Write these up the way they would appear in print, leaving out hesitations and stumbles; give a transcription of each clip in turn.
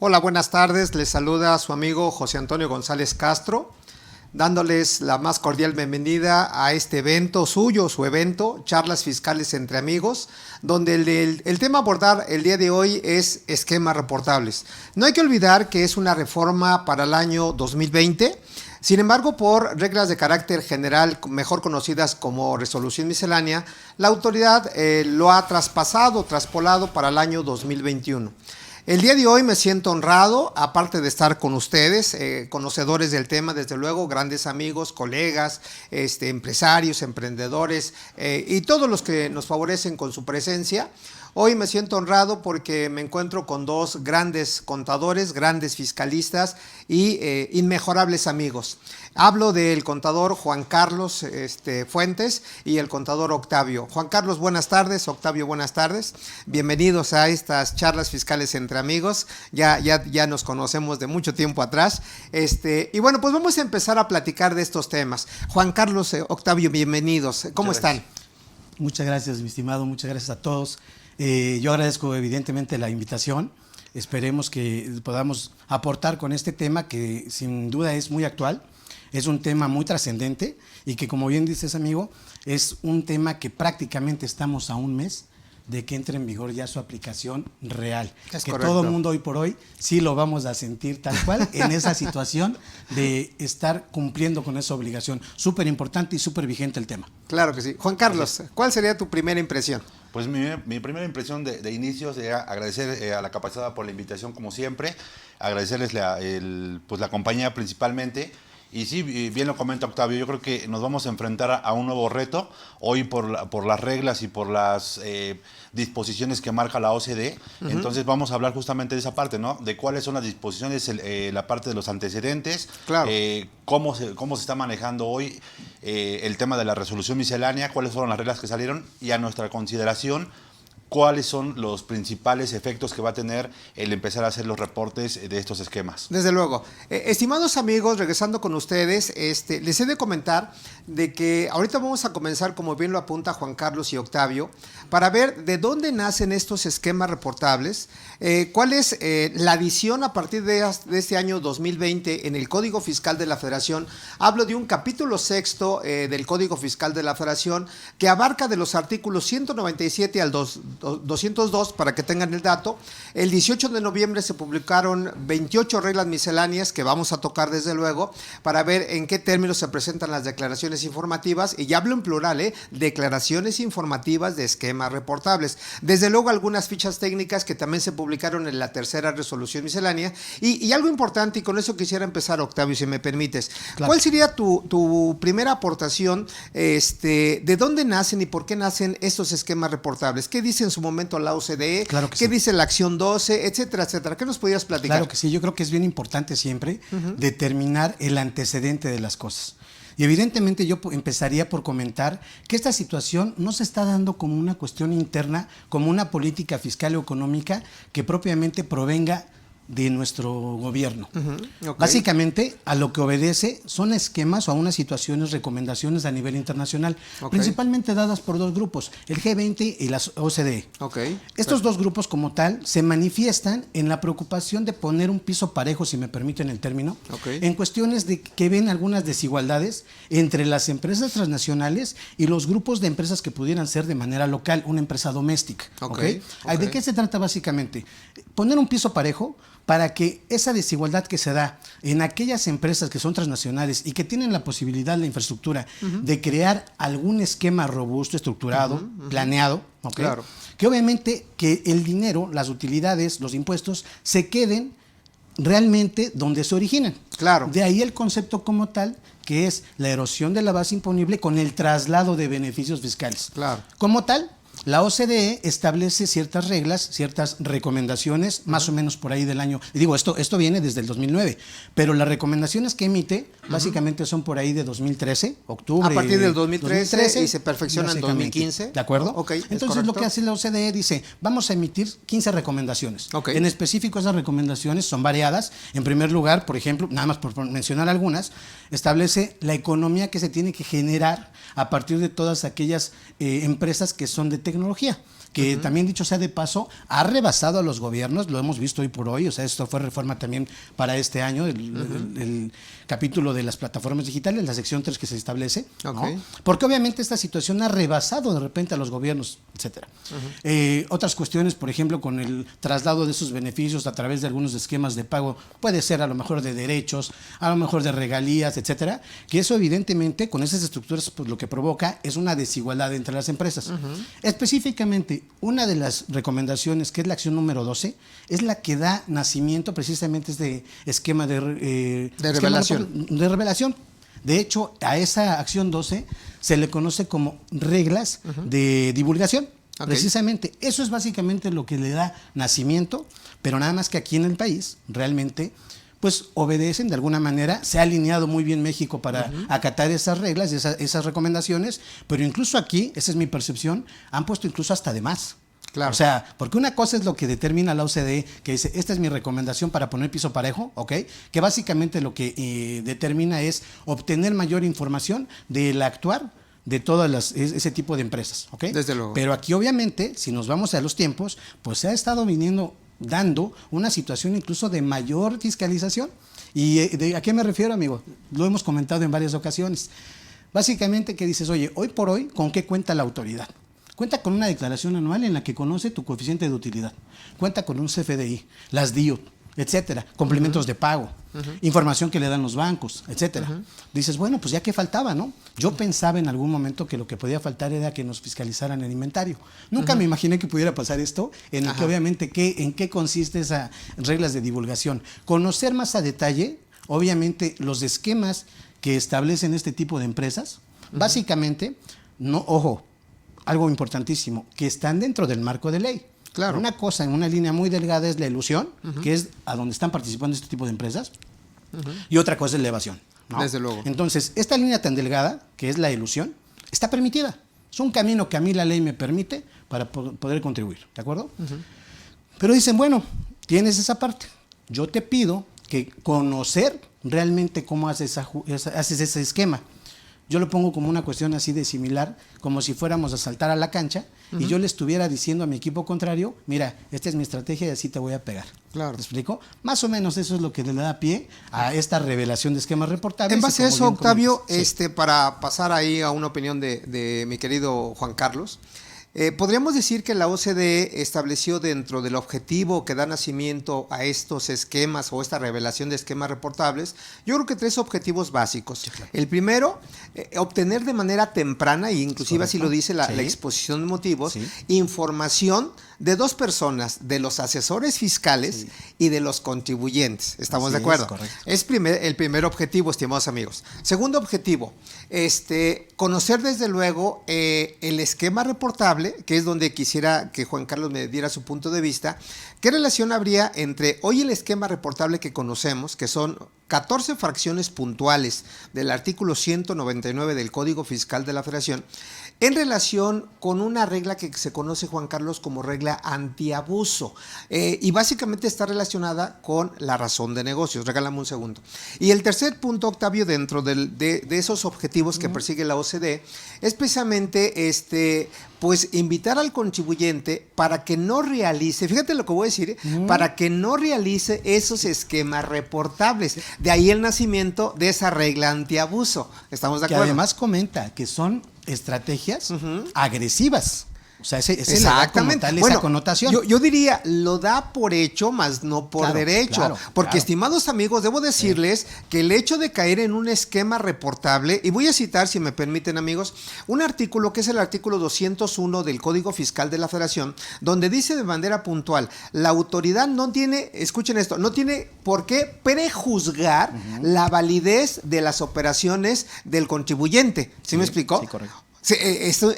Hola, buenas tardes. Les saluda su amigo José Antonio González Castro, dándoles la más cordial bienvenida a este evento suyo, su evento, Charlas Fiscales entre Amigos, donde el tema a abordar el día de hoy es esquemas reportables. No hay que olvidar que es una reforma para el año 2020. Sin embargo, por reglas de carácter general, mejor conocidas como resolución miscelánea, la autoridad lo ha traspolado para el año 2021. El día de hoy me siento honrado, aparte de estar con ustedes, conocedores del tema, desde luego, grandes amigos, colegas, empresarios, emprendedores y todos los que nos favorecen con su presencia. Hoy me siento honrado porque me encuentro con dos grandes contadores, grandes fiscalistas y inmejorables amigos. Hablo del contador Juan Carlos Fuentes y el contador Octavio. Juan Carlos, buenas tardes. Octavio, buenas tardes. Bienvenidos a estas charlas fiscales entre amigos. Ya nos conocemos de mucho tiempo atrás. Y bueno, pues vamos a empezar a platicar de estos temas. Juan Carlos, Octavio, bienvenidos. ¿Cómo están? Muchas gracias, mi estimado. Muchas gracias a todos. Yo agradezco evidentemente la invitación. Esperemos que podamos aportar con este tema que sin duda es muy actual. Es un tema muy trascendente y que, como bien dices, amigo, es un tema que prácticamente estamos a un mes de que entre en vigor ya su aplicación real. Es que correcto. todo el mundo hoy por hoy sí lo vamos a sentir tal cual en esa situación de estar cumpliendo con esa obligación. Súper importante y súper vigente el tema. Claro que sí. Juan Carlos, ¿cuál sería tu primera impresión? Pues mi primera impresión de inicio sería agradecer a la capacidad por la invitación como siempre, agradecerles la compañía principalmente. Y sí, bien lo comenta Octavio, yo creo que nos vamos a enfrentar a un nuevo reto, hoy por las reglas y por las disposiciones que marca la OCDE. Entonces vamos a hablar justamente de esa parte, ¿no? De cuáles son las disposiciones, la parte de los antecedentes, Claro. cómo se está manejando hoy el tema de la resolución miscelánea, cuáles fueron las reglas que salieron y a nuestra consideración, cuáles son los principales efectos que va a tener el empezar a hacer los reportes de estos esquemas. Desde luego. Estimados amigos, regresando con ustedes, les he de comentar de que ahorita vamos a comenzar, como bien lo apunta Juan Carlos y Octavio, para ver de dónde nacen estos esquemas reportables, cuál es la adición a partir de este año 2020 en el Código Fiscal de la Federación. Hablo de un capítulo sexto del Código Fiscal de la Federación que abarca de los artículos 197 al 202, para que tengan el dato. El 18 de noviembre se publicaron 28 reglas misceláneas que vamos a tocar desde luego para ver en qué términos se presentan las declaraciones informativas, y ya hablo en plural, declaraciones informativas de esquemas reportables. Desde luego algunas fichas técnicas que también se publicaron en la tercera resolución miscelánea y algo importante, y con eso quisiera empezar, Octavio, si me permites. Claro. ¿Cuál sería tu primera aportación? ¿De dónde nacen y por qué nacen estos esquemas reportables? ¿Qué dice en su momento la OCDE? Claro que ¿Qué sí. dice la acción 12? Etcétera, etcétera. ¿Qué nos podrías platicar? Claro que sí, yo creo que es bien importante siempre determinar el antecedente de las cosas. Y evidentemente yo empezaría por comentar que esta situación no se está dando como una cuestión interna, como una política fiscal o económica que propiamente provenga de nuestro gobierno. Okay. Básicamente, a lo que obedece son esquemas o a unas situaciones, recomendaciones a nivel internacional, principalmente dadas por dos grupos, el G20 y la OCDE. Estos dos grupos como tal se manifiestan en la preocupación de poner un piso parejo, si me permiten el término, en cuestiones de que ven algunas desigualdades entre las empresas transnacionales y los grupos de empresas que pudieran ser de manera local, una empresa doméstica. ¿De qué se trata básicamente? Poner un piso parejo para que esa desigualdad que se da en aquellas empresas que son transnacionales y que tienen la posibilidad, la infraestructura de crear algún esquema robusto, estructurado, planeado, claro, que obviamente que el dinero, las utilidades, los impuestos se queden realmente donde se originan. Claro. De ahí el concepto como tal, que es la erosión de la base imponible con el traslado de beneficios fiscales. Claro. Como tal, la OCDE establece ciertas reglas, ciertas recomendaciones, más o menos por ahí del año. Y digo, esto viene desde el 2009, pero las recomendaciones que emite básicamente son por ahí de 2013, octubre. A partir del 2013 y se perfecciona en 2015. ¿De acuerdo? Entonces lo que hace la OCDE dice, vamos a emitir 15 recomendaciones. En específico, esas recomendaciones son variadas. En primer lugar, por ejemplo, nada más por mencionar algunas, establece la economía que se tiene que generar a partir de todas aquellas empresas que son de tecnología, que también, dicho sea de paso, ha rebasado a los gobiernos, lo hemos visto hoy por hoy, o sea, esto fue reforma también para este año, el capítulo de las plataformas digitales, la sección 3 que se establece, ¿no? Porque obviamente esta situación ha rebasado de repente a los gobiernos, etcétera. Otras cuestiones, por ejemplo, con el traslado de esos beneficios a través de algunos esquemas de pago, puede ser a lo mejor de derechos, a lo mejor de regalías, etcétera, que eso evidentemente con esas estructuras pues lo que provoca es una desigualdad entre las empresas. Específicamente, una de las recomendaciones, que es la acción número 12, es la que da nacimiento precisamente a este esquema de revelación. De hecho, a esa acción 12 se le conoce como reglas de divulgación. Precisamente, eso es básicamente lo que le da nacimiento, pero nada más que aquí en el país realmente pues obedecen de alguna manera, se ha alineado muy bien México para acatar esas reglas, esas recomendaciones, pero incluso aquí, esa es mi percepción, han puesto incluso hasta de más. Claro. O sea, porque una cosa es lo que determina la OCDE, que dice, esta es mi recomendación para poner piso parejo, ¿ok? Que básicamente lo que determina es obtener mayor información del actuar de todas ese tipo de empresas, ¿ok? Desde luego. Pero aquí obviamente, si nos vamos a los tiempos, pues se ha estado dando una situación incluso de mayor fiscalización. ¿Y a qué me refiero, amigo? Lo hemos comentado en varias ocasiones. Básicamente que dices, oye, hoy por hoy, ¿con qué cuenta la autoridad? Cuenta con una declaración anual en la que conoce tu coeficiente de utilidad. Cuenta con un CFDI, las DIUT, etcétera, complementos de pago, información que le dan los bancos, etcétera. Dices, bueno, pues ya que faltaba, ¿no? Yo pensaba en algún momento que lo que podía faltar era que nos fiscalizaran el inventario. Nunca me imaginé que pudiera pasar esto, en el que obviamente en qué consiste esas reglas de divulgación. Conocer más a detalle, obviamente, los esquemas que establecen este tipo de empresas, básicamente, no, ojo, algo importantísimo, que están dentro del marco de ley. Claro. Una cosa en una línea muy delgada es la ilusión, que es a donde están participando este tipo de empresas, y otra cosa es la evasión, ¿no? Desde luego. Entonces, esta línea tan delgada, que es la ilusión, está permitida. Es un camino que a mí la ley me permite para poder contribuir, ¿de acuerdo? Pero dicen, bueno, tienes esa parte. Yo te pido que conocer realmente cómo haces ese esquema. Yo lo pongo como una cuestión así de similar, como si fuéramos a saltar a la cancha y yo le estuviera diciendo a mi equipo contrario, mira, esta es mi estrategia y así te voy a pegar. Claro. ¿Te explico? Más o menos eso es lo que le da pie a esta revelación de esquemas reportables. En base a eso, Octavio, para pasar ahí a una opinión de mi querido Juan Carlos, podríamos decir que la OCDE estableció dentro del objetivo que da nacimiento a estos esquemas o esta revelación de esquemas reportables, yo creo que 3 objetivos básicos. Sí, claro. El primero, obtener de manera temprana, e inclusive así lo dice la exposición de motivos, información de 2 personas, de los asesores fiscales y de los contribuyentes. ¿Estamos así de acuerdo? Es el primer objetivo, estimados amigos. Segundo objetivo, conocer desde luego el esquema reportable, que es donde quisiera que Juan Carlos me diera su punto de vista. ¿Qué relación habría entre hoy el esquema reportable que conocemos, que son 14 fracciones puntuales del artículo 199 del Código Fiscal de la Federación, en relación con una regla que se conoce, Juan Carlos, como regla antiabuso, y básicamente está relacionada con la razón de negocios? Regálame un segundo. Y el tercer punto, Octavio, dentro de esos objetivos que persigue la OCDE, es precisamente pues invitar al contribuyente para que no realice, fíjate lo que voy a decir, para que no realice esos esquemas reportables. De ahí el nacimiento de esa regla antiabuso. ¿Estamos de acuerdo? Que además comenta que son estrategias agresivas. O sea, ese le da como tal esa connotación. Yo diría, lo da por hecho, más no por derecho. Porque, estimados amigos, debo decirles que el hecho de caer en un esquema reportable, y voy a citar, si me permiten, amigos, un artículo que es el artículo 201 del Código Fiscal de la Federación, donde dice de manera puntual, la autoridad no tiene, escuchen esto, no tiene por qué prejuzgar la validez de las operaciones del contribuyente. ¿Sí me explicó? Sí, correcto. Sí,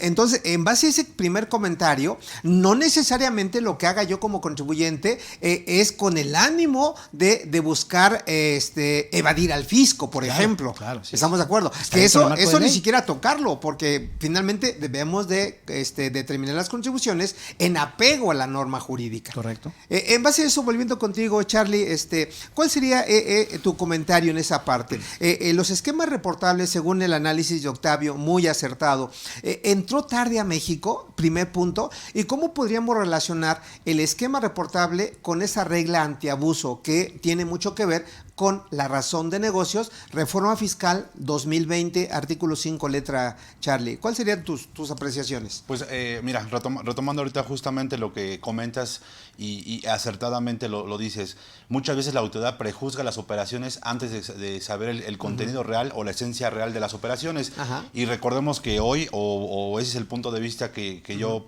entonces, en base a ese primer comentario, no necesariamente lo que haga yo como contribuyente es con el ánimo de buscar evadir al fisco, por ejemplo. Claro, sí, ¿estamos de acuerdo? Que eso ni siquiera tocarlo, porque finalmente debemos de determinar las contribuciones en apego a la norma jurídica. Correcto. En base a eso, volviendo contigo, Charlie, ¿cuál sería tu comentario en esa parte? Los esquemas reportables, según el análisis de Octavio, muy acertado, ¿Entró tarde a México? Primer punto. ¿Y cómo podríamos relacionar el esquema reportable con esa regla antiabuso que tiene mucho que ver con la razón de negocios, reforma fiscal 2020, artículo 5, letra Charlie? ¿Cuáles serían tus apreciaciones? Pues mira, retomando ahorita justamente lo que comentas y acertadamente lo dices, muchas veces la autoridad prejuzga las operaciones antes de saber el contenido real o la esencia real de las operaciones. Ajá. Y recordemos que hoy, o ese es el punto de vista que yo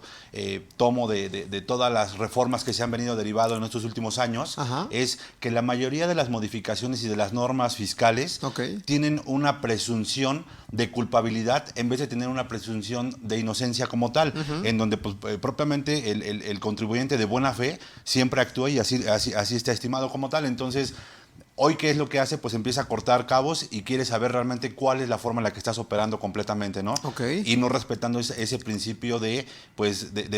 tomo de todas las reformas que se han venido derivando en estos últimos años, Ajá. es que la mayoría de las modificaciones y de las normas fiscales tienen una presunción de culpabilidad en vez de tener una presunción de inocencia como tal, en donde pues, propiamente el contribuyente de buena fe siempre actúa y así está estimado como tal. Entonces, hoy, ¿qué es lo que hace? Pues empieza a cortar cabos y quiere saber realmente cuál es la forma en la que estás operando completamente, ¿no? Y no respetando ese principio de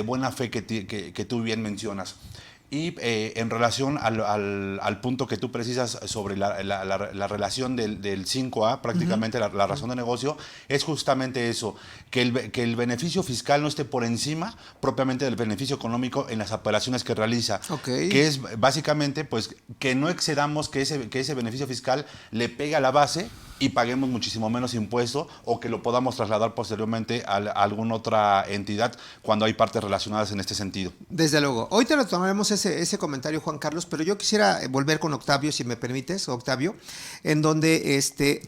buena fe que tú bien mencionas. Y en relación al punto que tú precisas sobre la relación del 5A, prácticamente la razón de negocio, es justamente eso, que el beneficio fiscal no esté por encima propiamente del beneficio económico en las operaciones que realiza. Que es básicamente pues que no excedamos que ese beneficio fiscal le pegue a la base y paguemos muchísimo menos impuesto, o que lo podamos trasladar posteriormente a alguna otra entidad cuando hay partes relacionadas en este sentido. Desde luego. Hoy te retomaremos ese comentario, Juan Carlos, pero yo quisiera volver con Octavio, si me permites, Octavio, en donde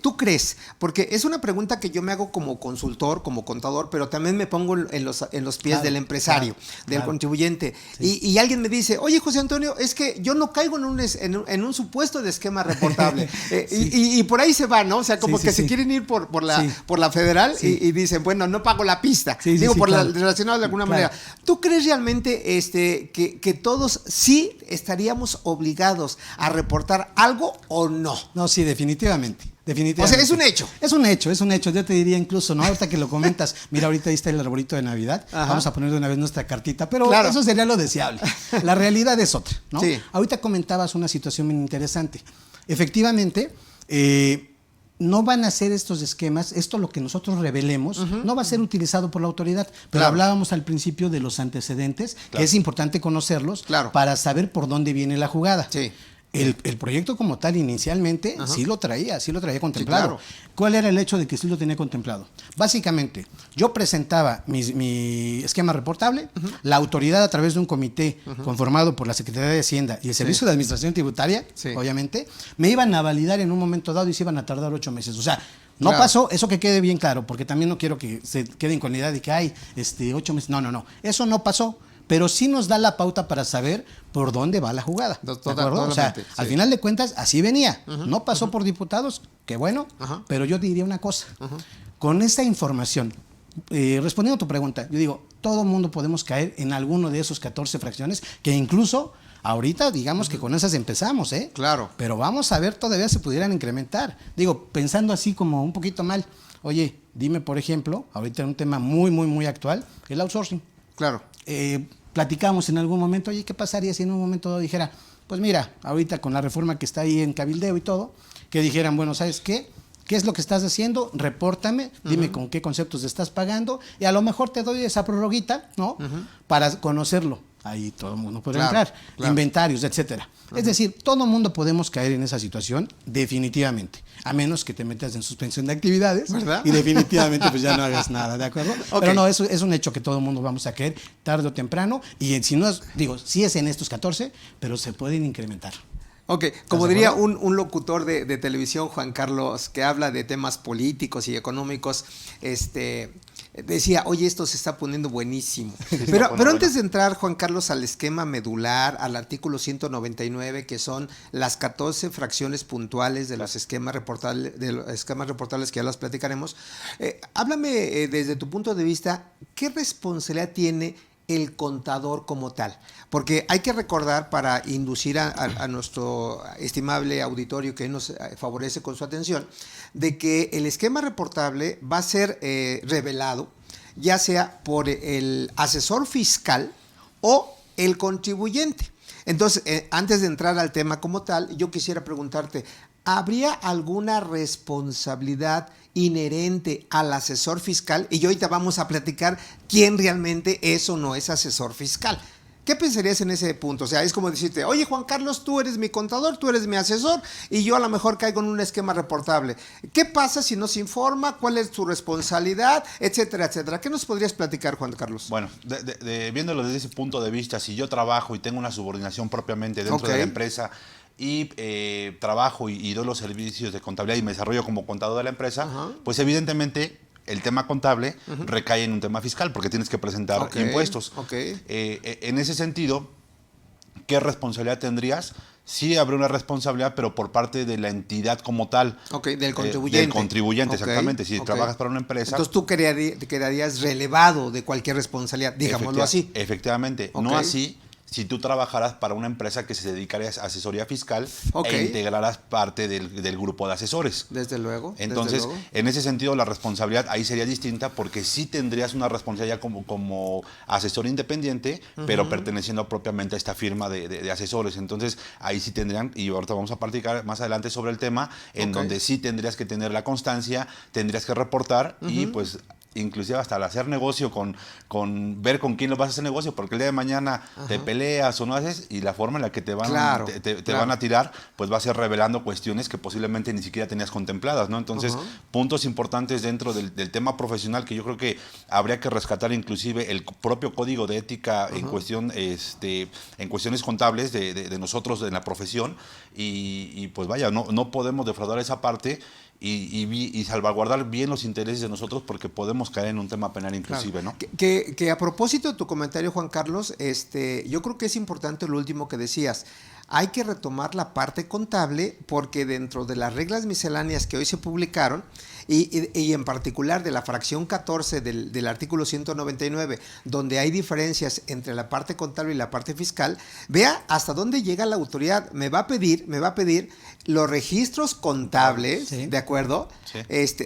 tú crees, porque es una pregunta que yo me hago como consultor, como contador, pero también me pongo en los pies del empresario, del contribuyente. Sí. Y alguien me dice, oye, José Antonio, es que yo no caigo en un supuesto de esquema reportable. Y por ahí se va, ¿no? O sea, como que se quieren ir por la federal y dicen, bueno, no pago la pista. Relacionado de alguna manera. ¿Tú crees realmente que todos sí estaríamos obligados a reportar algo o no? No, sí, definitivamente. O sea, es un hecho. Es un hecho. Yo te diría incluso, ¿no? Ahorita que lo comentas, mira, ahorita ahí está el arbolito de Navidad. Ajá. Vamos a poner de una vez nuestra cartita, pero eso sería lo deseable. La realidad es otra, ¿no? Sí. Ahorita comentabas una situación bien interesante. Efectivamente, no van a ser estos esquemas, esto lo que nosotros revelemos, no va a ser utilizado por la autoridad, pero hablábamos al principio de los antecedentes, que es importante conocerlos para saber por dónde viene la jugada. Sí. El proyecto como tal inicialmente sí lo traía contemplado. Sí, claro. ¿Cuál era el hecho de que sí lo tenía contemplado? Básicamente, yo presentaba mi esquema reportable, la autoridad a través de un comité conformado por la Secretaría de Hacienda y el Servicio de Administración Tributaria, obviamente, me iban a validar en un momento dado y se iban a tardar 8 meses. O sea, no pasó, eso que quede bien claro, porque también no quiero que se queden con la idea de que hay 8 meses. No, eso no pasó. Pero sí nos da la pauta para saber por dónde va la jugada. O sea, al final de cuentas, así venía. No pasó por diputados, qué bueno, pero yo te diría una cosa. Con esta información, respondiendo a tu pregunta, yo digo, todo mundo podemos caer en alguno de esos 14 fracciones, que incluso ahorita digamos que con esas empezamos, ¿eh? Claro. Pero vamos a ver, todavía se pudieran incrementar. Digo, pensando así como un poquito mal, oye, dime por ejemplo, ahorita un tema muy, muy, muy actual, el outsourcing. Claro. Platicamos en algún momento, oye, ¿qué pasaría si en un momento dado dijera, pues mira, ahorita con la reforma que está ahí en cabildeo y todo, que dijeran, bueno, ¿sabes qué? ¿Qué es lo que estás haciendo? Repórtame, dime con qué conceptos estás pagando y a lo mejor te doy esa prorroguita, ¿no? Para conocerlo. Ahí todo el mundo puede entrar, inventarios, etcétera. Es decir, todo el mundo podemos caer en esa situación, definitivamente, a menos que te metas en suspensión de actividades, ¿verdad? Y definitivamente pues ya no hagas nada, ¿de acuerdo? Pero no, eso es un hecho que todo el mundo vamos a caer tarde o temprano, y si no, sí es en estos 14, pero se pueden incrementar. Ok, como diría un locutor de televisión, Juan Carlos, que habla de temas políticos y económicos, decía, oye, esto se está poniendo buenísimo. Pero antes de entrar, Juan Carlos, al esquema medular, al artículo 199, que son las 14 fracciones puntuales de los esquemas reportables, que ya las platicaremos, háblame desde tu punto de vista, ¿qué responsabilidad tiene el contador como tal? Porque hay que recordar, para inducir a nuestro estimable auditorio que nos favorece con su atención, de que el esquema reportable va a ser revelado ya sea por el asesor fiscal o el contribuyente. Entonces, antes de entrar al tema como tal, yo quisiera preguntarte, ¿habría alguna responsabilidad inherente al asesor fiscal? Y ahorita vamos a platicar quién realmente es o no es asesor fiscal. ¿Qué pensarías en ese punto? O sea, es como decirte, oye, Juan Carlos, tú eres mi contador, tú eres mi asesor y yo a lo mejor caigo en un esquema reportable. ¿Qué pasa si no se informa? ¿Cuál es tu responsabilidad? Etcétera, etcétera. ¿Qué nos podrías platicar, Juan Carlos? Bueno, viéndolo desde ese punto de vista, si yo trabajo y tengo una subordinación propiamente dentro de la empresa y trabajo y doy los servicios de contabilidad y me desarrollo como contador de la empresa, pues evidentemente el tema contable recae en un tema fiscal porque tienes que presentar impuestos. En ese sentido, ¿qué responsabilidad tendrías? Sí habría una responsabilidad, pero por parte de la entidad como tal. Del contribuyente. Del contribuyente, exactamente. Si trabajas para una empresa. Entonces tú quedarías relevado de cualquier responsabilidad, digámoslo así. Efectivamente. No así si tú trabajaras para una empresa que se dedicaría a asesoría fiscal e integrarás parte del grupo de asesores. Desde luego. Entonces, en ese sentido, la responsabilidad ahí sería distinta porque sí tendrías una responsabilidad como asesor independiente, pero perteneciendo propiamente a esta firma de asesores. Entonces, ahí sí tendrían, y ahorita vamos a platicar más adelante sobre el tema, en donde sí tendrías que tener la constancia, tendrías que reportar y pues inclusive hasta al hacer negocio con ver con quién lo vas a hacer negocio, porque el día de mañana te peleas o no haces y la forma en la que te van, van a tirar, pues va a ser revelando cuestiones que posiblemente ni siquiera tenías contempladas, ¿no? Entonces, puntos importantes dentro del tema profesional que yo creo que habría que rescatar inclusive el propio código de ética en cuestiones contables de nosotros en la profesión y pues vaya, no podemos defraudar esa parte y salvaguardar bien los intereses de nosotros porque podemos caer en un tema penal inclusive, ¿no? Que a propósito de tu comentario, Juan Carlos, yo creo que es importante lo último que decías. Hay que retomar la parte contable porque dentro de las reglas misceláneas que hoy se publicaron y en particular de la fracción 14 del artículo 199, donde hay diferencias entre la parte contable y la parte fiscal, vea hasta dónde llega la autoridad. Me va a pedir los registros contables, ¿de acuerdo? Sí.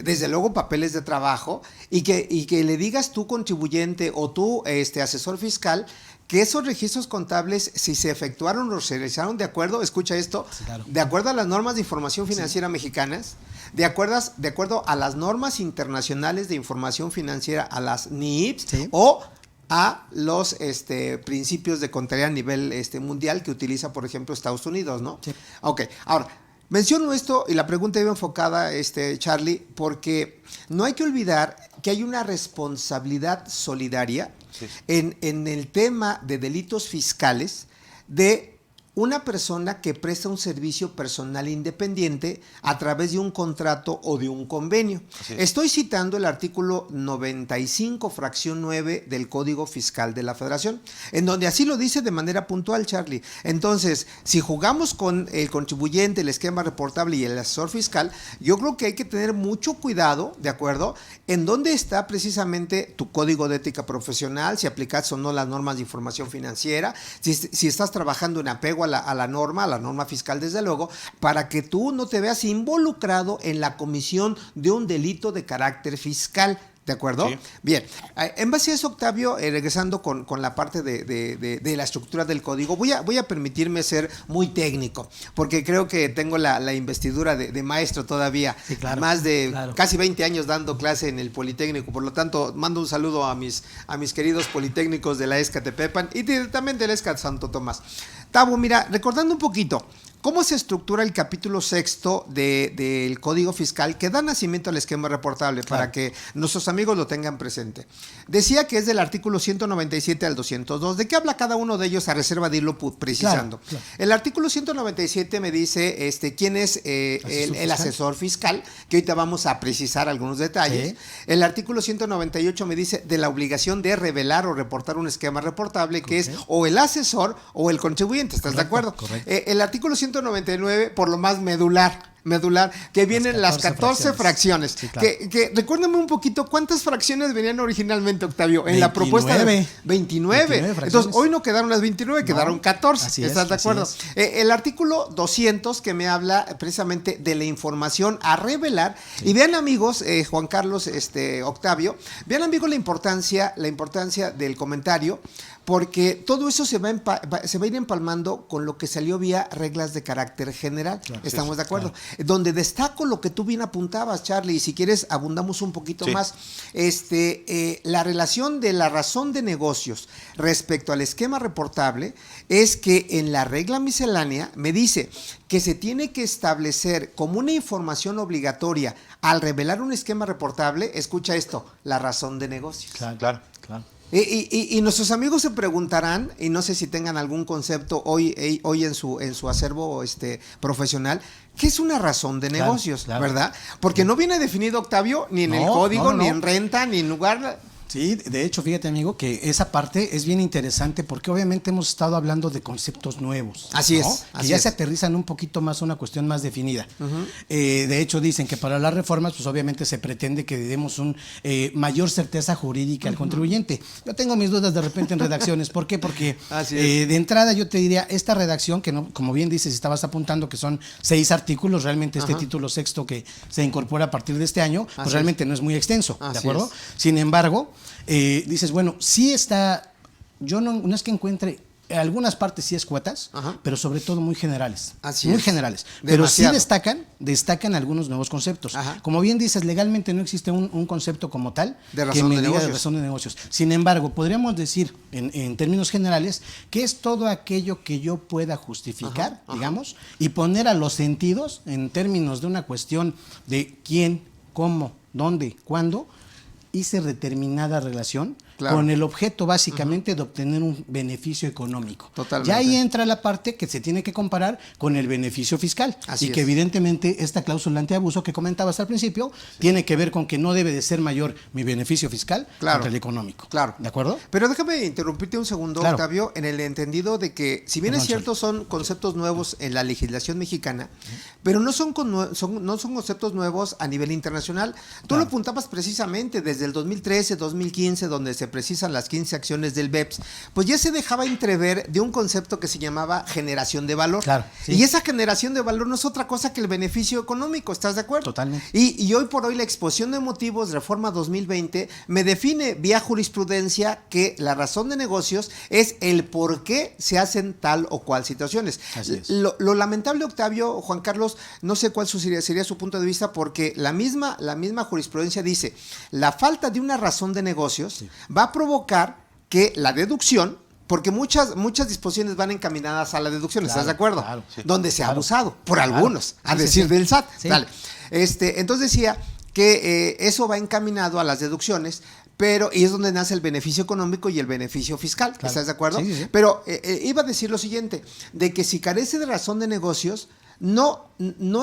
Desde luego papeles de trabajo y que le digas tú contribuyente o tú asesor fiscal que esos registros contables, si se efectuaron o se realizaron de acuerdo, escucha esto, de acuerdo a las normas de información financiera mexicanas, de acuerdo a las normas internacionales de información financiera, a las NIIPS, o a los principios de contabilidad a nivel mundial que utiliza, por ejemplo, Estados Unidos, ¿no? Sí. Ok, ahora, menciono esto y la pregunta iba enfocada, Charlie, porque no hay que olvidar que hay una responsabilidad solidaria en el tema de delitos fiscales de una persona que presta un servicio personal independiente a través de un contrato o de un convenio. Estoy citando el artículo 95, fracción 9 del Código Fiscal de la Federación, en donde así lo dice de manera puntual, Charlie. Entonces, si jugamos con el contribuyente, el esquema reportable y el asesor fiscal, yo creo que hay que tener mucho cuidado, ¿de acuerdo?, en dónde está precisamente tu código de ética profesional, si aplicas o no las normas de información financiera, si estás trabajando en apego a la norma fiscal, desde luego, para que tú no te veas involucrado en la comisión de un delito de carácter fiscal. ¿De acuerdo? Sí. Bien, en base a eso, Octavio, regresando con la parte de la estructura del código, voy a permitirme ser muy técnico, porque creo que tengo la investidura de maestro todavía, más de casi 20 años dando clase en el Politécnico, por lo tanto, mando un saludo a mis queridos politécnicos de la ESCA Tepepan y también de la ESCA Santo Tomás. Tavo, mira, recordando un poquito, ¿cómo se estructura el capítulo 6 del Código Fiscal que da nacimiento al esquema reportable para que nuestros amigos lo tengan presente? Decía que es del artículo 197 al 202. ¿De qué habla cada uno de ellos a reserva de irlo precisando? El artículo 197 me dice quién es el asesor fiscal, que ahorita vamos a precisar algunos detalles. El artículo 198 me dice de la obligación de revelar o reportar un esquema reportable, que es o el asesor o el contribuyente. ¿Estás de acuerdo? El artículo 199, por lo más medular, que vienen las 14 fracciones. Sí, claro. Que recuérdame un poquito, ¿cuántas fracciones venían originalmente, Octavio? En 29, la propuesta de 29. Entonces, hoy no quedaron las 29, quedaron 14. ¿Estás de acuerdo? El artículo 200 que me habla precisamente de la información a revelar. Y vean, amigos, Juan Carlos, Octavio, vean, amigos, la importancia del comentario, porque todo eso se va a ir empalmando con lo que salió vía reglas de carácter general. Claro, ¿estamos de acuerdo? Claro. Donde destaco lo que tú bien apuntabas, Charlie, y si quieres abundamos un poquito más. La relación de la razón de negocios respecto al esquema reportable es que en la regla miscelánea me dice que se tiene que establecer como una información obligatoria al revelar un esquema reportable, escucha esto, la razón de negocios. Claro. Y nuestros amigos se preguntarán, y no sé si tengan algún concepto hoy en su acervo profesional, ¿qué es una razón de negocios? Claro. ¿Verdad? Porque no viene definido, Octavio, ni en el código, ni en renta, ni en lugar. Sí, de hecho, fíjate, amigo, que esa parte es bien interesante porque obviamente hemos estado hablando de conceptos nuevos. Así es. Que ya se aterrizan un poquito más a una cuestión más definida. De hecho, dicen que para las reformas, pues obviamente se pretende que demos un mayor certeza jurídica al contribuyente. Yo tengo mis dudas de repente en redacciones. ¿Por qué? Porque de entrada yo te diría, esta redacción, que no, como bien dices, estabas apuntando que son 6 artículos, realmente este título sexto que se incorpora a partir de este año, pues realmente no es muy extenso, ¿de acuerdo? Sin embargo, dices, bueno, sí está, yo no es que encuentre, algunas partes sí escuetas, pero sobre todo muy generales. Muy generales. Pero sí destacan algunos nuevos conceptos. Como bien dices, legalmente no existe un concepto como tal de razón que me de diga negocios. De razón de negocios. Sin embargo, podríamos decir en términos generales que es todo aquello que yo pueda justificar, digamos, y poner a los sentidos en términos de una cuestión de quién, cómo, dónde, cuándo, hice determinada relación con el objeto básicamente de obtener un beneficio económico. Totalmente. Ya ahí entra la parte que se tiene que comparar con el beneficio fiscal. Así que evidentemente esta cláusula antiabuso que comentabas al principio tiene que ver con que no debe de ser mayor mi beneficio fiscal contra el económico. Claro. ¿De acuerdo? Pero déjame interrumpirte un segundo, Octavio, en el entendido de que, si bien es cierto, son conceptos nuevos en la legislación mexicana, pero no son conceptos nuevos a nivel internacional. Tú lo apuntabas precisamente desde el 2013, 2015, donde se precisan las 15 acciones del BEPS, pues ya se dejaba entrever de un concepto que se llamaba generación de valor. Claro, sí. Y esa generación de valor no es otra cosa que el beneficio económico, ¿estás de acuerdo? Totalmente. Y hoy por hoy la exposición de motivos Reforma 2020 me define vía jurisprudencia que la razón de negocios es el por qué se hacen tal o cual situaciones. Así es. Lo lamentable, Octavio, Juan Carlos, no sé cuál sería su punto de vista, porque la misma jurisprudencia dice, la falta de una razón de negocios va a provocar que la deducción, porque muchas disposiciones van encaminadas a la deducción, ¿estás de acuerdo? Claro, donde se ha abusado por algunos, a decir del SAT. Sí. Dale. Entonces decía que eso va encaminado a las deducciones, y es donde nace el beneficio económico y el beneficio fiscal. Claro. ¿Estás de acuerdo? Sí. Pero iba a decir lo siguiente, de que si carece de razón de negocios, no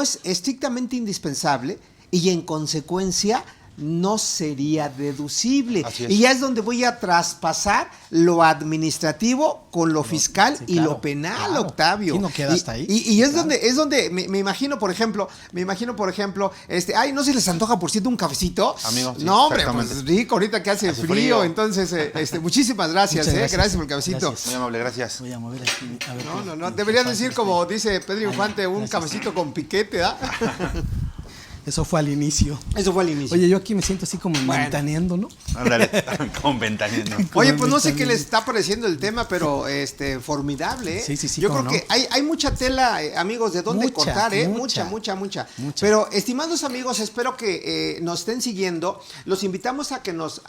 es estrictamente indispensable y en consecuencia no sería deducible. Y ya es donde voy a traspasar lo administrativo con lo fiscal y lo penal, Octavio. ¿Y no queda hasta ahí? Y es donde me imagino, por ejemplo, ay, ¿no se les antoja por cierto un cafecito? Amigo, sí, no, hombre, pues rico, ahorita que hace frío. Entonces, muchísimas gracias, gracias por el cafecito. Gracias. Muy amable, gracias. Voy a mover aquí. A ver, No, deberías decir como dice Pedro Infante, un cafecito con piquete, ¿ah? Eso fue al inicio. Oye, yo aquí me siento así como ventaneando, ¿no? Ándale, con ventaneando. Oye, pues no sé qué les está pareciendo el tema, pero formidable, ¿eh? Sí, yo creo que hay mucha tela, amigos, de dónde cortar, ¿eh? Mucha. Pero, estimados amigos, espero que nos estén siguiendo. Los invitamos a que nos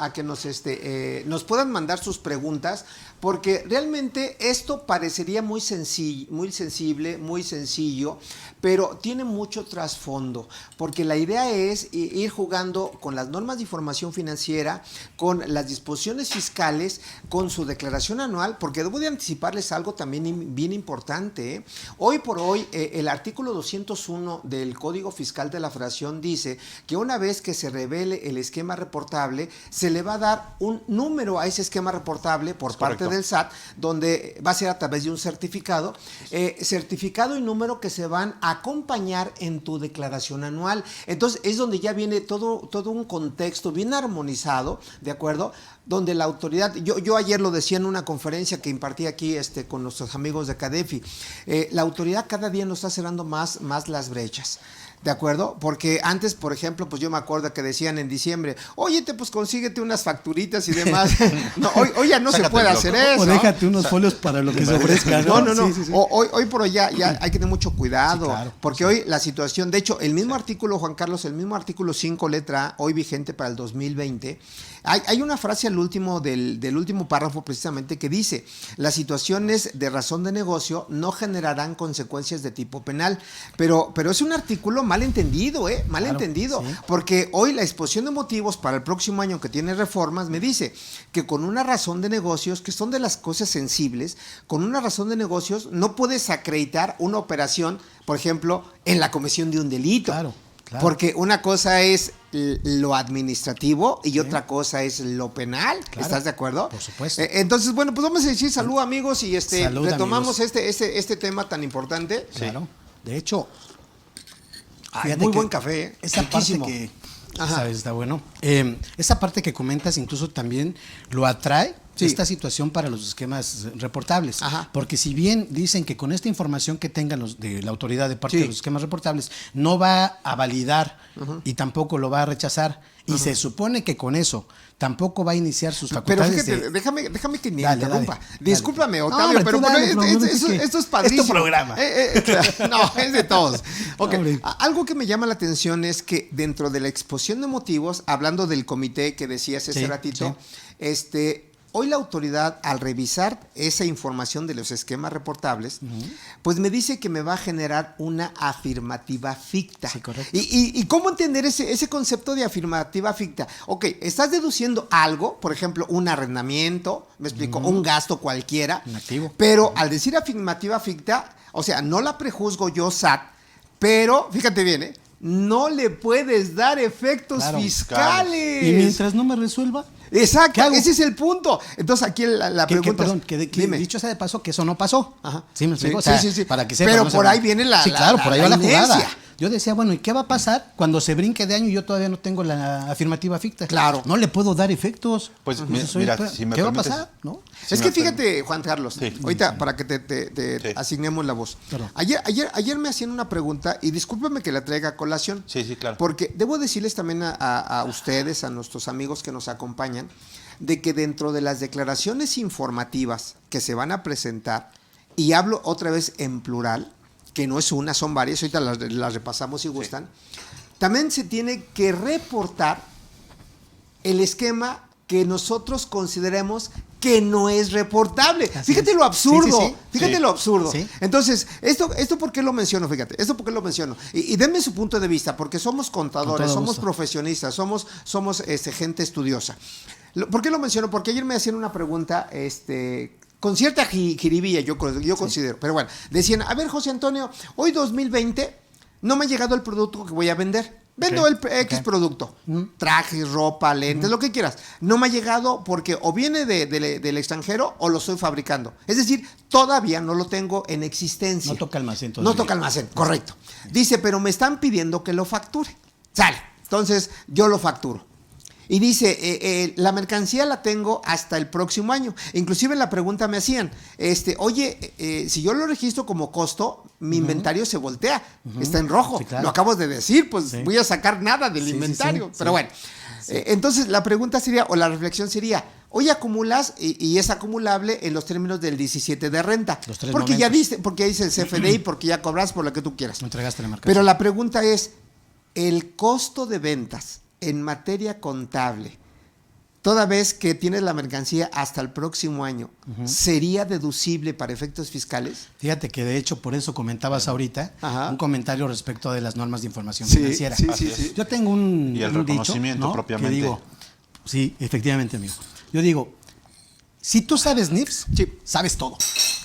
puedan mandar sus preguntas, porque realmente esto parecería muy sensible, muy sencillo, pero tiene mucho trasfondo, porque la idea es ir jugando con las normas de información financiera, con las disposiciones fiscales, con su declaración anual, porque debo de anticiparles algo también bien importante, ¿eh? Hoy por hoy, el artículo 201 del Código Fiscal de la Federación dice que una vez que se revele el esquema reportable, se le va a dar un número a ese esquema reportable por parte del SAT, donde va a ser a través de un certificado y número que se van a acompañar en tu declaración anual. Entonces es donde ya viene todo un contexto bien armonizado, ¿de acuerdo? Donde la autoridad, yo ayer lo decía en una conferencia que impartí aquí con nuestros amigos de CADEFI, la autoridad cada día nos está cerrando más las brechas. ¿De acuerdo? Porque antes, por ejemplo, pues yo me acuerdo que decían en diciembre, oye, pues consíguete unas facturitas y demás. No, hoy ya no se Sácate puede el hacer loco. eso. O déjate unos folios para lo que se ofrezca. No, no, no. Sí, sí, sí. Hoy por hoy ya hay que tener mucho cuidado. Sí, claro. Porque hoy la situación, de hecho, el mismo artículo, Juan Carlos, el mismo artículo 5, letra A, hoy vigente para el 2020, hay una frase al último del último párrafo precisamente que dice, las situaciones de razón de negocio no generarán consecuencias de tipo penal. Pero es un artículo mal entendido, mal Claro, entendido. sí. Porque hoy la exposición de motivos para el próximo año que tiene reformas me dice que con una razón de negocios, que son de las cosas sensibles, con una razón de negocios no puedes acreditar una operación, por ejemplo, en la comisión de un delito. Claro, claro. Porque una cosa es lo administrativo y otra cosa es lo penal. Claro, ¿Estás de acuerdo? por supuesto. Entonces, bueno, pues vamos a decir salud, amigos, y Salud, retomamos amigos. este tema tan importante. Claro. De hecho, Ay, fíjate muy que buen café, esa parte riquísimo. que, Ajá. sabes, está bueno. Esa parte que comentas incluso también lo atrae Sí. esta situación para los esquemas reportables. Ajá. Porque si bien dicen que con esta información que tengan los de la autoridad de parte Sí. de los esquemas reportables no va a validar y tampoco lo va a rechazar, y se supone que con eso tampoco va a iniciar sus Pero facultades fíjate, de... déjame que me Dale, interrumpa. dale. Discúlpame, No, Octavio, hombre, pero, tú dale, pero no, esto es padrísimo. Es tu programa. Claro, no, es de todos. Ok, Hombre. algo que me llama la atención es que dentro de la exposición de motivos, hablando del comité que decías ese Sí, ratito, hoy la autoridad, al revisar esa información de los esquemas reportables, pues me dice que me va a generar una afirmativa ficta. Sí, correcto. ¿Y cómo entender ese concepto de afirmativa ficta? Ok, estás deduciendo algo, por ejemplo, un arrendamiento, me explico, un gasto cualquiera. Un activo. Pero al decir afirmativa ficta, o sea, no la prejuzgo yo, SAT, pero, fíjate bien, no le puedes dar efectos Claro, fiscales. Y mientras no me resuelva... Exacto, ¿Qué hago? ese es el punto. Entonces aquí la pregunta perdón, es, que dime. dicho sea de paso, que eso no pasó. Ajá. Sí, me Sí, explico. O sea, sí. para que sepa. Pero no por se- ahí viene la- Sí, la- claro, la- por ahí la va la jugada. inercia. Yo decía, bueno, ¿y qué va a pasar cuando se brinque de año y yo todavía no tengo la afirmativa ficta? Claro. No le puedo dar efectos. Pues, Entonces, mira, oye, si me ¿qué va a permites- pasar? ¿No? Sí, Es me que fíjate, Juan Carlos, Sí. ahorita para que te Sí. asignemos la voz. Perdón. Ayer me hacían una pregunta y discúlpeme que la traiga a colación. Sí, sí, claro. Porque debo decirles también a ustedes, a nuestros amigos que nos acompañan, de que dentro de las declaraciones informativas que se van a presentar, y hablo otra vez en plural, que no es una, son varias, ahorita las repasamos si gustan, también se tiene que reportar el esquema que nosotros consideremos que no es reportable. Así Fíjate es. lo absurdo, Sí, sí, sí. fíjate Sí. lo absurdo. Sí. Entonces, ¿esto por qué lo menciono? Fíjate, ¿esto por qué lo menciono? Y denme su punto de vista, porque somos contadores, Con todo somos gusto. profesionistas, somos gente estudiosa. ¿Por qué lo menciono? Porque ayer me hacían una pregunta, con cierta jiribilla, yo considero, pero bueno, decían, a ver, José Antonio, hoy 2020 no me ha llegado el producto que voy a vender. Vendo Ok, el X ok. producto, trajes, ropa, lentes, lo que quieras. No me ha llegado porque o viene del extranjero o lo estoy fabricando. Es decir, todavía no lo tengo en existencia. No toca almacén No todavía. toca almacén, correcto. Dice, pero me están pidiendo que lo facture. Sale. Entonces, yo lo facturo. Y dice, la mercancía la tengo hasta el próximo año. Inclusive la pregunta me hacían, oye, si yo lo registro como costo, mi inventario se voltea, está en rojo. Sí, claro. Lo acabo de decir, pues Sí. voy a sacar nada del Sí, sí, inventario. sí, Pero sí. bueno, entonces la pregunta sería, o la reflexión sería, hoy acumulas y es acumulable en los términos del 17 de renta. Los tres Porque ya momentos. dice, porque dice el CFDI, porque ya cobras por lo que tú quieras. No entregaste la mercancía. Pero la pregunta es, el costo de ventas en materia contable, toda vez que tienes la mercancía hasta el próximo año, ¿sería deducible para efectos fiscales? Fíjate que de hecho por eso comentabas ahorita Ajá. un comentario respecto de las normas de información Sí, financiera. sí, Así sí, es. sí. Yo tengo un, Y el un dicho, reconocimiento ¿no? propiamente. Que digo, sí, efectivamente, amigo. Yo digo, si tú sabes NIFS, Sí. sabes todo.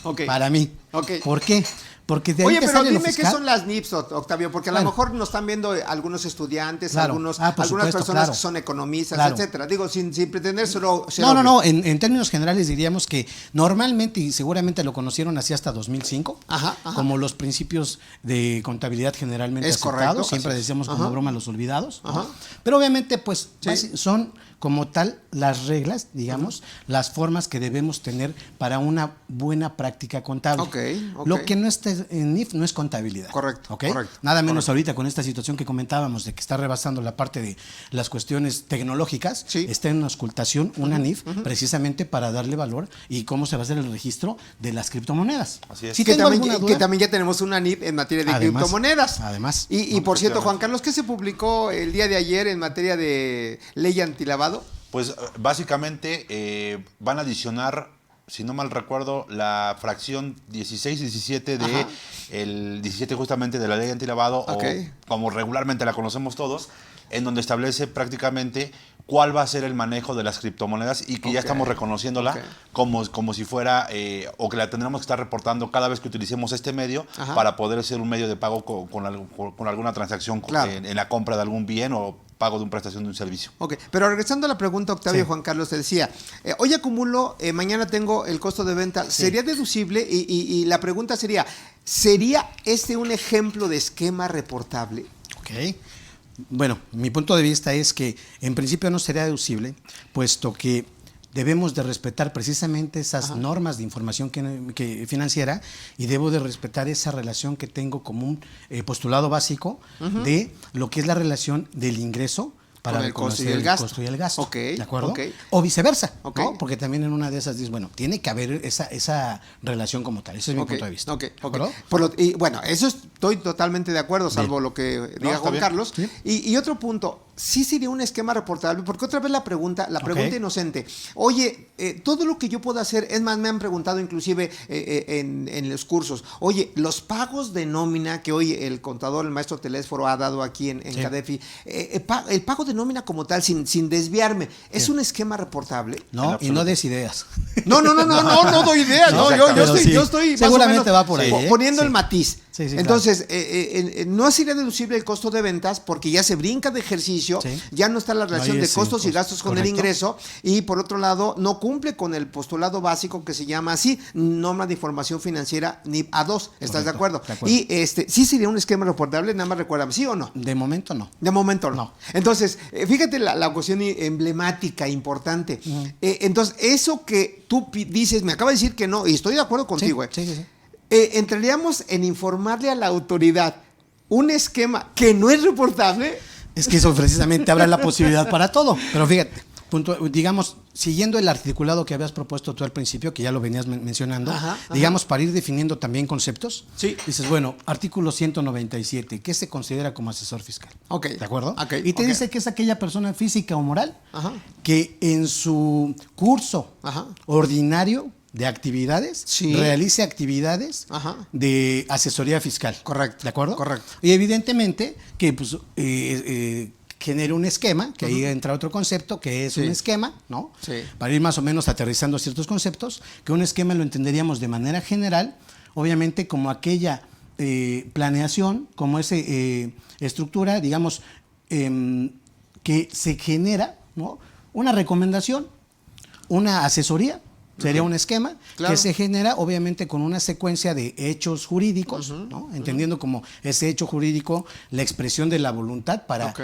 Ok. Para mí. Ok. ¿Por qué? Porque de ahí Oye, te pero sale lo dime qué fiscal. son las NIPS, Octavio, porque a lo Claro. mejor nos están viendo algunos estudiantes, Claro. algunas Por personas supuesto, claro. que son economistas, Claro. etcétera. Digo, sin pretender ser No, no. En términos generales diríamos que normalmente, y seguramente lo conocieron así hasta 2005, Ajá, ajá. como los principios de contabilidad generalmente Es aceptados. correcto, Siempre así es. decíamos como Ajá. broma los olvidados. ¿no? Ajá. Pero obviamente, pues, Sí. son como tal las reglas, digamos, las formas que debemos tener para una buena práctica contable. Ok. ok. Lo que no está en NIF no es contabilidad. Correcto, ¿ok? correcto, Nada menos correcto. ahorita con esta situación que comentábamos de que está rebasando la parte de las cuestiones tecnológicas, Sí. está en una auscultación, una NIF, precisamente para darle valor y cómo se va a hacer el registro de las criptomonedas. Así es. Si que, tengo también, alguna que duda, también ya tenemos una NIP en materia de Además, criptomonedas. además. Y por cierto, Juan Carlos, ¿qué se publicó el día de ayer en materia de ley antilavado? Pues básicamente van a adicionar, si no mal recuerdo, la fracción 16 y 17 de Ajá. el 17 justamente de la ley antilavado, Ok. o como regularmente la conocemos todos, en donde establece prácticamente cuál va a ser el manejo de las criptomonedas y que ya Ok. estamos reconociéndola Ok. como si fuera, o que la tendremos que estar reportando cada vez que utilicemos este medio Ajá. para poder ser un medio de pago con alguna transacción Claro. en la compra de algún bien o pago de una prestación de un servicio. Ok, pero regresando a la pregunta, Octavio, Sí. Juan Carlos te decía, hoy acumulo, mañana tengo el costo de venta, ¿sería deducible? Y la pregunta sería, ¿sería este un ejemplo de esquema reportable? Ok. Bueno, mi punto de vista es que en principio no sería deducible, puesto que debemos de respetar precisamente esas normas de información que financiera y debo de respetar esa relación que tengo como un postulado básico de lo que es la relación del ingreso para Con el costo y reconocer el gasto. costo y el gasto. Ok, ¿De acuerdo? ok. O viceversa, Ok. ¿no? Porque también en una de esas dices, bueno, tiene que haber esa relación como tal. Ese es mi Ok, punto de vista. ok, ¿De ok. acuerdo? Y bueno, eso estoy totalmente de acuerdo, salvo Bien. lo que diga está Juan bien. Carlos. Sí. Y otro punto, sí sería un esquema reportable, porque otra vez la pregunta Ok. inocente, oye, todo lo que yo puedo hacer, es más, me han preguntado inclusive en los cursos, oye, los pagos de nómina que hoy el contador, el maestro Telésforo ha dado aquí en Sí. Cadefi, el pago de nómina como tal, sin desviarme, ¿es Sí. un esquema reportable? No, En y absoluto. no des ideas. No doy ideas, No, no, yo pero sí. estoy más o Seguramente menos va por ahí, ¿eh? poniendo Sí. el matiz. Sí, sí, Entonces, no sería deducible el costo de ventas porque ya se brinca de ejercicio, Sí. ya no está la relación hay de ese costos y costo. gastos con el Correcto. ingreso y por otro lado no cumple con el postulado básico que se llama así, norma de información financiera NIP A2, ¿estás de acuerdo? de acuerdo. Y sí sería un esquema reportable, nada más recuérdame, ¿sí o no? De momento no. De momento no. No. Entonces, fíjate la cuestión emblemática, importante. Entonces, eso que tú dices, me acaba de decir que no, y estoy de acuerdo contigo. Sí. Entraríamos en informarle a la autoridad un esquema que no es reportable. Es que eso precisamente abre la posibilidad para todo. Pero fíjate, digamos, siguiendo el articulado que habías propuesto tú al principio, que ya lo venías mencionando, Ajá. digamos, para ir definiendo también conceptos, Sí. dices, bueno, artículo 197, ¿qué se considera como asesor fiscal? Ok. ¿De acuerdo? Ok, Y te ok. dice que es aquella persona física o moral Ajá. que en su curso Ajá. ordinario de actividades, Sí. realice actividades Ajá. de asesoría fiscal. Correcto, ¿De acuerdo? correcto. Y evidentemente que pues genera un esquema, que ahí entra otro concepto, que es Sí. un esquema, ¿no? Sí. Para ir más o menos aterrizando ciertos conceptos, que un esquema lo entenderíamos de manera general, obviamente como aquella planeación, como esa estructura, digamos, que se genera, ¿no? Una recomendación, una asesoría, sería un esquema Claro. que se genera obviamente con una secuencia de hechos jurídicos, ¿no? Entendiendo como ese hecho jurídico la expresión de la voluntad para Ok.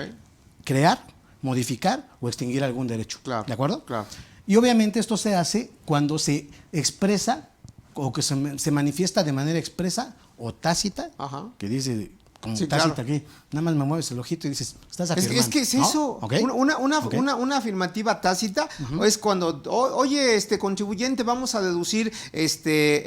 crear, modificar o extinguir algún derecho. Claro, ¿De acuerdo? claro. Y obviamente esto se hace cuando se expresa o que se manifiesta de manera expresa o tácita, Ajá. que dice como Sí, tácita claro. aquí, nada más me mueves el ojito y dices, estás afirmando. Es que es ¿no? eso, ¿Ok? ¿Ok? una afirmativa tácita es cuando, oye, contribuyente, vamos a deducir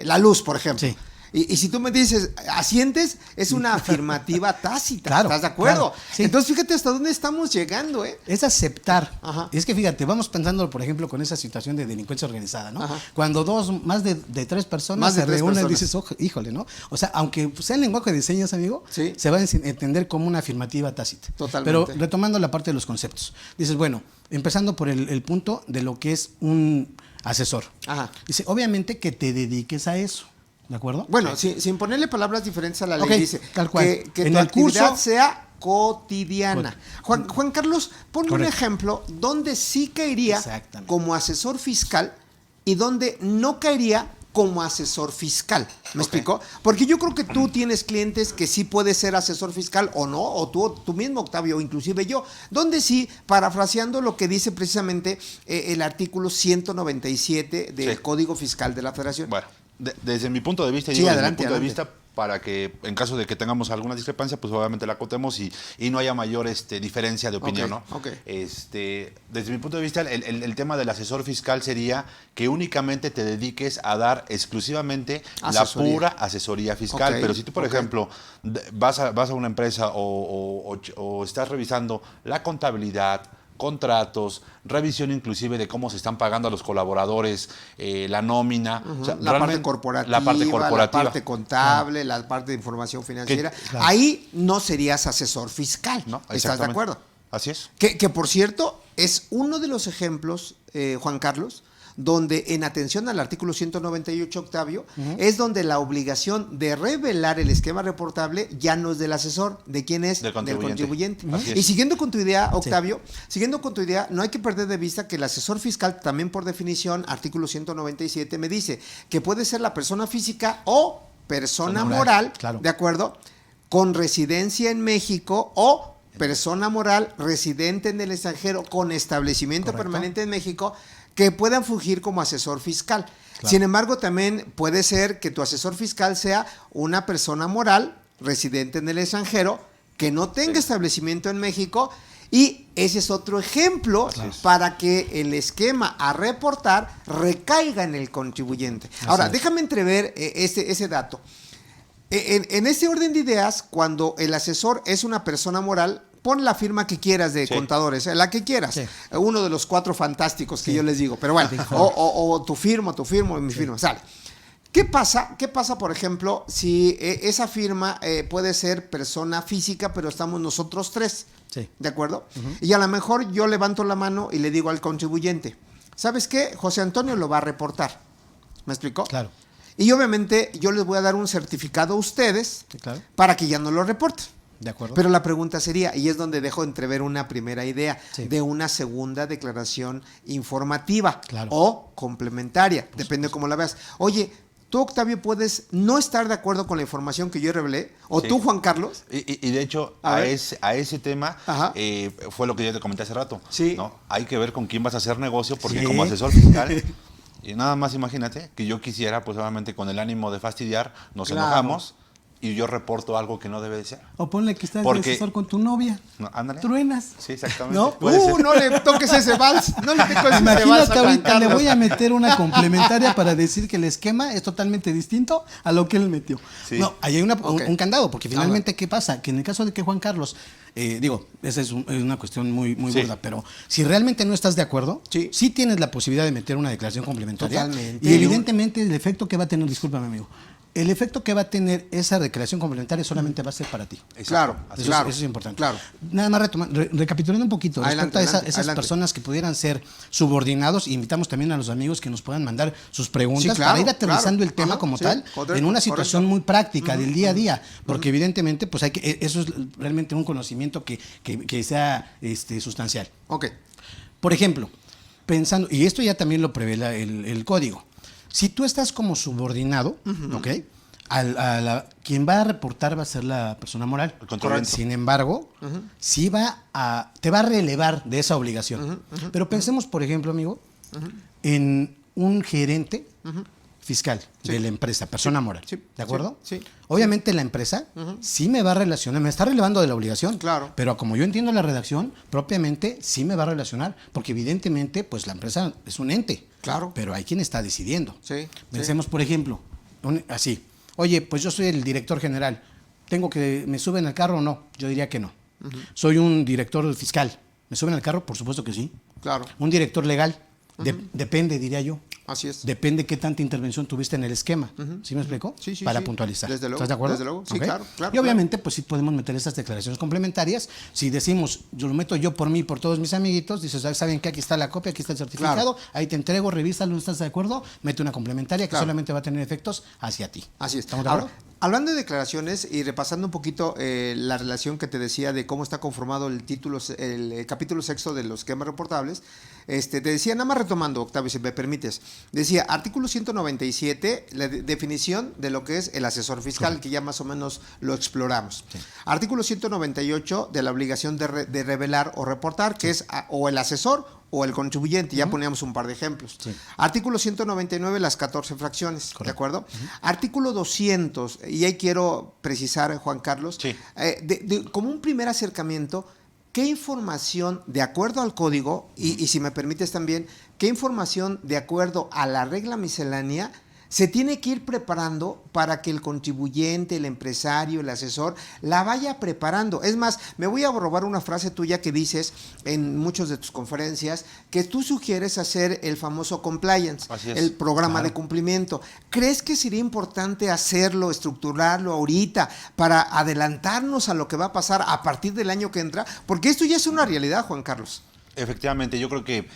la luz, por ejemplo. Sí. Y si tú me dices, asientes, es una afirmativa tácita, Claro, ¿estás de acuerdo? claro, sí. Entonces, fíjate hasta dónde estamos llegando, ¿eh? Es aceptar. Ajá. Es que fíjate, vamos pensando, por ejemplo, con esa situación de delincuencia organizada, ¿no? Ajá. Cuando más de tres personas Más de se tres reúnen, personas. dices, híjole, ¿no? O sea, aunque sea en lenguaje de señas, amigo, Sí. se va a entender como una afirmativa tácita. Totalmente. Pero retomando la parte de los conceptos, dices, bueno, empezando por el punto de lo que es un asesor. Ajá. Dice, obviamente que te dediques a eso. ¿De acuerdo? Bueno, sin ponerle palabras diferentes a la ley, Ok, dice tal cual. que En tu el actividad curso- sea cotidiana. Juan Carlos, ponme un Correcto. ejemplo donde sí caería Exactamente. como asesor fiscal y donde no caería como asesor fiscal. ¿Me explico? Porque yo creo que tú tienes clientes que sí puedes ser asesor fiscal o no, o tú mismo, Octavio, o inclusive yo, donde sí, parafraseando lo que dice precisamente el artículo 197 del Sí. Código Fiscal de la Federación. Bueno, Desde mi punto de vista, y Sí, digo, adelante, desde mi punto adelante. de vista, para que en caso de que tengamos alguna discrepancia, pues obviamente la acotemos y no haya mayor diferencia de opinión, Ok, ¿no? ok. Desde mi punto de vista, el tema del asesor fiscal sería que únicamente te dediques a dar exclusivamente Asesoría. la pura asesoría fiscal. Ok, Pero si tú, por ok. ejemplo, vas a una empresa o estás revisando la contabilidad, contratos, revisión inclusive de cómo se están pagando a los colaboradores, la nómina, o sea, La parte realmente corporativa, la parte contable, la parte de información financiera. claro. Ahí no serías asesor fiscal. ¿no? ¿Estás de Exactamente. acuerdo? Así es. Que por cierto, es uno de los ejemplos, Juan Carlos, donde en atención al artículo 198, Octavio, es donde la obligación de revelar el esquema reportable ya no es del asesor. ¿De quién es? Del contribuyente. Así es. Y siguiendo con tu idea, Octavio, siguiendo con tu idea, no hay que perder de vista que el asesor fiscal, también por definición, artículo 197, me dice que puede ser la persona física o persona moral, claro. ¿de acuerdo? Con residencia en México o persona moral residente en el extranjero con establecimiento Correcto. permanente en México que puedan fungir como asesor fiscal. Claro. Sin embargo, también puede ser que tu asesor fiscal sea una persona moral residente en el extranjero que no tenga establecimiento en México, y ese es otro ejemplo para que el esquema a reportar recaiga en el contribuyente. Ahora, déjame entrever ese dato. En este orden de ideas, cuando el asesor es una persona moral, pon la firma que quieras de contadores, la que quieras. Sí. Uno de los 4 fantásticos que yo les digo. Pero bueno, o tu firma, mi firma, sale. ¿Qué pasa, por ejemplo, si esa firma puede ser persona física, pero estamos nosotros 3? Sí. ¿De acuerdo? Y a lo mejor yo levanto la mano y le digo al contribuyente, ¿sabes qué? José Antonio lo va a reportar. ¿Me explicó? Claro. Y obviamente yo les voy a dar un certificado a ustedes Sí, claro. para que ya no lo reporten. De acuerdo. Pero la pregunta sería, y es donde dejo entrever una primera idea, Sí. de una segunda declaración informativa Claro. o complementaria, depende de cómo la veas. Oye, tú, Octavio, puedes no estar de acuerdo con la información que yo revelé, o Sí. tú, Juan Carlos. Y de hecho, A a ver. ese tema Ajá. fue lo que yo te comenté hace rato. Sí. ¿no? Hay que ver con quién vas a hacer negocio, porque Sí. como asesor fiscal, y nada más imagínate que yo quisiera, pues obviamente con el ánimo de fastidiar, nos Claro. enojamos y yo reporto algo que no debe de ser. O ponle que estás de Porque- asesor con tu novia. No, ándale. Truenas. Sí, exactamente. ¿No? Puede ser. No le toques ese vals, no le toques ese vals Imagínate a Juan ahorita, le Carlos. voy a meter una complementaria para decir que el esquema es totalmente distinto a lo que él metió. Sí. No, ahí hay Ok. un candado, porque finalmente, ¿qué pasa? Que en el caso de que Juan Carlos, esa es una cuestión muy Sí. burda, pero si realmente no estás de acuerdo, Sí. tienes la posibilidad de meter una declaración complementaria. Totalmente. Y evidentemente el efecto que va a tener, discúlpame amigo, el efecto que va a tener esa declaración complementaria solamente va a ser para ti. Claro, Así Eso, claro, eso es importante. claro. Nada más recapitulando un poquito Adelante, respecto a adelante, esas adelante. personas que pudieran ser subordinados, invitamos también a los amigos que nos puedan mandar sus preguntas Sí, claro, para ir aterrizando claro. el tema Ajá, como sí, tal correcto, en una situación correcto. muy práctica del día a día, porque evidentemente pues eso es realmente un conocimiento que sea sustancial. Ok, Por ejemplo, pensando, y esto ya también lo prevé el código, si tú estás como subordinado, ¿ok? Quien va a reportar va a ser la persona moral. El contribuyente. Sin embargo, sí te va a relevar de esa obligación. Pero pensemos, por ejemplo, amigo, en un gerente fiscal Sí. de la empresa, persona moral. sí, ¿De acuerdo? sí, sí. Obviamente la empresa sí me va a relacionar, me está relevando de la obligación. Claro. Pero como yo entiendo la redacción, propiamente sí me va a relacionar, porque evidentemente pues la empresa es un ente. Claro. Pero hay quien está decidiendo. Sí, Pensemos, por ejemplo, así. Oye, pues yo soy el director general. ¿Me suben al carro o no? Yo diría que no. Soy un director fiscal. ¿Me suben al carro? Por supuesto que sí. claro, Un director legal. Depende, diría yo. así es. Depende qué tanta intervención tuviste en el esquema. ¿Sí me explico? Sí, sí, Para sí. puntualizar. Desde luego, ¿Estás de acuerdo? desde luego. Sí, Ok. claro, claro, Y obviamente, pues sí podemos meter esas declaraciones complementarias. Si decimos, yo lo meto yo por mí, por todos mis amiguitos, dices, ¿saben qué? Aquí está la copia, aquí está el certificado, ahí te entrego, revísalo, ¿no estás de acuerdo? Mete una complementaria que Claro. solamente va a tener efectos hacia ti. Así es. ¿Estamos de Ahora, acuerdo? hablando de declaraciones y repasando un poquito la relación que te decía de cómo está conformado el capítulo sexto de los esquemas reportables, te decía, nada más retomando, Octavio, si me permites, decía, artículo 197, la definición de lo que es el asesor fiscal, que ya más o menos lo exploramos. Sí. Artículo 198 de la obligación de revelar o reportar, que es o el asesor o el contribuyente, ya poníamos un par de ejemplos. Sí. Artículo 199, las 14 fracciones, correcto. ¿De acuerdo? Artículo 200, y ahí quiero precisar, Juan Carlos, sí. Como un primer acercamiento, ¿qué información, de acuerdo al código, y si me permites también, qué información, de acuerdo a la regla miscelánea, se tiene que ir preparando para que el contribuyente, el empresario, el asesor, la vaya preparando? Es más, me voy a robar una frase tuya que dices en muchas de tus conferencias, que tú sugieres hacer el famoso compliance, el programa de cumplimiento. ¿Crees que sería importante hacerlo, estructurarlo ahorita, para adelantarnos a lo que va a pasar a partir del año que entra? Porque esto ya es una realidad, Juan Carlos. Efectivamente, yo creo que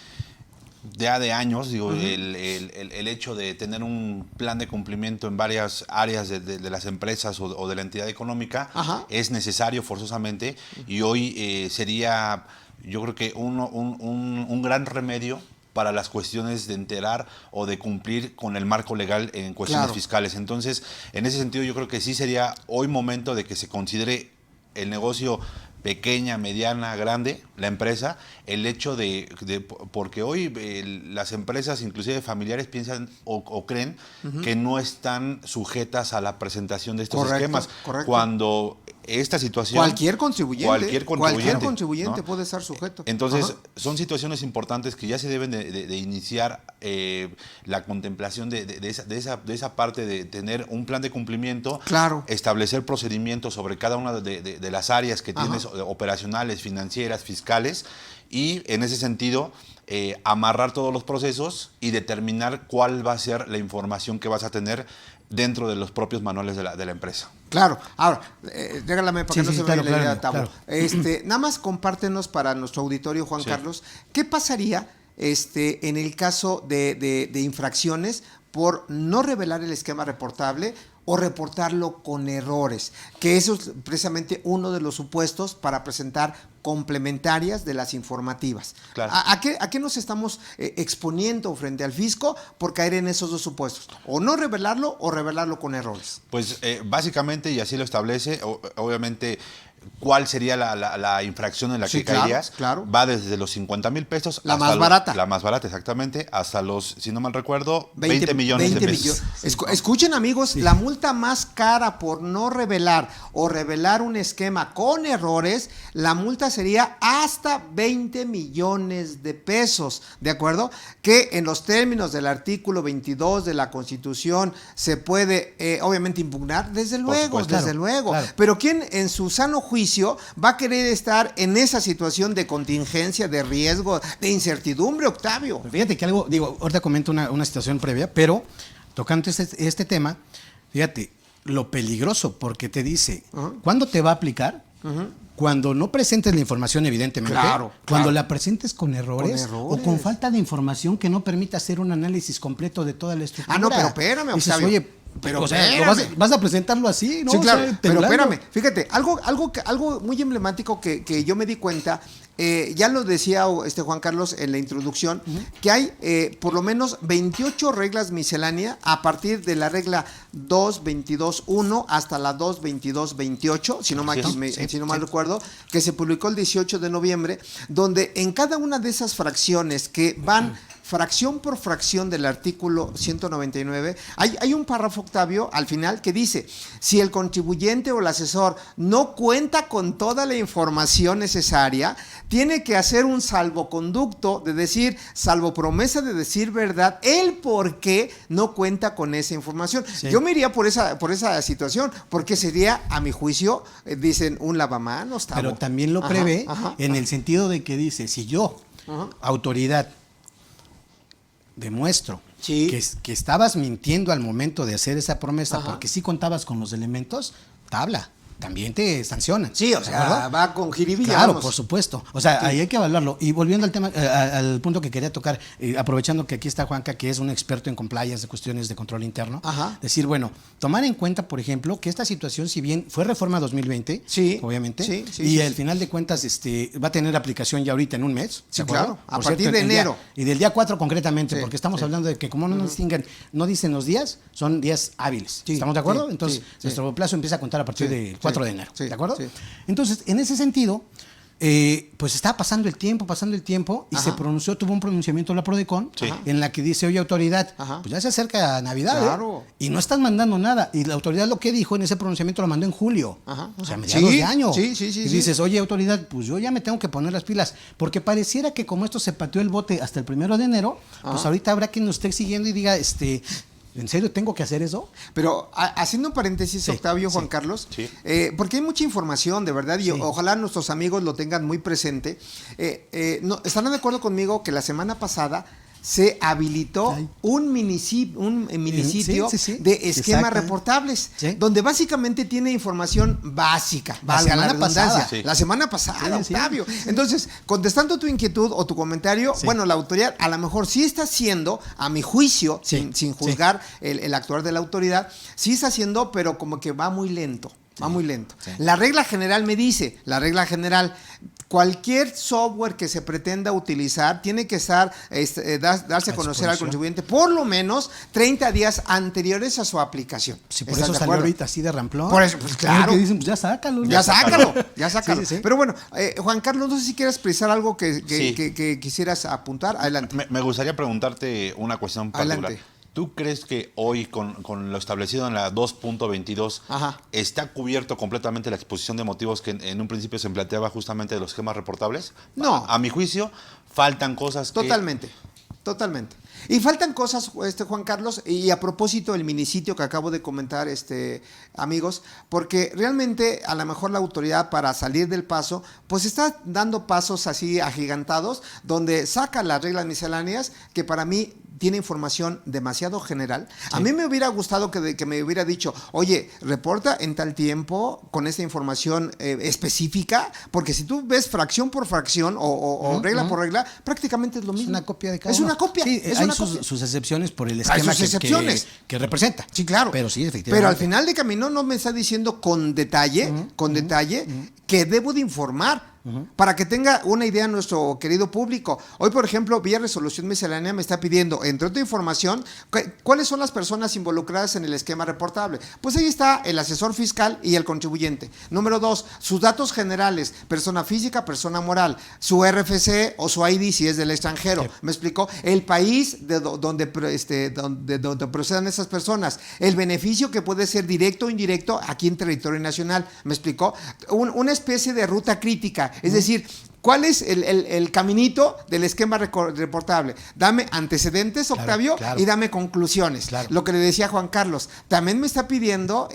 ya de años, digo, el hecho de tener un plan de cumplimiento en varias áreas de las empresas o de la entidad económica es necesario forzosamente, y hoy sería, yo creo que un gran remedio para las cuestiones de enterar o de cumplir con el marco legal en cuestiones fiscales. Entonces, en ese sentido, yo creo que sí sería hoy momento de que se considere el negocio pequeña, mediana, grande, la empresa, el hecho porque hoy las empresas, inclusive familiares, piensan o creen que no están sujetas a la presentación de estos esquemas. Correcto. Cuando esta situación... Cualquier contribuyente ¿no? puede estar sujeto. Entonces, son situaciones importantes que ya se deben de iniciar la contemplación de esa parte de tener un plan de cumplimiento, establecer procedimientos sobre cada una de las áreas que tienes, operacionales, financieras, fiscales, y en ese sentido amarrar todos los procesos y determinar cuál va a ser la información que vas a tener dentro de los propios manuales de la empresa. Claro. Ahora, régálame para que no se me vaya la idea, Tavo. Nada más compártenos para nuestro auditorio, Juan Carlos, ¿qué pasaría en el caso de infracciones por no revelar el esquema reportable o reportarlo con errores? Que eso es precisamente uno de los supuestos para presentar complementarias de las informativas. Claro. ¿A qué nos estamos exponiendo frente al fisco por caer en esos dos supuestos? O no revelarlo o revelarlo con errores. Pues básicamente, y así lo establece, obviamente, ¿cuál sería la infracción en la que caerías? Claro. Va desde los 50,000 pesos. La más barata. La más barata, exactamente, hasta los, si no mal recuerdo, 20 millones de pesos. Escuchen, amigos, la multa más cara por no revelar o revelar un esquema con errores, la multa sería hasta 20 millones de pesos, ¿de acuerdo? Que en los términos del artículo 22 de la Constitución se puede, obviamente, impugnar, desde luego, claro. Pero ¿quién en su sano juicio va a querer estar en esa situación de contingencia, de riesgo, de incertidumbre, Octavio? Fíjate que algo, ahorita comento una situación previa, pero tocando este tema, fíjate, lo peligroso, porque te dice, ¿cuándo te va a aplicar? Cuando no presentes la información, evidentemente, cuando la presentes con errores o con falta de información que no permita hacer un análisis completo de toda la estructura. No, pero espérame, Octavio. Dices, oye, pero vas a presentarlo así, ¿no? Sí, claro, pero espérame, fíjate, algo muy emblemático que yo me di cuenta, ya lo decía Juan Carlos en la introducción, que hay por lo menos 28 reglas misceláneas a partir de la regla 2.22.1 hasta la 2.22.28, si no mal recuerdo, que se publicó el 18 de noviembre, donde en cada una de esas fracciones que van fracción por fracción del artículo 199, hay un párrafo, Octavio, al final que dice, si el contribuyente o el asesor no cuenta con toda la información necesaria, tiene que hacer un salvoconducto de decir, salvo promesa de decir verdad, el por qué no cuenta con esa información. Sí. Yo me iría por esa situación, porque sería, a mi juicio, dicen, un lavamanos. Pero también lo prevé en el sentido de que dice, si yo, autoridad, demuestro que estabas mintiendo al momento de hacer esa promesa porque sí contabas con los elementos, tabla. también te sancionan. Sí, o ¿de sea, acuerdo? va con jiribilla. Claro, vamos. por supuesto. O sea, ahí hay que evaluarlo. Y volviendo al tema, al punto que quería tocar, aprovechando que aquí está Juanca, que es un experto en compliance de cuestiones de control interno, Ajá. decir, bueno, tomar en cuenta, por ejemplo, que esta situación, si bien fue reforma 2020, Sí, obviamente, sí, sí, y sí, al sí. final de cuentas va a tener aplicación ya ahorita en un mes. Sí, ¿de acuerdo? claro, a Por partir de el día- enero. y del día 4 concretamente, Sí, porque estamos sí. hablando de que como no nos distinguen, no dicen los días, son días hábiles. Sí, ¿Estamos de acuerdo? sí, Entonces, sí, sí. nuestro plazo empieza a contar a partir Sí, del 4 de enero. sí, ¿De acuerdo? sí. Entonces, en ese sentido, pues estaba pasando el tiempo, y Ajá. se pronunció, tuvo un pronunciamiento la Prodecon, Sí. en la que dice, oye, autoridad, Ajá. pues ya se acerca Navidad, Claro. y no están mandando nada. Y la autoridad lo que dijo en ese pronunciamiento lo mandó en julio, Ajá, o sea, ajá. mediados Sí, de año. sí, sí, y sí, dices, oye, autoridad, pues yo ya me tengo que poner las pilas, porque pareciera que como esto se pateó el bote hasta el 1 de enero, pues Ajá. ahorita habrá quien nos esté siguiendo y diga, ¿en serio tengo que hacer eso? Pero haciendo un paréntesis, Sí, Octavio, Juan sí. Carlos, Sí. porque hay mucha información, de verdad, y Sí. ojalá nuestros amigos lo tengan muy presente. No, ¿estarán de acuerdo conmigo que la semana pasada se habilitó Ay. un minisitio Sí, sí, sí. de esquemas Exacto. reportables, Sí. donde básicamente tiene información básica, valga la semana redundancia. pasada. Sí. La semana pasada, Sí, sí. Octavio. Entonces, contestando tu inquietud o tu comentario, Sí. bueno, la autoridad a lo mejor sí está haciendo, a mi juicio, Sí, sin sí. juzgar el actuar de la autoridad, sí está haciendo, pero como que va muy lento. Va muy lento. sí. La regla general me dice, cualquier software que se pretenda utilizar tiene que estar, darse a A conocer al disposición. contribuyente por lo menos 30 días anteriores a su aplicación. Si por ¿Estás eso de salió acuerdo? ahorita así de ramplón. Por eso, pues, claro. Que dicen, pues ya sácalo. Ya sácalo, ya sácalo. Sí, sí, sí. Pero bueno, Juan Carlos, no sé si quieres expresar algo que Sí. quisieras apuntar. Adelante. Me gustaría preguntarte una cuestión particular. Adelante. ¿Tú crees que hoy, con lo establecido en la 2.22, Ajá. está cubierto completamente la exposición de motivos que en un principio se planteaba justamente de los esquemas reportables? No. A mi juicio, faltan cosas que... Totalmente, totalmente. Y faltan cosas, Juan Carlos, y a propósito del minisitio que acabo de comentar, amigos, porque realmente a lo mejor la autoridad para salir del paso, pues está dando pasos así agigantados, donde saca las reglas misceláneas, que para mí tiene información demasiado general. A mí me hubiera gustado que me hubiera dicho, oye, reporta en tal tiempo con esta información específica, porque si tú ves fracción por fracción o regla por regla, prácticamente es lo mismo. Es una copia de cada Es uno. una copia. Sí, es hay una copia. sus excepciones por el Hay esquema sus excepciones. que representa. Sí, claro. Pero sí, efectivamente. Pero al final de camino no me está diciendo con detalle, que debo de informar. Para que tenga una idea nuestro querido público. Hoy, por ejemplo, vía resolución miscelánea me está pidiendo, entre otra información, cuáles son las personas involucradas en el esquema reportable. Pues ahí está el asesor fiscal y el contribuyente. Número 2, sus datos generales, persona física, persona moral, su RFC o su ID si es del extranjero. Sí. ¿Me explicó? El país donde procedan esas personas, el beneficio que puede ser directo o indirecto aquí en territorio nacional. ¿Me explicó? Una especie de ruta crítica. Es decir, ¿cuál es el caminito del esquema reportable? Dame antecedentes, Claro, Octavio, claro. y dame conclusiones. Claro. Lo que le decía Juan Carlos, también me está pidiendo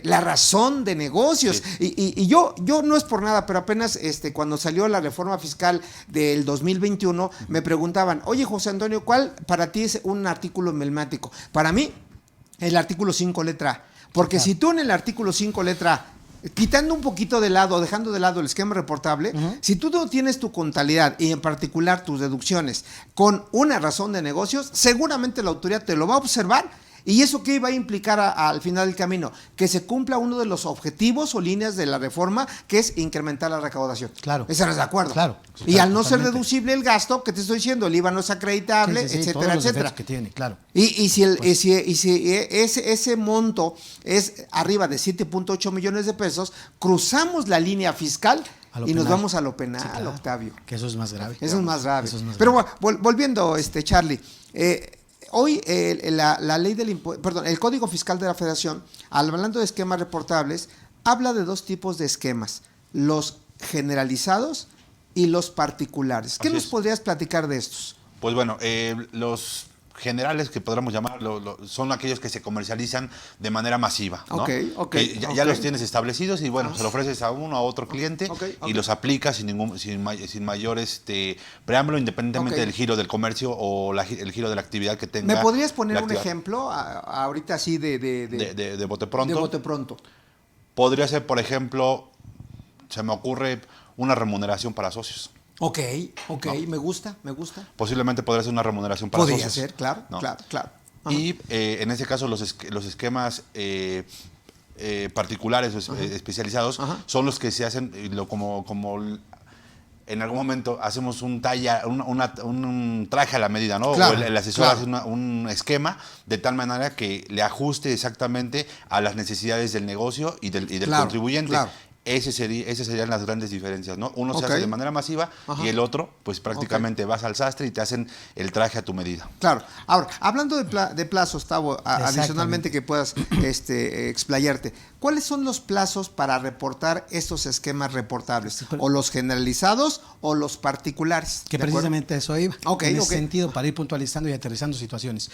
la razón de negocios. Sí. Y yo no es por nada, pero apenas cuando salió la reforma fiscal del 2021, me preguntaban, oye, José Antonio, ¿cuál para ti es un artículo emblemático? Para mí, el artículo 5 letra A. Porque si tú en el artículo 5 letra A, quitando un poquito de lado, dejando de lado el esquema reportable, si tú no tienes tu contabilidad y en particular tus deducciones con una razón de negocios, seguramente la autoridad te lo va a observar. ¿Y eso qué va a implicar al final del camino? Que se cumpla uno de los objetivos o líneas de la reforma, que es incrementar la recaudación. Claro. ¿Estás de acuerdo? Claro. Y al no ser Totalmente. deducible el gasto, que te estoy diciendo, el IVA no es acreditable, Sí, sí, sí, etcétera, todos los etcétera. efectos que tiene, claro. Y si ese monto es arriba de 7.8 millones de pesos, cruzamos la línea fiscal A lo y nos penal. vamos a lo penal, Sí, claro. Octavio. Que eso es más grave. Eso es más grave. Eso es más Pero grave. bueno, volviendo, Charlie, hoy la ley el Código Fiscal de la Federación, hablando de esquemas reportables, habla de dos tipos de esquemas, los generalizados y los particulares. ¿Qué Así nos es. podrías platicar de estos? Pues bueno, los generales que podríamos llamar son aquellos que se comercializan de manera masiva, ¿no? Ok, ok, Que ya ok. los tienes establecidos y bueno, se lo ofreces a uno, a otro cliente Ok, ok. y los aplicas sin mayor preámbulo, independientemente Ok. del giro del comercio o el giro de la actividad que tenga. ¿Me podrías poner la un actividad. ejemplo ahorita así de De bote pronto. de bote pronto? podría ser, por ejemplo, se me ocurre una remuneración para socios. Ok, No. me gusta. Posiblemente podría ser una remuneración para Podría socios. ser, claro, ¿no? claro. Ajá. Y en ese caso los esquemas particulares o especializados Ajá. son los que se hacen como en algún momento hacemos un traje a la medida, ¿no? Claro, o el asesor claro. hace un esquema de tal manera que le ajuste exactamente a las necesidades del negocio y del Claro, contribuyente. claro. Esas serían las grandes diferencias, ¿no? Uno se Ok. hace de manera masiva Ajá. y el otro, pues prácticamente vas al sastre y te hacen el traje a tu medida. Claro. Ahora, hablando de plazos, Tavo, adicionalmente que puedas explayarte, ¿cuáles son los plazos para reportar estos esquemas reportables? ¿O los generalizados o los particulares? Que ¿De acuerdo? precisamente eso iba. Ok, en ese ok. sentido, para ir puntualizando y aterrizando situaciones.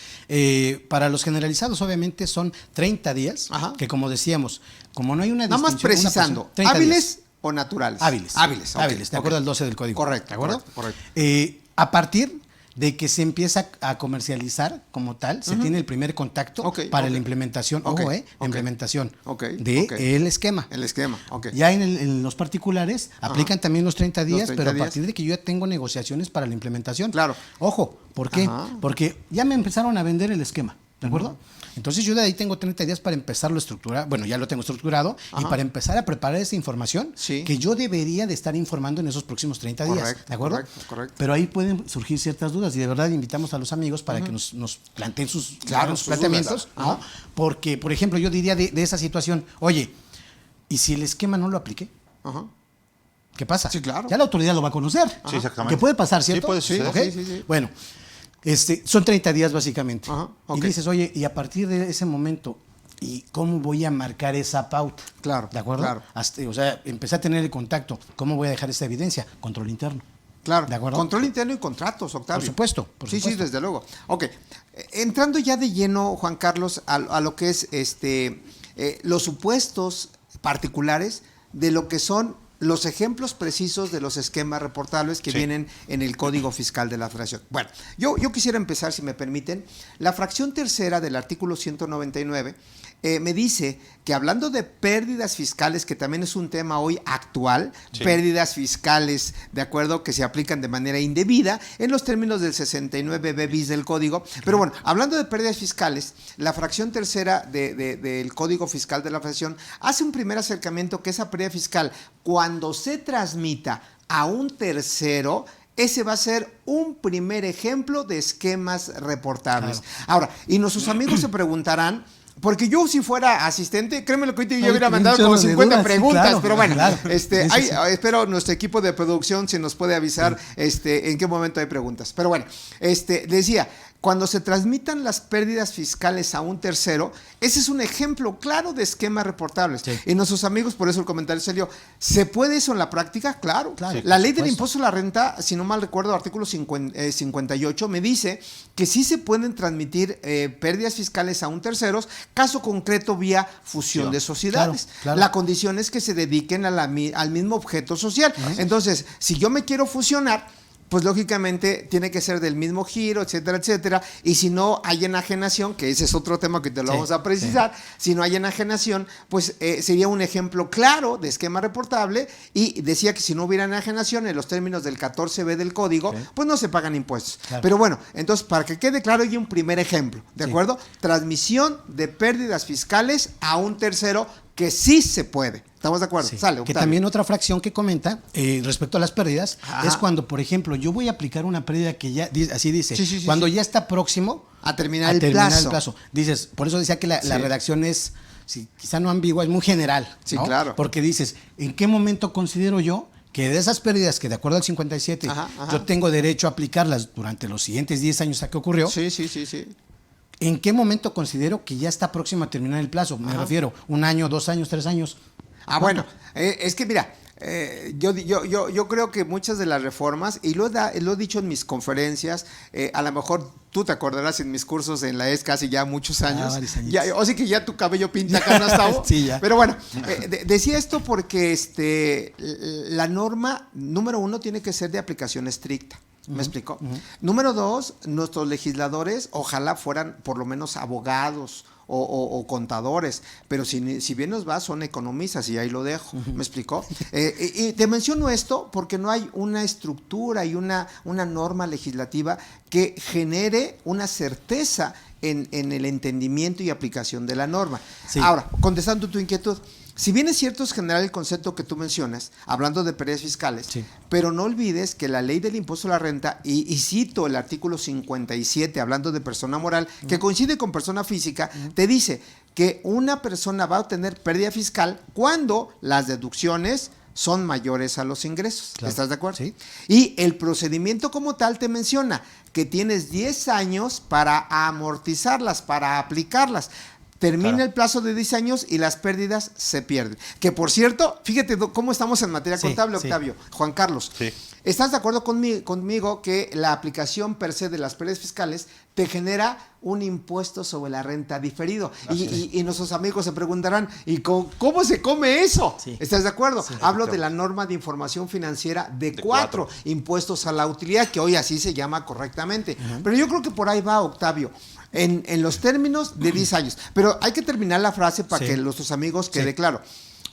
Para los generalizados, obviamente, son 30 días, Ajá. que como decíamos, como no hay una Nada más distinción, una precisando, persona- 30 días. ¿hábiles o naturales? Hábiles. Hábiles, ok, Hábiles, de acuerdo ok. al 12 del código. Correcto, ¿De acuerdo? correcto. A partir de que se empieza a comercializar como tal, se tiene el primer contacto Ok, para ok. la implementación, Ok, ojo, ok. la implementación Ok, de ok. el esquema. El esquema, ok. Ya en los particulares aplican también los 30 días, 30 pero a días. partir de que yo ya tengo negociaciones para la implementación. Claro. Ojo, ¿por qué? Ajá. Porque ya me empezaron a vender el esquema, ¿de acuerdo? Entonces yo de ahí tengo 30 días para empezarlo a estructurar, bueno, ya lo tengo estructurado, y Ajá. para empezar a preparar esa información Sí. que yo debería de estar informando en esos próximos 30 días, Correcto, ¿de acuerdo? correcto. Pero ahí pueden surgir ciertas dudas y de verdad invitamos a los amigos para que nos planteen sus, Claro, sus sus planteamientos, dudas. ¿no? Ajá. Porque, por ejemplo, yo diría de esa situación, oye, ¿y si el esquema no lo apliqué? Ajá. ¿Qué pasa? Sí, claro. Ya la autoridad lo va a conocer. Sí, exactamente. Que puede pasar, Sí, ¿cierto? puede suceder. ¿Ok? Sí. Bueno, son 30 días básicamente. Ajá, ok. Y dices, oye, y a partir de ese momento, ¿y cómo voy a marcar esa pauta? Claro, ¿De acuerdo? claro. O sea, empecé a tener el contacto. ¿Cómo voy a dejar esa evidencia? Control interno. Claro, ¿De acuerdo? control interno y contratos, Octavio. Por supuesto, por Sí, supuesto. desde luego. Ok, entrando ya de lleno, Juan Carlos, a lo que es los supuestos particulares de lo que son los ejemplos precisos de los esquemas reportables que Sí. vienen en el Código Fiscal de la Federación. Bueno, yo quisiera empezar, si me permiten. La fracción tercera del artículo 199 me dice que hablando de pérdidas fiscales, que también es un tema hoy actual, Sí. pérdidas fiscales, de acuerdo, que se aplican de manera indebida en los términos del 69b bis del Código. Pero bueno, hablando de pérdidas fiscales, la fracción tercera del Código Fiscal de la Federación hace un primer acercamiento que esa pérdida fiscal, cuando se transmita a un tercero, ese va a ser un primer ejemplo de esquemas reportables. Claro. Ahora, y nuestros amigos se preguntarán, porque yo si fuera asistente, créeme lo que ahorita yo Ay, hubiera tenía un mandado como chorro de 50 dudas, sí, preguntas, claro, pero bueno, claro. Sí, sí. espero nuestro equipo de producción si nos puede avisar en qué momento hay preguntas. Pero bueno, decía, cuando se transmitan las pérdidas fiscales a un tercero, ese es un ejemplo claro de esquemas reportables. Sí. Y nuestros amigos, por eso el comentario salió, ¿se puede eso en la práctica? Claro. Claro, La por ley del supuesto. impuesto a la renta, si no mal recuerdo, artículo 58, me dice que sí se pueden transmitir pérdidas fiscales a un tercero, caso concreto vía fusión Sí. de sociedades. Claro, claro. La condición es que se dediquen al mismo objeto social. Entonces, si yo me quiero fusionar, pues lógicamente tiene que ser del mismo giro, etcétera, etcétera. Y si no hay enajenación, que ese es otro tema que te lo Sí, vamos a precisar, si no hay enajenación, pues sería un ejemplo claro de esquema reportable. Y decía que si no hubiera enajenación en los términos del 14b del código, pues no se pagan impuestos. Claro. Pero bueno, entonces para que quede claro, hay un primer ejemplo, ¿de Sí. acuerdo? Transmisión de pérdidas fiscales a un tercero que sí se puede. ¿Estamos de acuerdo? Sí. Sale, Que Octavio. también otra fracción que comenta respecto a las pérdidas Ajá. es cuando, por ejemplo, yo voy a aplicar una pérdida que ya, así dice, Sí, cuando ya está próximo a terminar el plazo. Dices, por eso decía que la Sí. redacción es, sí, quizá no ambigua, es muy general. Sí, ¿no? claro. Porque dices, ¿en qué momento considero yo que de esas pérdidas que de acuerdo al 57 Ajá, ajá. yo tengo derecho a aplicarlas durante los siguientes 10 años a que ocurrió? Sí. ¿En qué momento considero que ya está próximo a terminar el plazo? Me refiero, 1 año, 2 años, 3 años. Bueno, es que mira, yo creo que muchas de las reformas, y lo he dicho en mis conferencias, a lo mejor tú te acordarás en mis cursos en la ESCA hace ya muchos años. varios añitos. Ya, o sí que ya tu cabello pinta canas, Tavo. Sí, ya. Pero bueno, decía esto porque la norma número 1 tiene que ser de aplicación estricta. ¿Me explicó? Número 2, nuestros legisladores ojalá fueran por lo menos abogados o contadores, pero si bien nos va, son economistas y ahí lo dejo. ¿Me explicó? Y te menciono esto porque no hay una estructura y una norma legislativa que genere una certeza en el entendimiento y aplicación de la norma. Sí. Ahora, contestando tu inquietud, si bien es cierto es general el concepto que tú mencionas, hablando de pérdidas fiscales, sí, pero no olvides que la ley del impuesto a la renta, y cito el artículo 57, hablando de persona moral, que coincide con persona física, te dice que una persona va a obtener pérdida fiscal cuando las deducciones son mayores a los ingresos. Claro. ¿Estás de acuerdo? Sí. Y el procedimiento como tal te menciona que tienes 10 años para amortizarlas, para aplicarlas. Termina Claro. el plazo de 10 años y las pérdidas se pierden. Que por cierto, fíjate cómo estamos en materia Sí, contable, sí. Octavio. Juan Carlos, Sí. ¿estás de acuerdo conmigo que la aplicación per se de las pérdidas fiscales te genera un impuesto sobre la renta diferido? Y nuestros amigos se preguntarán, ¿y cómo se come eso? Sí. ¿Estás de acuerdo? Sí. Hablo de la norma de información financiera de De 4 4. impuestos a la utilidad, que hoy así se llama correctamente. Pero yo creo que por ahí va, Octavio. En los términos de 10 años. Pero hay que terminar la frase para Sí. que nuestros amigos quede Sí. claro.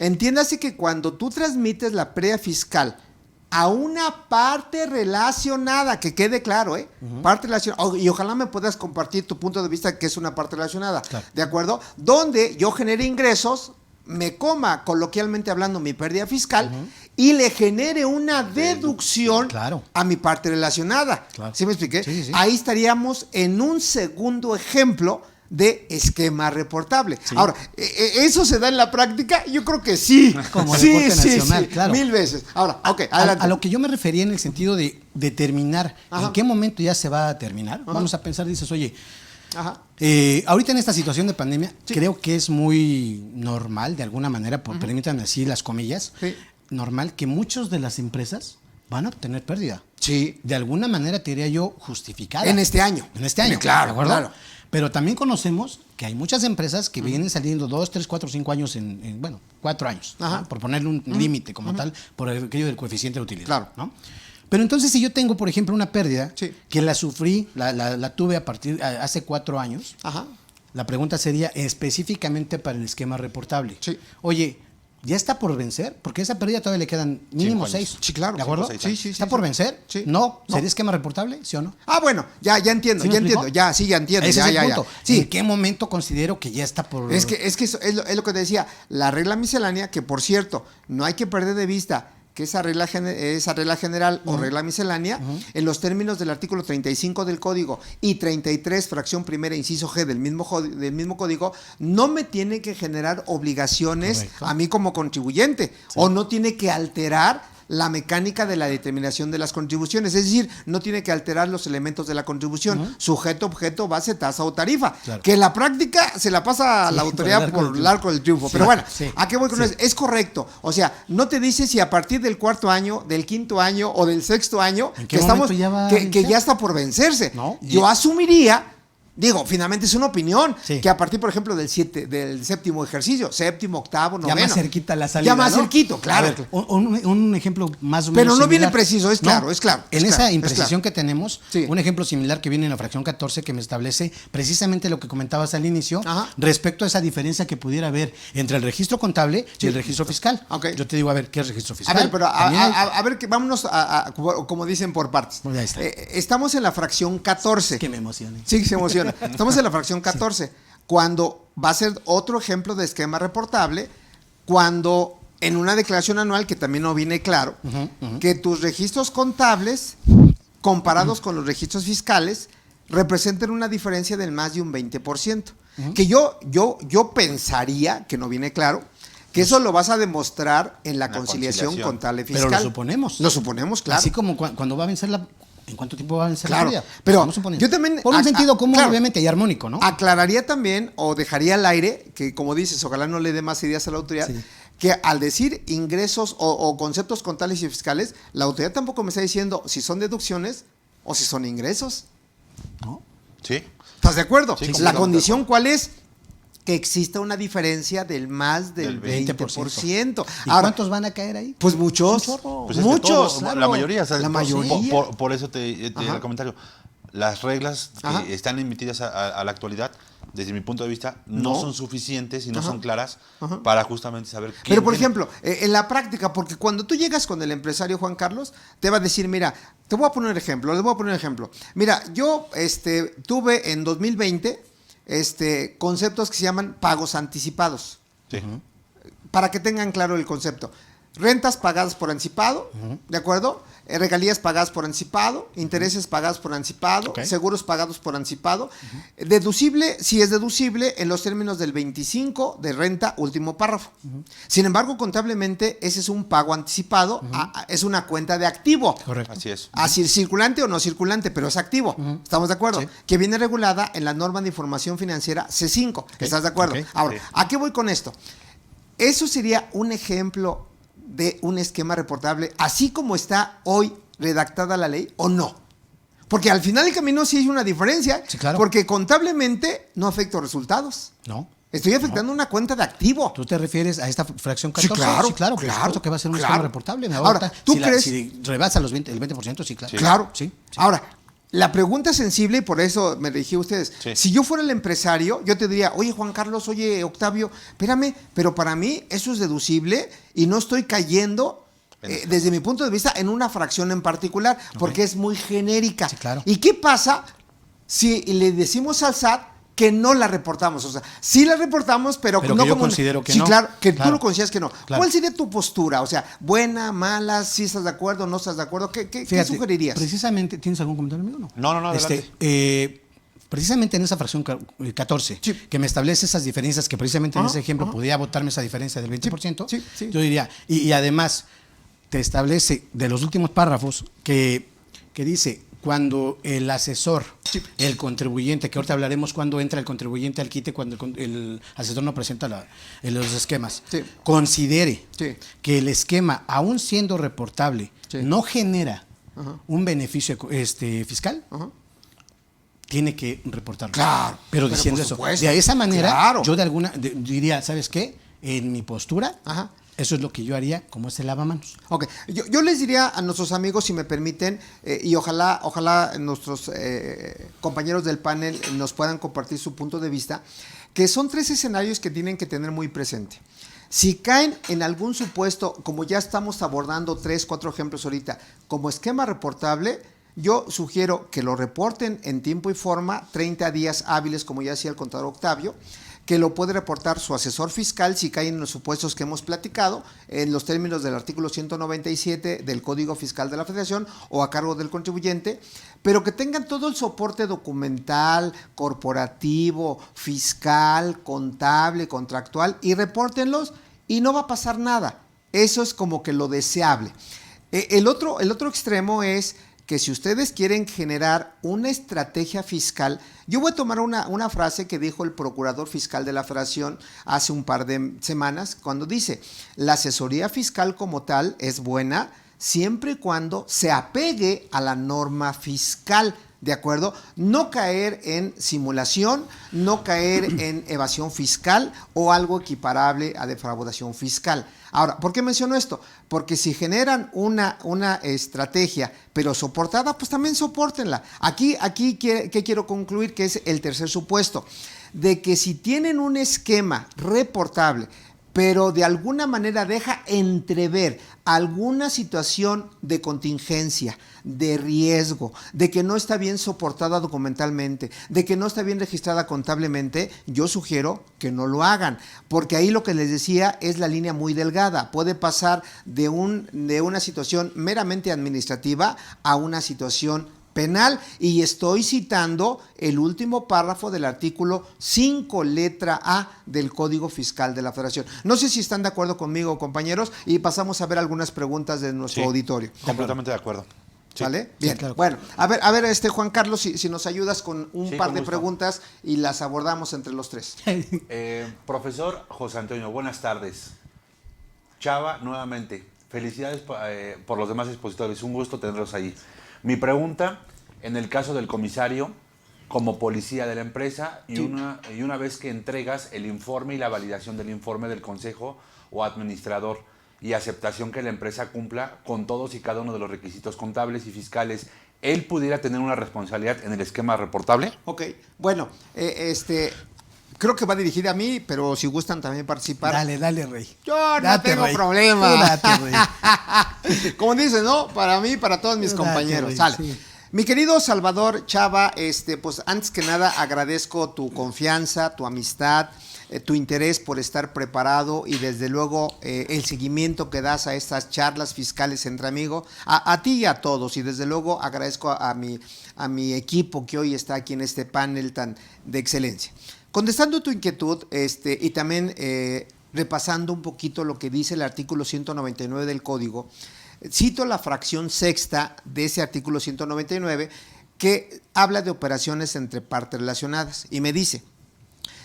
Entiéndase que cuando tú transmites la pérdida fiscal a una parte relacionada, que quede claro, parte relacionada, y ojalá me puedas compartir tu punto de vista que es una parte relacionada, Claro. ¿de acuerdo? Donde yo genere ingresos, me coma, coloquialmente hablando, mi pérdida fiscal y le genere una deducción Claro. a mi parte relacionada. Claro. ¿Sí me expliqué? Sí, sí. Ahí estaríamos en un segundo ejemplo de esquema reportable. Sí. Ahora, ¿eso se da en la práctica? Yo creo que sí. Como sí, reporte sí, nacional, sí, claro. 1000 veces. Ahora, ok, A adelante. lo que yo me refería en el sentido de determinar Ajá. en qué momento ya se va a terminar. Vamos a pensar, dices, oye, Ajá. ahorita en esta situación de pandemia, Sí. creo que es muy normal, de alguna manera, permítanme así las comillas, Sí. normal que muchas de las empresas van a obtener pérdida. Sí. De alguna manera, te diría yo, justificada. En este año. En este año, Claro, ¿de acuerdo? claro. Pero también conocemos que hay muchas empresas que vienen saliendo 2, 3, 4, 5 años bueno, 4 años, Ajá. ¿no? Por ponerle un límite como tal, por aquello del coeficiente de utilidad. Claro. ¿no? Pero entonces, si yo tengo, por ejemplo, una pérdida Sí. que la sufrí, la tuve hace 4 años, Ajá. la pregunta sería específicamente para el esquema reportable. Sí. Oye, ¿ya está por vencer? Porque a esa pérdida todavía le quedan mínimo 5 6. años. Sí, claro. ¿De acuerdo? 5 o 6 Sí, años. sí, ¿Está sí, por sí. vencer? Sí. No. No. ¿Sería esquema reportable? ¿Sí o no? Ah, bueno, ya entiendo, ¿Sí me ya explico? entiendo. Ya, sí, ya entiendo. Ese ya, es el ya, punto. ya. Sí. ¿En qué momento considero que ya está por...? Es que eso es lo que te decía, la regla miscelánea, que por cierto, no hay que perder de vista que esa regla general o regla miscelánea, en los términos del artículo 35 del código y 33, fracción primera, inciso G del mismo código, no me tiene que generar obligaciones Correcto. a mí como contribuyente, o no tiene que alterar la mecánica de la determinación de las contribuciones, es decir, no tiene que alterar los elementos de la contribución, sujeto, objeto, base, tasa o tarifa, Claro. que en la práctica se la pasa a la Sí, autoridad por el arco del triunfo. Sí, Pero bueno, sí, ¿a qué voy con sí. eso? Es correcto. O sea, no te dice si a partir del 4º año, del 5º año o del 6º año ¿En qué momento ya va a que vencer? ya está por vencerse. No. Yo asumiría. Digo, finalmente es una opinión, Sí. que a partir, por ejemplo, del 7º ejercicio, 7º, 8º, 9º. Ya más cerquita la salida, Ya más ¿no? cerquito, claro. A ver, un ejemplo más o menos Pero no similar. viene preciso, es claro, es claro, En es esa claro, es imprecisión claro. que tenemos, Sí. un ejemplo similar que viene en la fracción 14 que me establece precisamente lo que comentabas al inicio, Ajá. respecto a esa diferencia que pudiera haber entre el registro contable y el registro fiscal. Ok. Yo te digo, a ver, ¿qué es registro A fiscal? ver, pero También hay- a ver, que vámonos como dicen por partes. Pues ahí está. Estamos en la fracción 14. que me emocione. Sí, se emociona. Estamos en la fracción 14. Cuando va a ser otro ejemplo de esquema reportable, cuando en una declaración anual, que también no viene claro, que tus registros contables, comparados con los registros fiscales, representen una diferencia del más de un 20%. Que yo pensaría, que no viene claro, que eso lo vas a demostrar en la La conciliación conciliación. contable Pero fiscal. lo suponemos. Lo suponemos, claro. Así como cuando va a vencer ¿en cuánto tiempo va a vencer Claro, la pérdida? pero Estamos suponiendo. yo también- Por un sentido común, claro. obviamente, y armónico, ¿no? Aclararía también, o dejaría al aire, que como dices, ojalá no le dé más ideas a la autoridad, Sí. que al decir ingresos o conceptos contables y fiscales, la autoridad tampoco me está diciendo si son deducciones o si son ingresos. ¿No? Sí. ¿Estás de acuerdo? Sí, La completamente condición, de ¿cuál es? Que exista una diferencia del más del Del 20%. ¿Y Ahora, cuántos van a caer ahí? pues muchos, Un chorro. Pues es que muchos. todos, claro. la mayoría, o sea, La mayoría. Por eso te Ajá. el comentario. Las reglas Ajá. que están emitidas a la actualidad desde mi punto de vista, no son suficientes y no son claras Ajá. para justamente saber quién Pero, por tiene. ejemplo, en la práctica, porque cuando tú llegas con el empresario Juan Carlos, te va a decir, mira, te voy a poner un ejemplo, les voy a poner un ejemplo. Mira, yo tuve en 2020 conceptos que se llaman pagos anticipados, Sí. para que tengan claro el concepto. Rentas pagadas por anticipado, ¿de acuerdo? Regalías pagadas por anticipado, intereses pagados por anticipado, Ok. seguros pagados por anticipado. Deducible, si es deducible, en los términos del 25 de renta, último párrafo. Sin embargo, contablemente, ese es un pago anticipado, es una cuenta de activo. Correcto. Así es. Así circulante o no circulante, pero es activo. ¿Estamos de acuerdo? Sí. Que viene regulada en la norma de información financiera C5. ¿Estás de acuerdo? Ok. Ahora, Sí. ¿a qué voy con esto? Eso sería un ejemplo de un esquema reportable, así como está hoy redactada la ley, ¿o no? Porque al final del camino sí hay una diferencia, Sí, claro. porque contablemente no afecto resultados. No. Estoy afectando una cuenta de activo. ¿Tú te refieres a esta fracción 14? Sí, claro, por claro, supuesto que va a ser un claro. esquema reportable. Ahora, ¿tú crees? Si rebasa el 20%, sí, claro. Claro. Sí. Ahora, la pregunta es sensible y por eso me dirigí a ustedes. Sí. Si yo fuera el empresario, yo te diría, oye Juan Carlos, oye Octavio, espérame, pero para mí eso es deducible y no estoy cayendo, desde mi punto de vista, en una fracción en particular, porque es muy genérica. Sí, claro. ¿Y qué pasa si le decimos al SAT que no la reportamos? O sea, sí la reportamos, pero Pero no que yo como considero que sí, no. claro, que tú Claro. lo consideras que no. Claro. ¿Cuál sería tu postura? O sea, buena, mala, si estás de acuerdo, no estás de acuerdo, ¿qué Fíjate, sugerirías? Precisamente, ¿tienes algún comentario amigo? No, adelante. Precisamente en esa fracción 14, Sí. que me establece esas diferencias, que precisamente en Ajá, ese ejemplo ajá. podría votarme esa diferencia del 20%, Sí, sí. yo diría, y además te establece de los últimos párrafos que dice, cuando el asesor, Sí. el contribuyente, que ahorita hablaremos cuando entra el contribuyente al quite, cuando el asesor no presenta los esquemas, Sí. considere Sí. que el esquema, aún siendo reportable, Sí. no genera Ajá. un beneficio fiscal, Ajá. tiene que reportarlo. Claro, Pero pero diciendo por eso, supuesto, de esa manera, claro. yo diría, ¿sabes qué? En mi postura, Ajá. eso es lo que yo haría como ese lavamanos. Ok, yo les diría a nuestros amigos, si me permiten, y ojalá nuestros compañeros del panel nos puedan compartir su punto de vista, que son 3 escenarios que tienen que tener muy presente. Si caen en algún supuesto, como ya estamos abordando 3, 4 ejemplos ahorita, como esquema reportable, yo sugiero que lo reporten en tiempo y forma, 30 días hábiles, como ya decía el contador Octavio, que lo puede reportar su asesor fiscal si caen en los supuestos que hemos platicado, en los términos del artículo 197 del Código Fiscal de la Federación o a cargo del contribuyente, pero que tengan todo el soporte documental, corporativo, fiscal, contable, contractual y repórtenlos y no va a pasar nada. Eso es como que lo deseable. El otro extremo es que si ustedes quieren generar una estrategia fiscal, yo voy a tomar una frase que dijo el procurador fiscal de la Federación hace un par de semanas, cuando dice, la asesoría fiscal como tal es buena siempre y cuando se apegue a la norma fiscal, ¿de acuerdo? No caer en simulación, no caer en evasión fiscal o algo equiparable a defraudación fiscal. Ahora, ¿por qué menciono esto? Porque si generan una estrategia, pero soportada, pues también sopórtenla. Aquí ¿qué quiero concluir? Que es el tercer supuesto, de que si tienen un esquema reportable, pero de alguna manera deja entrever alguna situación de contingencia, de riesgo, de que no está bien soportada documentalmente, de que no está bien registrada contablemente, yo sugiero que no lo hagan, porque ahí lo que les decía es la línea muy delgada. Puede pasar de una situación meramente administrativa a una situación penal, y estoy citando el último párrafo del artículo 5, letra A del Código Fiscal de la Federación. No sé si están de acuerdo conmigo, compañeros, y pasamos a ver algunas preguntas de nuestro auditorio. Completamente de acuerdo. Sí. ¿Vale? Bien. claro. Bueno, a ver, Juan Carlos, si nos ayudas con un Sí, par con de gusto. preguntas y las abordamos entre los 3. Profesor José Antonio, buenas tardes. Chava, nuevamente, felicidades por los demás expositores, un gusto tenerlos ahí. Mi pregunta, en el caso del comisario, como policía de la empresa, y una vez que entregas el informe y la validación del informe del consejo o administrador y aceptación que la empresa cumpla con todos y cada uno de los requisitos contables y fiscales, ¿él pudiera tener una responsabilidad en el esquema reportable? Ok, bueno, creo que va dirigida a mí, pero si gustan también participar. Dale, Rey. Yo no Date, tengo Rey. problema. Tú date, Rey. Como dices, ¿no? Para mí, para todos mis Date, compañeros. Rey, Sale. sí. Mi querido Salvador Chava, pues antes que nada agradezco tu confianza, tu amistad, tu interés por estar preparado y desde luego el seguimiento que das a estas charlas fiscales entre amigos, a ti y a todos. Y desde luego agradezco a mi equipo que hoy está aquí en este panel tan de excelencia. Contestando tu inquietud y también repasando un poquito lo que dice el artículo 199 del Código, cito la fracción sexta de ese artículo 199 que habla de operaciones entre partes relacionadas y me dice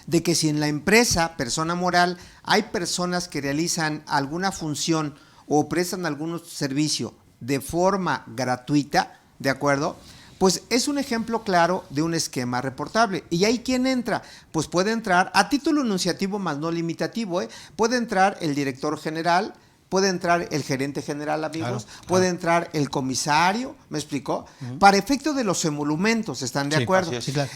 de que si en la empresa, persona moral, hay personas que realizan alguna función o prestan algún servicio de forma gratuita, ¿de acuerdo? Pues es un ejemplo claro de un esquema reportable. ¿Y ahí quién entra? Pues puede entrar a título enunciativo más no limitativo, puede entrar el director general, puede entrar el gerente general, amigos, puede entrar el comisario, ¿me explicó? Para efecto de los emolumentos, ¿están de acuerdo? así es. Sí, claro.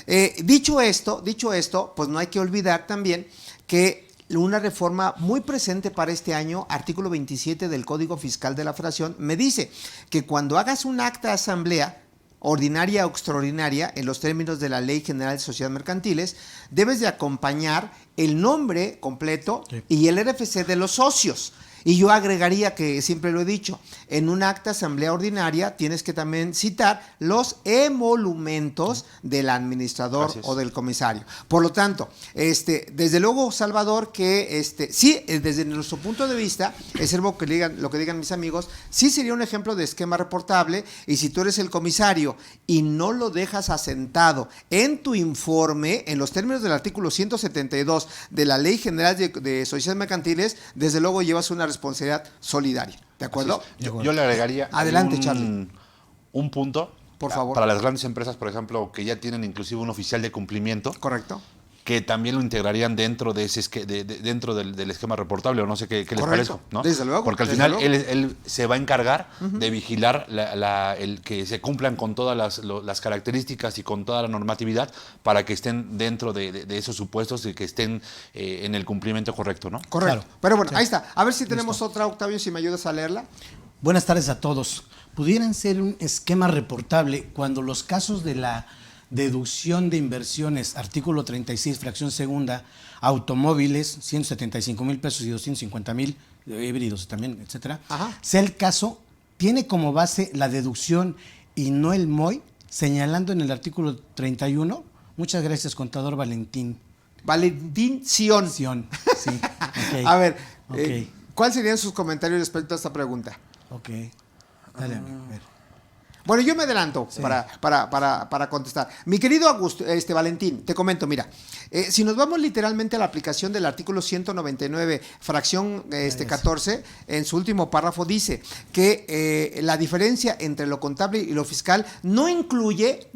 Dicho esto, pues no hay que olvidar también que una reforma muy presente para este año, artículo 27 del Código Fiscal de la Federación, me dice que cuando hagas un acta de asamblea, ordinaria o extraordinaria, en los términos de la Ley General de Sociedades Mercantiles, debes de acompañar el nombre completo y el RFC de los socios. Y yo agregaría, que siempre lo he dicho, en un acta asamblea ordinaria tienes que también citar los emolumentos del administrador o del comisario. Por lo tanto, desde luego, Salvador, que sí, desde nuestro punto de vista, es lo que digan mis amigos, sí sería un ejemplo de esquema reportable, y si tú eres el comisario y no lo dejas asentado en tu informe, en los términos del artículo 172 de la Ley General de Sociedades Mercantiles, desde luego llevas una responsabilidad solidaria. ¿De acuerdo? Yo le agregaría Adelante, Charlie. un punto. Por favor. Para las grandes empresas, por ejemplo, que ya tienen inclusive un oficial de cumplimiento. Correcto. Que también lo integrarían dentro de ese dentro del esquema reportable, o no sé qué les parezca, ¿no? Desde luego. Porque al final él se va a encargar de vigilar el que se cumplan con todas las características y con toda la normatividad para que estén dentro de esos supuestos y que estén en el cumplimiento correcto, ¿no? Correcto. Claro. Pero bueno, ahí está. A ver si tenemos otra, Octavio, si me ayudas a leerla. Buenas tardes a todos. ¿Pudieran ser un esquema reportable cuando los casos de la deducción de inversiones, artículo 36, fracción segunda, automóviles, 175,000 pesos y 250,000, híbridos también, etcétera, sea el caso, tiene como base la deducción y no el MOI, señalando en el artículo 31? Muchas gracias, contador Valentín. Valentín Sion. Sion, sí. Okay. A ver, Ok. ¿cuáles serían sus comentarios respecto a esta pregunta? Ok. Dale, amigo, a ver. Bueno, yo me adelanto para contestar. Mi querido Augusto, Valentín, te comento, mira, si nos vamos literalmente a la aplicación del artículo 199, fracción 14, en su último párrafo dice que la diferencia entre lo contable y lo fiscal no incluye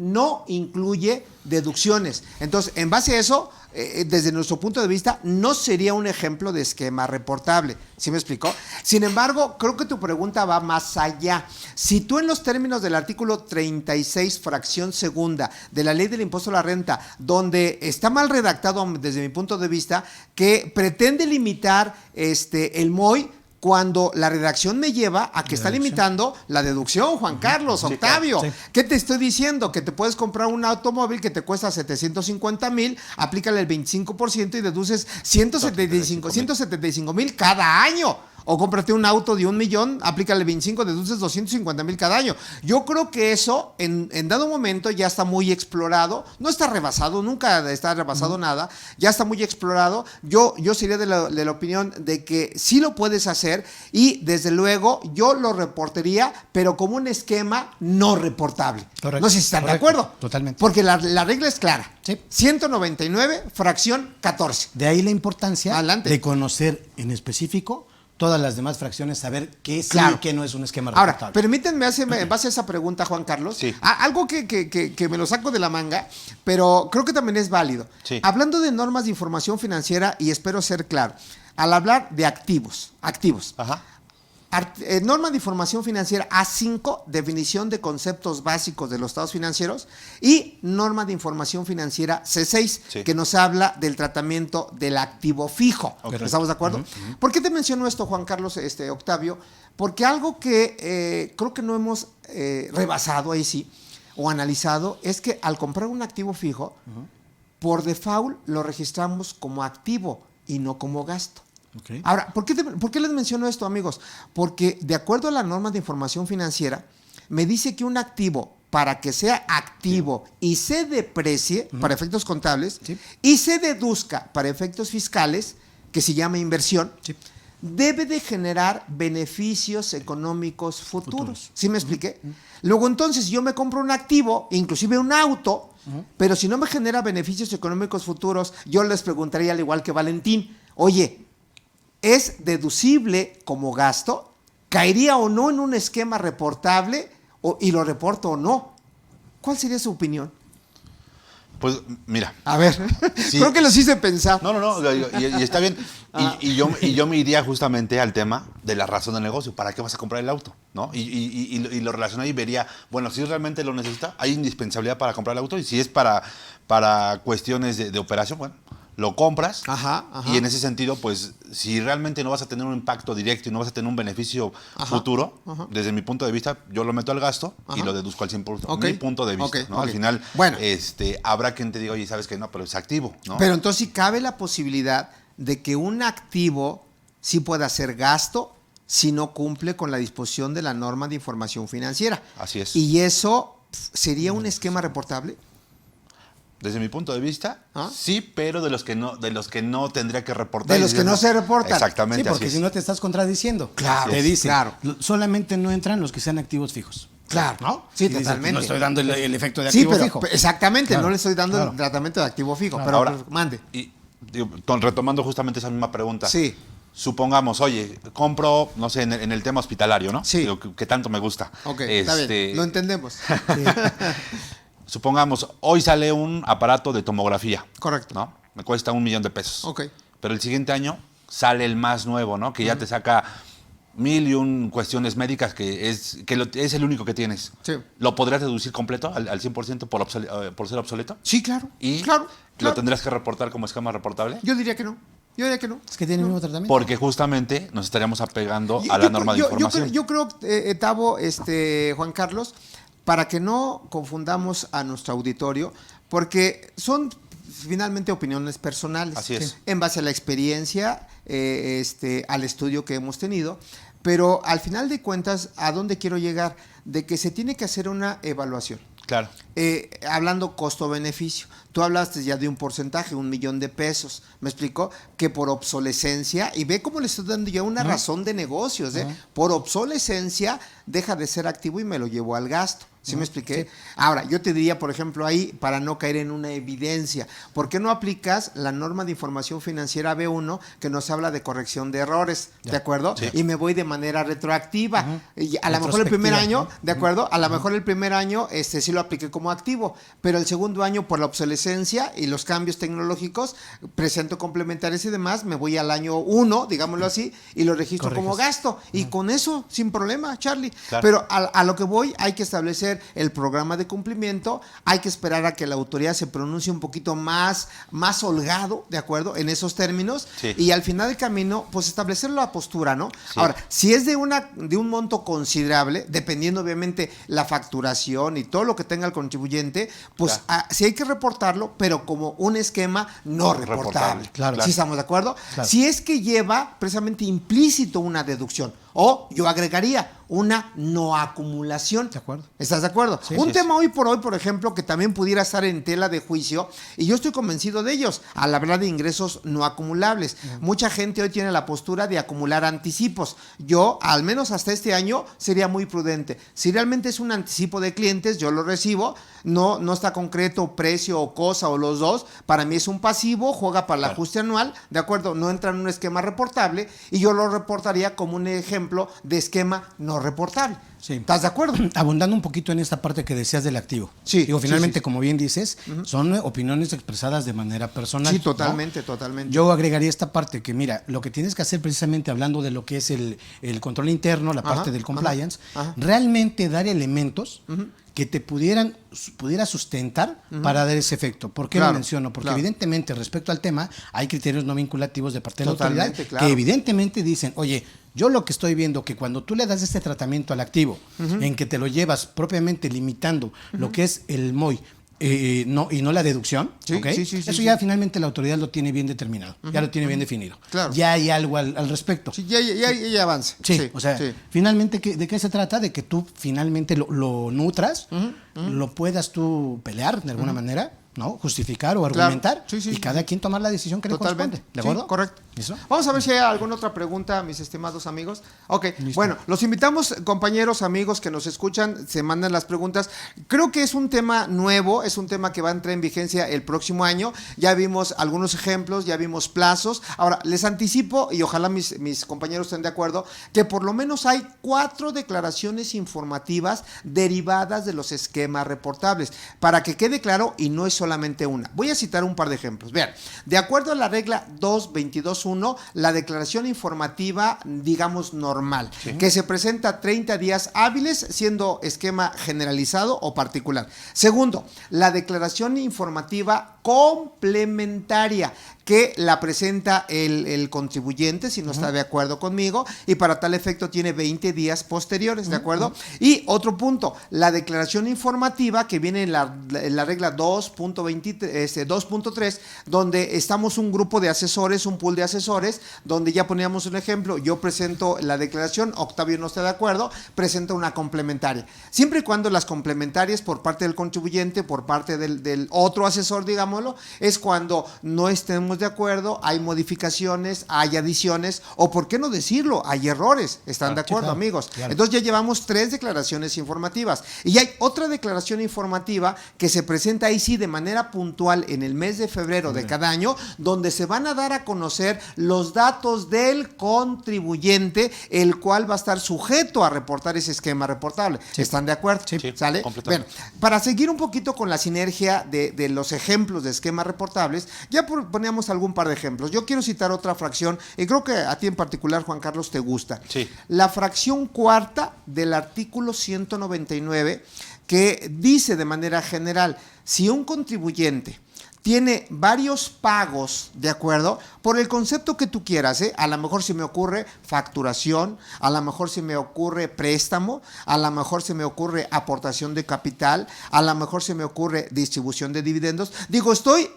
deducciones. Entonces, en base a eso, desde nuestro punto de vista, no sería un ejemplo de esquema reportable. ¿Sí me explicó? Sin embargo, creo que tu pregunta va más allá. Si tú en los términos del artículo 36, fracción segunda de la Ley del Impuesto a la Renta, donde está mal redactado desde mi punto de vista, que pretende limitar el MOI, cuando la redacción me lleva a que está limitando la deducción, Juan Carlos, Octavio. Claro, sí. ¿Qué te estoy diciendo? Que te puedes comprar un automóvil que te cuesta 750,000, aplícale el 25% y deduces 175,000 cada año. O cómprate un auto de 1,000,000, aplícale 25, deduces 250,000 cada año. Yo creo que eso en dado momento ya está muy explorado, no está rebasado, nunca está rebasado nada, ya está muy explorado. Yo sería de la opinión de que sí lo puedes hacer y desde luego yo lo reportaría, pero como un esquema no reportable. Correcto. No sé si están de Correcto. acuerdo. Totalmente. Porque la regla es clara. Sí. 199, fracción 14. De ahí la importancia Adelante. de conocer en específico todas las demás fracciones, saber qué sí Claro. y qué no es un esquema Ahora, reportable. permítanme en base a esa pregunta, Juan Carlos, Sí. algo que me lo saco de la manga, pero creo que también es válido. Sí. Hablando de normas de información financiera, y espero ser claro, al hablar de activos, Ajá. Norma de información financiera A5, definición de conceptos básicos de los estados financieros, y norma de información financiera C6, Sí. que nos habla del tratamiento del activo fijo. Ok. ¿Estamos de acuerdo? ¿Por qué te menciono esto, Juan Carlos, Octavio? Porque algo que creo que no hemos rebasado ahí sí, o analizado, es que al comprar un activo fijo, por default lo registramos como activo y no como gasto. Ok. Ahora, ¿por qué les menciono esto, amigos? Porque de acuerdo a las normas de información financiera, me dice que un activo, para que sea activo y se deprecie para efectos contables, Sí. y se deduzca para efectos fiscales, que se llama inversión, Sí. debe de generar beneficios económicos futuros. ¿Sí me expliqué? Luego, entonces, yo me compro un activo, inclusive un auto, pero si no me genera beneficios económicos futuros, yo les preguntaría, al igual que Valentín, oye, ¿es deducible como gasto? ¿Caería o no en un esquema reportable y lo reporto o no? ¿Cuál sería su opinión? Pues mira. A ver, Sí. creo que los hice pensar. No, y está bien. Y yo me iría justamente al tema de la razón del negocio. ¿Para qué vas a comprar el auto? ¿No? Y lo relacionaría y vería, bueno, si realmente lo necesita, hay indispensabilidad para comprar el auto, y si es para cuestiones de operación, bueno, lo compras. Ajá. Y en ese sentido, pues, si realmente no vas a tener un impacto directo y no vas a tener un beneficio futuro, desde mi punto de vista, yo lo meto al gasto y lo deduzco al 100%. Ok. Mi punto de vista, Ok, ¿no? ok. Al final, Bueno. habrá quien te diga, oye, ¿sabes qué? No, pero es activo, ¿no? Pero entonces sí cabe la posibilidad de que un activo sí pueda ser gasto si no cumple con la disposición de la norma de información financiera. Así es. Y eso sería un esquema reportable. Desde mi punto de vista, ¿Ah? sí, pero de los que no tendría que reportar. De los que no se reportan. Exactamente. Sí, porque así si es. no te estás contradiciendo. Claro, Te dice, claro. solamente no entran los que sean activos fijos. Claro, ¿No? sí, Y dices, totalmente. no estoy dando el efecto de Sí, activo pero fijo. exactamente, Claro, no le estoy dando claro. el tratamiento de activo fijo. Claro. Pero Ahora, pues, mande. Y digo, retomando justamente esa misma pregunta. Sí. Supongamos, oye, compro, no sé, en el tema hospitalario, ¿no? Sí. Digo, que tanto me gusta. Ok, está bien, lo entendemos. Supongamos, hoy sale un aparato de tomografía. Correcto. ¿No? Me cuesta $1,000,000. Ok. Pero el siguiente año sale el más nuevo, ¿no? Que ya te saca 1,001 cuestiones médicas que es el único que tienes. Sí. ¿Lo podrías deducir completo al 100% por ser obsoleto? Sí, claro. ¿Y claro. lo tendrías que reportar como esquema reportable? Yo diría que no. Es que tiene el mismo tratamiento. Porque justamente nos estaríamos apegando a la norma de información. Yo creo, Tavo, Juan Carlos, para que no confundamos a nuestro auditorio, porque son finalmente opiniones personales. Así es. En base a la experiencia, al estudio que hemos tenido, pero al final de cuentas, ¿a dónde quiero llegar? De que se tiene que hacer una evaluación. Claro. Hablando costo-beneficio, tú hablaste ya de un porcentaje, $1,000,000, ¿me explicó? Que por obsolescencia, y ve cómo le estoy dando ya una razón de negocios, por obsolescencia deja de ser activo y me lo llevo al gasto. ¿Sí me expliqué? Sí. Ahora, yo te diría, por ejemplo, ahí, para no caer en una evidencia, ¿por qué no aplicas la norma de información financiera B1 que nos habla de corrección de errores? ¿De acuerdo? Sí. Y me voy de manera retroactiva. Y a lo mejor el primer Retrospectiva, año, ¿de acuerdo? A lo mejor el primer año sí lo apliqué como activo, pero el segundo año por la obsolescencia y los cambios tecnológicos, presento complementarios y demás, me voy al año 1, digámoslo así, y lo registro Corriges. como gasto. Y con eso, sin problema, Charlie. Claro. Pero a lo que voy, hay que establecer el programa de cumplimiento, hay que esperar a que la autoridad se pronuncie un poquito más holgado, ¿de acuerdo? En esos términos. Sí. Y al final del camino, pues establecer la postura, ¿no? Sí. Ahora, si es de un monto considerable, dependiendo obviamente la facturación y todo lo que tenga el contribuyente, pues Claro. sí hay que reportarlo, pero como un esquema no reportable. Claro. ¿Sí estamos de acuerdo? Claro. Si es que lleva precisamente implícito una deducción, o yo agregaría una no acumulación. De acuerdo. ¿Estás de acuerdo? Sí, Un sí, tema hoy por hoy, por ejemplo, que también pudiera estar en tela de juicio, y yo estoy convencido de ellos, al hablar de ingresos no acumulables. Mucha gente hoy tiene la postura de acumular anticipos. Yo, al menos hasta este año, sería muy prudente. Si realmente es un anticipo de clientes, yo lo recibo, no está concreto precio o cosa o los dos, para mí es un pasivo, juega para el Claro. ajuste anual, ¿de acuerdo? No entra en un esquema reportable, y yo lo reportaría como un ejemplo ejemplo de esquema no reportable. Sí. ¿Estás de acuerdo? Abundando un poquito en esta parte que decías del activo. Sí, Digo, finalmente, sí. como bien dices, son opiniones expresadas de manera personal. Sí, totalmente, ¿no? totalmente. Yo agregaría esta parte que, mira, lo que tienes que hacer precisamente hablando de lo que es el control interno, la parte del compliance, realmente dar elementos que te pudiera sustentar para dar ese efecto. ¿Por qué lo menciono? Porque evidentemente respecto al tema hay criterios no vinculativos de parte de la autoridad que evidentemente dicen, oye, yo lo que estoy viendo que cuando tú le das este tratamiento al activo, en que te lo llevas propiamente limitando lo que es el MOI, y no la deducción, Sí, ¿okay? sí, Eso ya finalmente la autoridad lo tiene bien determinado, ya lo tiene bien definido. Claro. Ya hay algo al respecto. Sí, ya avance. Sí, o sea, finalmente, ¿de qué se trata? De que tú finalmente lo nutras, lo puedas tú pelear de alguna manera, ¿no? Justificar o argumentar, y cada quien tomar la decisión que le corresponde. ¿De acuerdo? Sí, correcto. ¿Listo? Vamos a ver si hay alguna otra pregunta, mis estimados amigos. Ok, bueno, los invitamos, compañeros, amigos que nos escuchan, se mandan las preguntas. Creo que es un tema nuevo, es un tema que va a entrar en vigencia el próximo año. Ya vimos algunos ejemplos, ya vimos plazos. Ahora, les anticipo, y ojalá mis compañeros estén de acuerdo, que por lo menos hay 4 declaraciones informativas derivadas de los esquemas reportables. Para que quede claro, y no es solamente una. Voy a citar un par de ejemplos. Vean, de acuerdo a la regla 222.1, la declaración informativa, digamos, normal, que se presenta 30 días hábiles, siendo esquema generalizado o particular. Segundo, la declaración informativa complementaria, que la presenta el contribuyente, si no está de acuerdo conmigo, y para tal efecto tiene 20 días posteriores, ¿de acuerdo? Y otro punto, la declaración informativa que viene en la regla 2.3, donde estamos un grupo de asesores, un pool de asesores, donde ya poníamos un ejemplo, yo presento la declaración, Octavio no está de acuerdo, presenta una complementaria. Siempre y cuando las complementarias por parte del contribuyente, por parte del otro asesor, digámoslo, es cuando no estemos de acuerdo, hay modificaciones, hay adiciones, o por qué no decirlo, hay errores. ¿Están de acuerdo, amigos? Claro. Entonces ya llevamos 3 declaraciones informativas. Y hay otra declaración informativa que se presenta ahí sí de manera puntual en el mes de febrero de cada año, donde se van a dar a conocer los datos del contribuyente, el cual va a estar sujeto a reportar ese esquema reportable. ¿Están de acuerdo? Sí, ¿Sale? Bueno, para seguir un poquito con la sinergia de los ejemplos de esquemas reportables, ya poníamos algún par de ejemplos. Yo quiero citar otra fracción, y creo que a ti en particular, Juan Carlos, te gusta. Sí. La fracción cuarta del artículo 199, que dice de manera general, si un contribuyente tiene varios pagos, ¿de acuerdo? Por el concepto que tú quieras, ¿eh? A lo mejor se me ocurre facturación, a lo mejor se me ocurre préstamo, a lo mejor se me ocurre aportación de capital, a lo mejor se me ocurre distribución de dividendos. Digo, estoy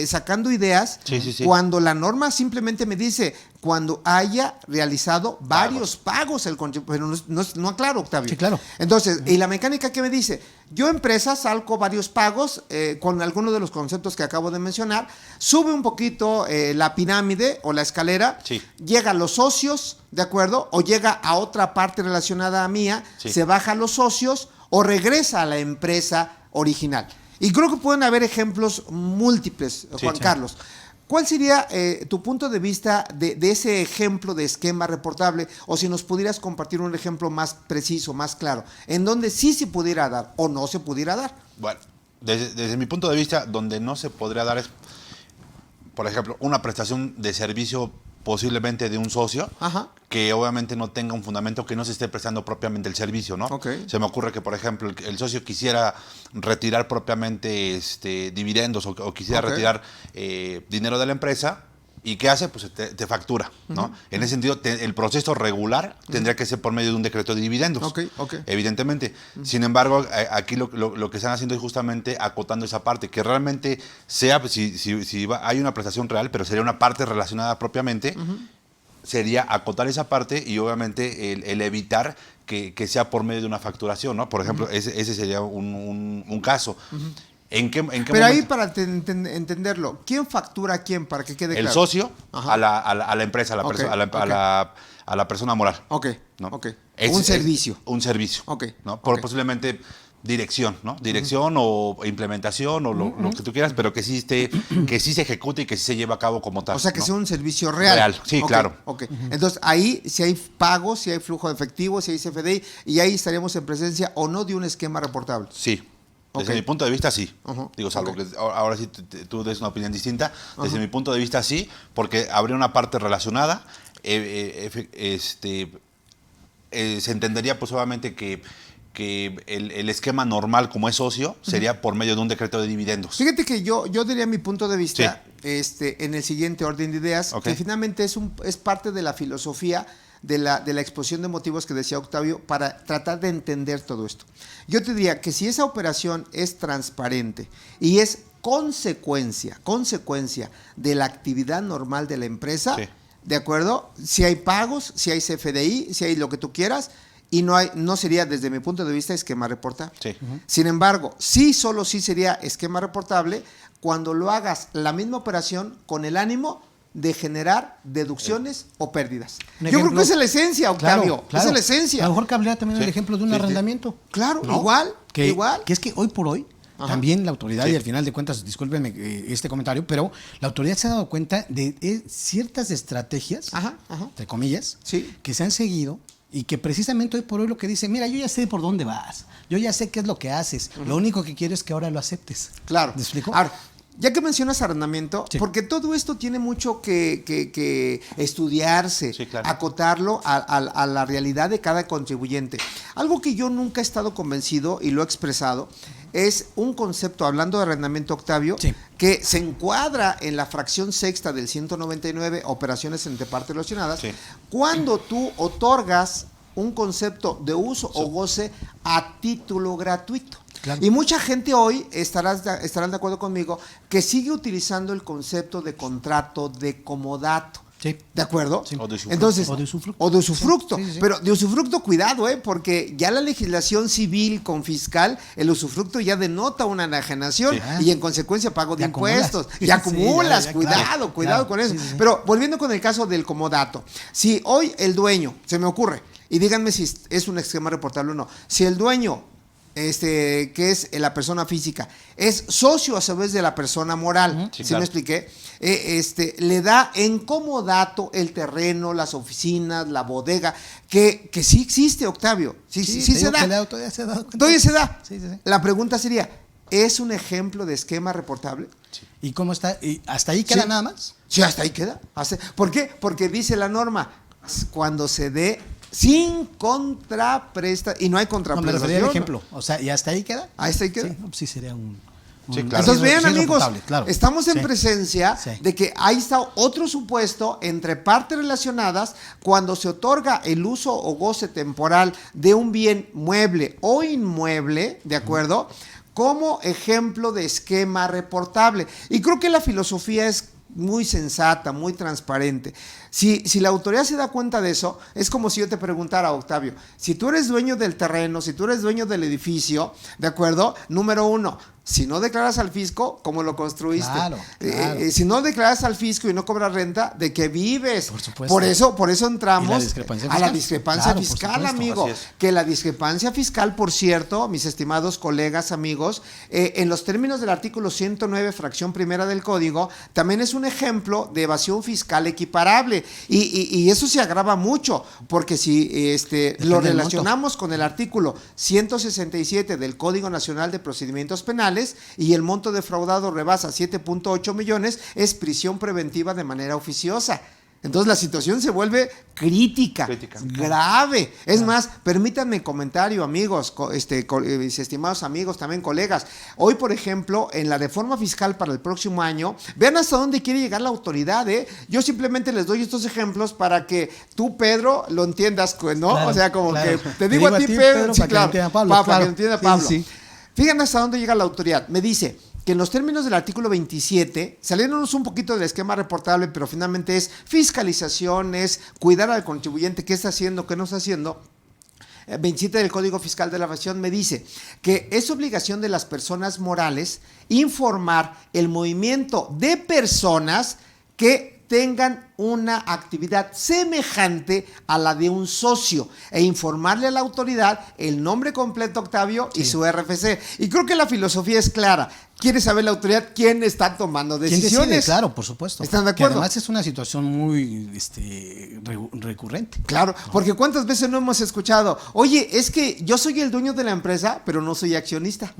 sacando ideas cuando la norma simplemente me dice cuando haya realizado varios pagos el contribuyente, pero no aclaro, Octavio. Sí, claro. Entonces, ¿y la mecánica qué me dice? Yo, empresa, salgo varios pagos con algunos de los conceptos que acabo de mencionar, sube un poquito la pirámide o la escalera, llega a los socios, ¿de acuerdo? O llega a otra parte relacionada a mía, se baja a los socios o regresa a la empresa original. Y creo que pueden haber ejemplos múltiples, Juan Carlos. ¿Cuál sería tu punto de vista de ese ejemplo de esquema reportable? O si nos pudieras compartir un ejemplo más preciso, más claro, en donde sí se pudiera dar o no se pudiera dar. Bueno, desde mi punto de vista, donde no se podría dar es, por ejemplo, una prestación de servicio posiblemente de un socio, que obviamente no tenga un fundamento, que no se esté prestando propiamente el servicio, ¿no? Se me ocurre que, por ejemplo, el socio quisiera retirar propiamente dividendos o quisiera retirar dinero de la empresa. ¿Y qué hace? Pues te factura, ¿no? En ese sentido, el proceso regular tendría que ser por medio de un decreto de dividendos, evidentemente. Sin embargo, aquí lo que están haciendo es justamente acotando esa parte, que realmente sea, si hay una prestación real, pero sería una parte relacionada propiamente, sería acotar esa parte y obviamente el evitar que sea por medio de una facturación, ¿no? Por ejemplo, ese sería un caso. ¿En qué Pero momento? ahí para entenderlo, ¿quién factura a quién para que quede claro? El socio a la empresa, a la persona moral. ¿No? Un Un servicio. servicio. ¿No? Posiblemente dirección, ¿no? Dirección o implementación o lo que tú quieras, pero que sí se ejecute y que sí se lleve a cabo como tal. O sea, que ¿no? sea un servicio real. Real, sí, Ok, claro. ok. Entonces, ahí si hay pagos, si hay flujo de efectivo, si hay CFDI, y ahí estaríamos en presencia o no de un esquema reportable. Sí. Desde Ok. mi punto de vista, sí. Ujú, Digo, salvo ok. que ahora sí tú des una opinión distinta. Desde mi punto de vista, sí, porque habría una parte relacionada. Se entendería, pues, obviamente que el esquema normal, como es socio, sería por medio de un decreto de dividendos. Fíjate que yo diría mi punto de vista en el siguiente orden de ideas, Ok. que finalmente es parte de la filosofía de la exposición de motivos que decía Octavio para tratar de entender todo esto. Yo te diría que si esa operación es transparente y es consecuencia de la actividad normal de la empresa, Sí. ¿de acuerdo? Si hay pagos, si hay CFDI, si hay lo que tú quieras, y no sería desde mi punto de vista esquema reportable. Sí. Sin embargo, solo sí sería esquema reportable cuando lo hagas la misma operación con el ánimo de generar deducciones o pérdidas. Un Yo creo ejemplo. que esa es la esencia, Octavio. Claro. Esa es la esencia. A lo mejor cabría también el Sí. ejemplo de un Sí, sí. arrendamiento. Claro, ¿no? igual. Que es que hoy por hoy, Ajá. también la autoridad, Sí. y al final de cuentas, discúlpenme este comentario, pero la autoridad se ha dado cuenta de ciertas estrategias, Ajá, ajá. entre comillas, Sí. que se han seguido y que precisamente hoy por hoy lo que dice, mira, yo ya sé por dónde vas, yo ya sé qué es lo que haces, lo único que quiero es que ahora lo aceptes. Claro. ¿Me explico? Ahora, ya que mencionas arrendamiento, Sí. porque todo esto tiene mucho que estudiarse, Sí, claro. acotarlo a la realidad de cada contribuyente. Algo que yo nunca he estado convencido y lo he expresado es un concepto, hablando de arrendamiento, Octavio, Sí. que se encuadra en la fracción sexta del 199, operaciones entre partes relacionadas, Sí. cuando tú otorgas un concepto de uso o goce a título gratuito. Claro. Y mucha gente hoy estarán de acuerdo conmigo que sigue utilizando el concepto de contrato de comodato. Sí. ¿De acuerdo? Sí. O de usufructo. Entonces, O de usufructo. o de usufructo. Sí, sí, sí. Pero de usufructo, cuidado, porque ya la legislación civil con fiscal, el usufructo ya denota una enajenación Sí. y en consecuencia pago de Ya acumulas. impuestos. Sí, Y acumulas, ya, cuidado, claro, cuidado claro. con eso. Sí, sí, sí. Pero volviendo con el caso del comodato, si hoy el dueño, se me ocurre, y díganme si es un esquema reportable o no, si el dueño que es la persona física, es socio a su vez de la persona moral, Sí, ¿sí claro. me expliqué? Le da en comodato el terreno, las oficinas, la bodega, que sí existe, Octavio, sí te se digo da. que la autoridad se ha dado cuenta. Todavía se da. Sí, sí, sí. La pregunta sería, ¿es un ejemplo de esquema reportable? ¿Y cómo está? ¿Y hasta ahí queda Sí. nada más? Sí, hasta ahí queda. ¿Por qué? Porque dice la norma, cuando se dé sin contrapresta, y no hay No, me contraprestación. refería al ejemplo. O sea, ¿y hasta ahí queda? Hasta ahí queda. Sí, no, pues sí sería un... Sí, claro. Entonces sí, vean, sí es amigos, reportable, claro. estamos en Sí. presencia Sí. de que ahí está otro supuesto entre partes relacionadas cuando se otorga el uso o goce temporal de un bien mueble o inmueble, ¿de acuerdo? Como ejemplo de esquema reportable. Y creo que la filosofía es muy sensata, muy transparente. Si la autoridad se da cuenta de eso, es como si yo te preguntara, Octavio, si tú eres dueño del terreno, si tú eres dueño del edificio, ¿de acuerdo? Número uno, si no declaras al fisco, ¿cómo lo construiste? Claro, claro. Si no declaras al fisco y no cobras renta, ¿de qué vives? Por supuesto. Por eso entramos ¿Y la discrepancia a la fiscal? discrepancia Claro, por fiscal, supuesto. amigo. Así es. Que la discrepancia fiscal, por cierto, mis estimados colegas, amigos, en los términos del artículo 109, fracción primera del Código, también es un ejemplo de evasión fiscal equiparable. Y eso se agrava mucho, porque si lo del relacionamos con el artículo 167 del Código Nacional de Procedimientos Penales y el monto defraudado rebasa 7.8 millones, es prisión preventiva de manera oficiosa. Entonces la situación se vuelve crítica. Grave. Es más, permítanme comentario, amigos, mis estimados amigos, también colegas. Hoy, por ejemplo, en la reforma fiscal para el próximo año, vean hasta dónde quiere llegar la autoridad. Yo simplemente les doy estos ejemplos para que tú, Pedro, lo entiendas, ¿no? Claro, o sea, como claro. que te digo a ti, Pedro, sí, para que claro, lo entienda Pablo, para claro. que lo entienda Sí, Pablo. sí. Fíjense hasta dónde llega la autoridad. Me dice que en los términos del artículo 27, saliéndonos un poquito del esquema reportable, pero finalmente es fiscalización, es cuidar al contribuyente, qué está haciendo, qué no está haciendo. 27 del Código Fiscal de la Nación me dice que es obligación de las personas morales informar el movimiento de personas que tengan una actividad semejante a la de un socio e informarle a la autoridad el nombre completo, Octavio, y su RFC. Y creo que la filosofía es clara. Quiere saber la autoridad quién está tomando decisiones. ¿Quién decide? Claro, por supuesto. ¿Están de Que acuerdo? además es una situación muy recurrente. Claro, porque ¿cuántas veces no hemos escuchado? Oye, es que yo soy el dueño de la empresa, pero no soy accionista.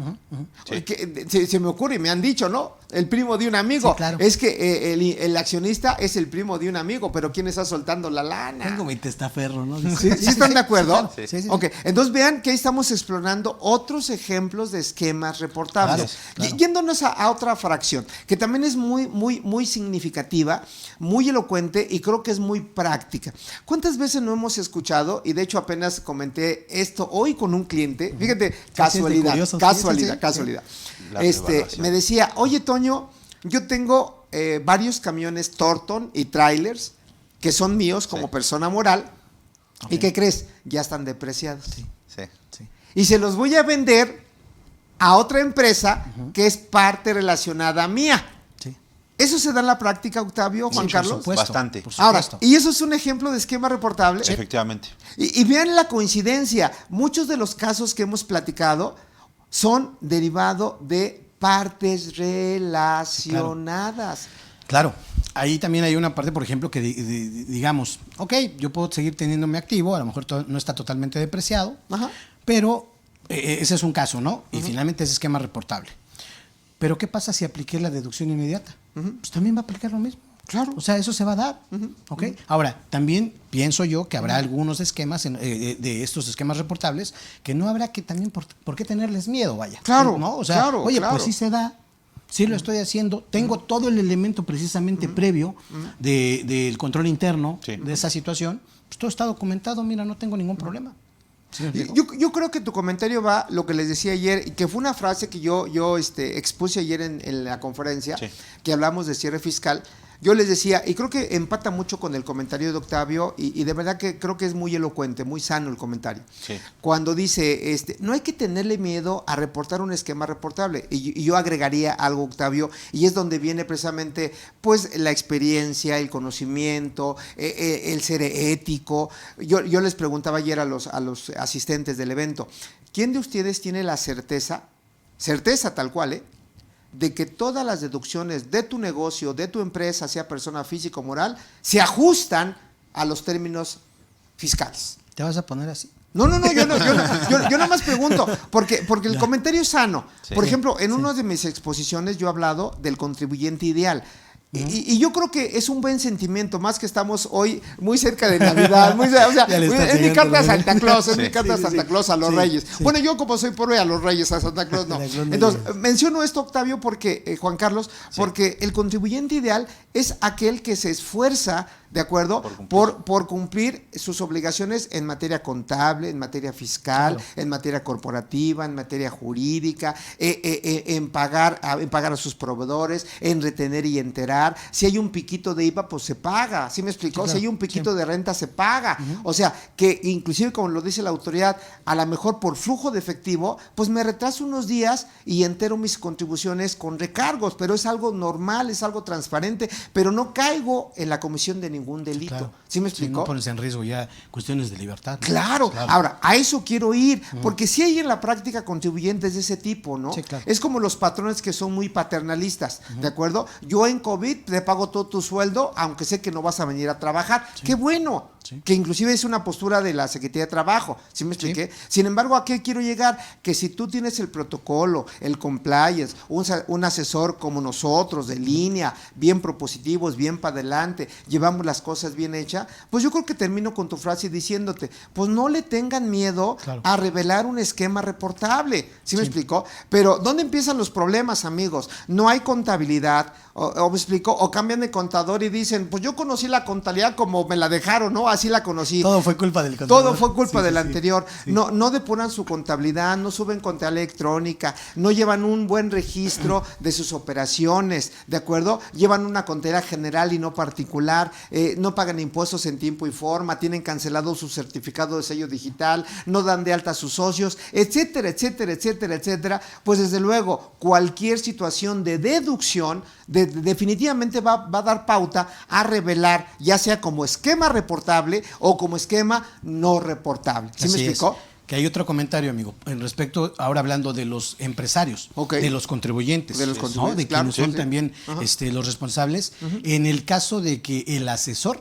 Sí. Se me ocurre, me han dicho, ¿no? El primo de un amigo. Sí, claro. Es que el accionista es el primo de un amigo, pero ¿quién está soltando la lana? Tengo mi testaferro, ¿no? ¿Sí están de acuerdo? claro. Sí. Ok, entonces vean que ahí estamos explorando otros ejemplos de esquemas reportables. Claro. Yéndonos a otra fracción, que también es muy significativa, muy elocuente y creo que es muy práctica. ¿Cuántas veces no hemos escuchado? Y de hecho apenas comenté esto hoy con un cliente, fíjate, casualidad. La evaluación. Me decía, oye Toño, yo tengo varios camiones Thornton y trailers que son míos como persona moral. ¿Y qué crees? Ya están depreciados. Sí. Y se los voy a vender a otra empresa que es parte relacionada mía. Sí. ¿Eso se da en la práctica, Octavio, Juan Sí, Carlos? por supuesto, Bastante. por Ahora, supuesto. y eso es un ejemplo de esquema reportable. Efectivamente. Y vean la coincidencia. Muchos de los casos que hemos platicado son derivados de partes relacionadas. Claro, ahí también hay una parte, por ejemplo, que digamos, ok, yo puedo seguir teniendo mi activo, a lo mejor no está totalmente depreciado, Ajá. pero ese es un caso, ¿no? Y finalmente es esquema reportable. Pero ¿qué pasa si apliqué la deducción inmediata? Pues también va a aplicar lo mismo. Claro. O sea, eso se va a dar. ¿Ok? Ahora, también pienso yo que habrá algunos esquemas de estos esquemas reportables que no habrá que también por qué tenerles miedo, vaya. Claro, ¿no? O sea, claro, oye, claro. pues sí se da. Sí lo estoy haciendo. Tengo todo el elemento precisamente previo del control interno Sí. de esa situación. Pues todo está documentado, mira, no tengo ningún problema. ¿Sí me explico? Yo creo que tu comentario va lo que les decía ayer, y que fue una frase que yo expuse ayer en la conferencia, Sí. que hablamos de cierre fiscal. Yo les decía, y creo que empata mucho con el comentario de Octavio, y de verdad que creo que es muy elocuente, muy sano el comentario. Sí. Cuando dice, no hay que tenerle miedo a reportar un esquema reportable. Y yo agregaría algo, Octavio, y es donde viene precisamente pues la experiencia, el conocimiento, el ser ético. Yo les preguntaba ayer a los asistentes del evento, ¿quién de ustedes tiene la certeza tal cual, de que todas las deducciones de tu negocio, de tu empresa, sea persona física o moral, se ajustan a los términos fiscales? ¿Te vas a poner así? No, yo nada más pregunto, porque el comentario es sano. Sí. Por ejemplo, en una de mis exposiciones yo he hablado del contribuyente ideal. Y yo creo que es un buen sentimiento, más que estamos hoy muy cerca de Navidad, Ya le estás es mi carta a llegando, Santa Claus, es Sí. mi carta a Sí, Santa sí. Claus a los Sí, Reyes. sí. Bueno, yo como soy pobre a los Reyes, a Santa Claus no. A la Claus no Entonces, llega. menciono esto, Octavio, porque, Juan Carlos, porque el contribuyente ideal es aquel que se esfuerza, ¿de acuerdo? Por cumplir sus obligaciones en materia contable, en materia fiscal, en materia corporativa, en materia jurídica, en pagar a sus proveedores, en retener y enterar. Si hay un piquito de IVA, pues se paga. ¿Sí me explicó? Sí, claro. Si hay un piquito de renta, se paga. O sea, que inclusive, como lo dice la autoridad, a lo mejor por flujo de efectivo, pues me retraso unos días y entero mis contribuciones con recargos, pero es algo normal, es algo transparente, pero no caigo en la comisión de ningún delito. Claro. ¿Sí me Sí, explicó? no pones en riesgo ya cuestiones de libertad. ¿no? Claro. Ahora, a eso quiero ir, porque sí hay en la práctica contribuyentes de ese tipo, ¿no? Sí, claro. Es como los patrones que son muy paternalistas, ¿de acuerdo? Yo en COVID te pago todo tu sueldo, aunque sé que no vas a venir a trabajar. ¡Qué bueno! Sí. Que inclusive es una postura de la Secretaría de Trabajo, ¿sí me expliqué? Sin embargo, ¿a qué quiero llegar? Que si tú tienes el protocolo, el compliance, un asesor como nosotros, de línea, bien propositivos, bien para adelante, llevamos las cosas bien hechas, pues yo creo que termino con tu frase diciéndote, pues no le tengan miedo Claro. a revelar un esquema reportable, ¿sí me explicó? Pero ¿dónde empiezan los problemas, amigos? No hay contabilidad, o me explico, o cambian de contador y dicen, pues yo conocí la contabilidad como me la dejaron, ¿no? Así la conocí. Todo fue culpa del contador. Todo fue culpa Sí, del sí, anterior. sí. No depuran su contabilidad, no suben contabilidad electrónica, no llevan un buen registro de sus operaciones, ¿de acuerdo? Llevan una contabilidad general y no particular, no pagan impuestos en tiempo y forma, tienen cancelado su certificado de sello digital, no dan de alta a sus socios, etcétera, etcétera, etcétera, etcétera. Pues desde luego, cualquier situación de deducción definitivamente va a dar pauta a revelar, ya sea como esquema reportable o como esquema no reportable. ¿Sí me explicó? Que hay otro comentario, amigo, en respecto, ahora hablando de los empresarios, de los contribuyentes, de los contribuyentes, ¿no? De claro, quienes son sí. también los responsables. En el caso de que el asesor,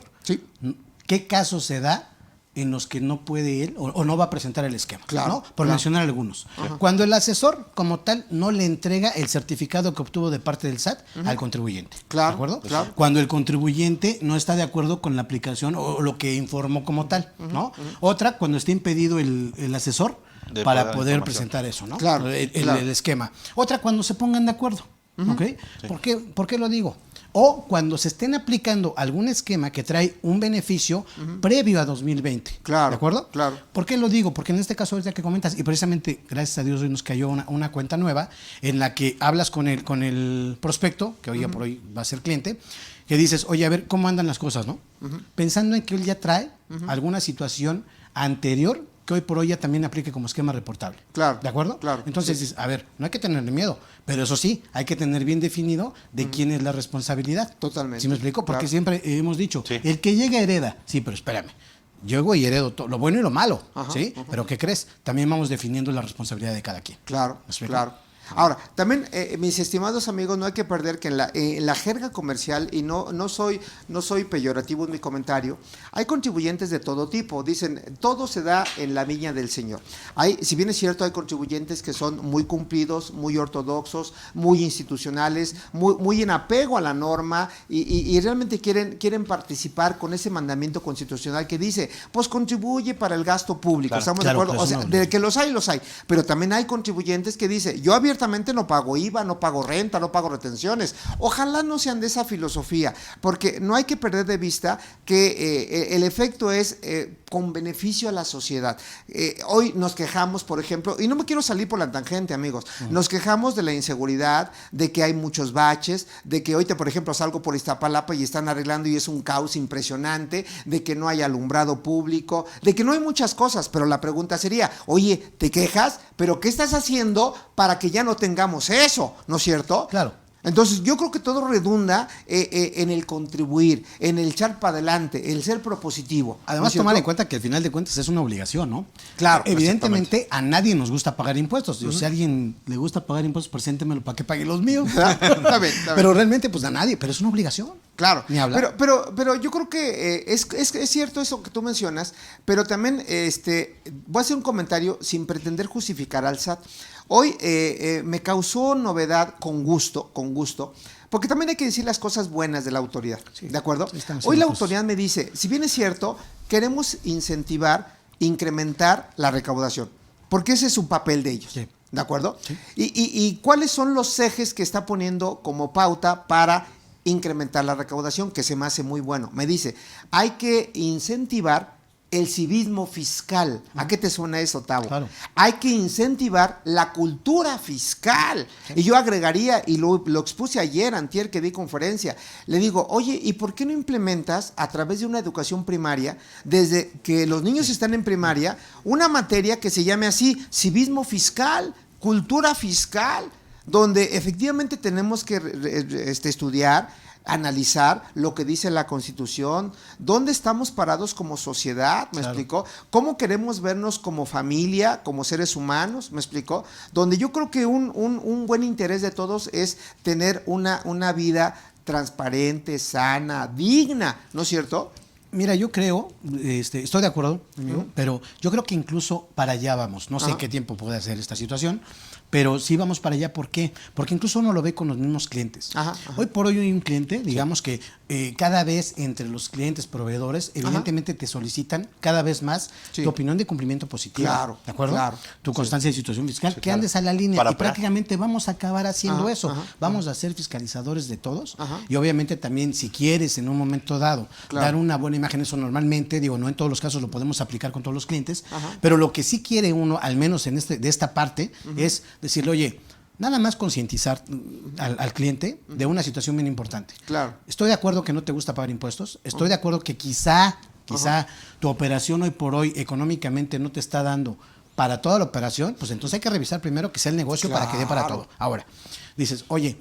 ¿qué caso se da en los que no puede él o no va a presentar el esquema? Claro, ¿no? Por mencionar algunos. Cuando el asesor, como tal, no le entrega el certificado que obtuvo de parte del SAT al contribuyente. Claro, ¿de acuerdo? claro. Cuando el contribuyente no está de acuerdo con la aplicación o lo que informó como tal, ¿no? Otra, cuando esté impedido el asesor para poder presentar eso, ¿no? Claro, el esquema. Otra, cuando se pongan de acuerdo. ¿Ok? Sí. ¿Por qué lo digo? O cuando se estén aplicando algún esquema que trae un beneficio previo a 2020. Claro. ¿De acuerdo? Claro. ¿Por qué lo digo? Porque en este caso, ahorita que comentas, y precisamente, gracias a Dios, hoy nos cayó una cuenta nueva en la que hablas con el prospecto, que hoy ya por hoy va a ser cliente, que dices, oye, a ver, ¿cómo andan las cosas, no? Pensando en que él ya trae alguna situación anterior que hoy por hoy ya también aplique como esquema reportable. Claro. ¿De acuerdo? Claro. Entonces, dices, a ver, no hay que tenerle miedo, pero eso sí, hay que tener bien definido de quién es la responsabilidad. Totalmente. ¿Sí me explico? Porque Claro. siempre hemos dicho, el que llega hereda. Sí, pero espérame. Llego y heredo todo, lo bueno y lo malo, ¿sí? Pero ¿qué crees? También vamos definiendo la responsabilidad de cada quien. Claro, ¿Me explico? claro. Ahora, también, mis estimados amigos, no hay que perder que en la jerga comercial, y no soy peyorativo en mi comentario, hay contribuyentes de todo tipo. Dicen, todo se da en la viña del Señor. Si bien es cierto, hay contribuyentes que son muy cumplidos, muy ortodoxos, muy institucionales, muy en apego a la norma y realmente quieren participar con ese mandamiento constitucional que dice, pues contribuye para el gasto público. Claro, ¿Estamos claro, de acuerdo? pues, O sea, no, de que los hay. Pero también hay contribuyentes que dicen, yo abiertamente no pago IVA, no pago renta, no pago retenciones. Ojalá no sean de esa filosofía, porque no hay que perder de vista que el efecto es con beneficio a la sociedad. Hoy nos quejamos, por ejemplo, y no me quiero salir por la tangente, amigos, nos quejamos de la inseguridad, de que hay muchos baches, de que hoy, por ejemplo, salgo por Iztapalapa y están arreglando y es un caos impresionante, de que no hay alumbrado público, de que no hay muchas cosas, pero la pregunta sería, oye, ¿te quejas? ¿Pero qué estás haciendo para que ya no tengamos eso? ¿No es cierto? Claro. Entonces yo creo que todo redunda en el contribuir, en el echar para adelante, el ser propositivo. Además, tomar en cuenta que al final de cuentas es una obligación, ¿no? Claro. Evidentemente, a nadie nos gusta pagar impuestos. Si a alguien le gusta pagar impuestos, preséntemelo para que pague los míos. Está bien. Pero realmente, pues a nadie, pero es una obligación. Claro, Ni hablar. pero yo creo que es cierto eso que tú mencionas, pero también voy a hacer un comentario sin pretender justificar al SAT. Hoy me causó novedad con gusto, porque también hay que decir las cosas buenas de la autoridad, Sí, ¿de acuerdo? sí, estamos Hoy la juntos. autoridad me dice, si bien es cierto, queremos incrementar la recaudación, porque ese es un papel de ellos. Sí. ¿De acuerdo? Sí. ¿Y cuáles son los ejes que está poniendo como pauta para incrementar la recaudación? Que se me hace muy bueno. Me dice, hay que incentivar el civismo fiscal. ¿A qué te suena eso, Tavo? Claro. Hay que incentivar la cultura fiscal. Sí. Y yo agregaría, y lo expuse ayer, antier, que di conferencia, le digo, oye, ¿y por qué no implementas a través de una educación primaria, desde que los niños están en primaria, una materia que se llame así, civismo fiscal, cultura fiscal, donde efectivamente tenemos que estudiar, analizar lo que dice la Constitución, dónde estamos parados como sociedad, ¿me explicó? ¿Cómo queremos vernos como familia, como seres humanos? ¿Me explicó? Donde yo creo que un buen interés de todos es tener una vida transparente, sana, digna, ¿no es cierto? Mira, yo creo, estoy de acuerdo, amigo, pero yo creo que incluso para allá vamos. No sé en qué tiempo puede hacer esta situación, pero sí vamos para allá. ¿Por qué? Porque incluso uno lo ve con los mismos clientes. Hoy por hoy hay un cliente, digamos que cada vez entre los clientes proveedores, evidentemente te solicitan cada vez más tu opinión de cumplimiento positivo. Claro. ¿De acuerdo? Claro. Tu constancia de situación fiscal, que andes a la línea y prácticamente vamos a acabar haciendo eso. Vamos a ser fiscalizadores de todos y obviamente también si quieres en un momento dado dar una buena imagen, eso normalmente, digo, no en todos los casos lo podemos aplicar con todos los clientes, pero lo que sí quiere uno, al menos en de esta parte, es decirle, oye, nada más concientizar al cliente de una situación bien importante. Claro. Estoy de acuerdo que no te gusta pagar impuestos, estoy de acuerdo que quizá tu operación hoy por hoy económicamente no te está dando para toda la operación, pues entonces hay que revisar primero que sea el negocio para que dé para todo. Ahora, dices, oye,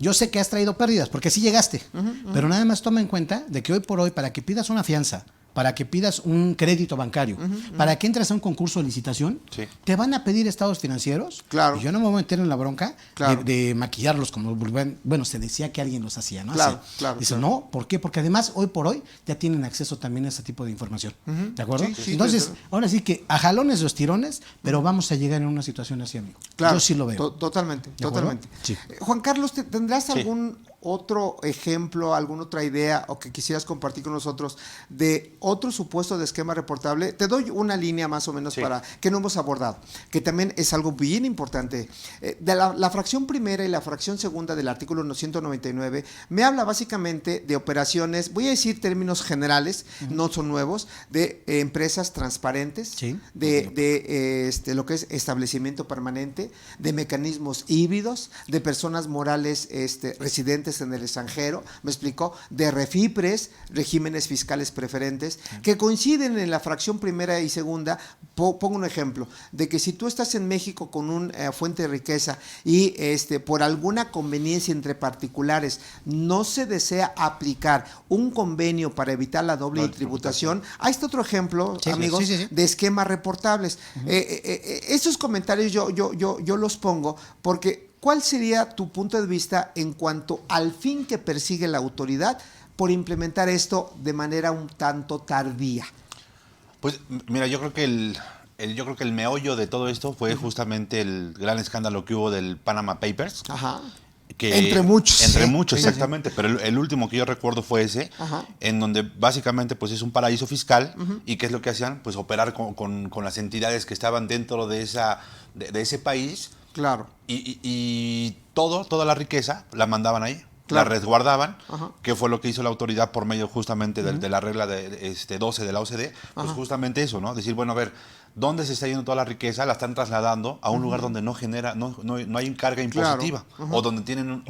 yo sé que has traído pérdidas, porque sí llegaste, pero nada más toma en cuenta de que hoy por hoy, para que pidas una fianza, para que pidas un crédito bancario, para que entres a un concurso de licitación, Sí. te van a pedir estados financieros. Claro. Y yo no me voy a meter en la bronca Claro. de maquillarlos como, bueno, se decía que alguien los hacía, ¿no? Claro, Así. claro, Dice, claro. no, ¿por qué? Porque además hoy por hoy ya tienen acceso también a ese tipo de información. ¿De acuerdo? Sí, sí, Entonces, desde- ahora sí que a jalones o estirones, pero vamos a llegar en una situación así, amigo. Claro, Yo sí lo veo. Totalmente, ¿De acuerdo? totalmente. Sí. Juan Carlos, ¿tendrás Sí. algún otro ejemplo, alguna otra idea o que quisieras compartir con nosotros de otro supuesto de esquema reportable? Te doy una línea más o menos Sí. para que no hemos abordado, que también es algo bien importante. De la fracción primera y la fracción segunda del artículo 199 me habla básicamente de operaciones, voy a decir términos generales, no son nuevos, de empresas transparentes, Sí. de lo que es establecimiento permanente, de mecanismos híbridos, de personas morales residentes en el extranjero, me explicó, de refipres, regímenes fiscales preferentes, que coinciden en la fracción primera y segunda. Pongo un ejemplo, de que si tú estás en México con una fuente de riqueza y por alguna conveniencia entre particulares no se desea aplicar un convenio para evitar la doble tributación, ahí está otro ejemplo, Sí, amigos, sí. de esquemas reportables. Estos comentarios yo los pongo porque ¿cuál sería tu punto de vista en cuanto al fin que persigue la autoridad por implementar esto de manera un tanto tardía? Pues mira, yo creo que el meollo de todo esto fue justamente el gran escándalo que hubo del Panama Papers. Ajá. Que Entre muchos. Entre Sí, muchos, sí, exactamente. Pero el último que yo recuerdo fue ese, Ajá. en donde básicamente pues es un paraíso fiscal. ¿Y qué es lo que hacían? Pues operar con las entidades que estaban dentro de ese país. Claro. Y toda la riqueza la mandaban ahí. Claro. La resguardaban, Ajá. que fue lo que hizo la autoridad por medio justamente de la regla de 12 de la OCDE, pues justamente eso, ¿no? Decir, bueno, a ver, ¿dónde se está yendo toda la riqueza? La están trasladando a un lugar donde no hay carga impositiva, Claro. o donde tienen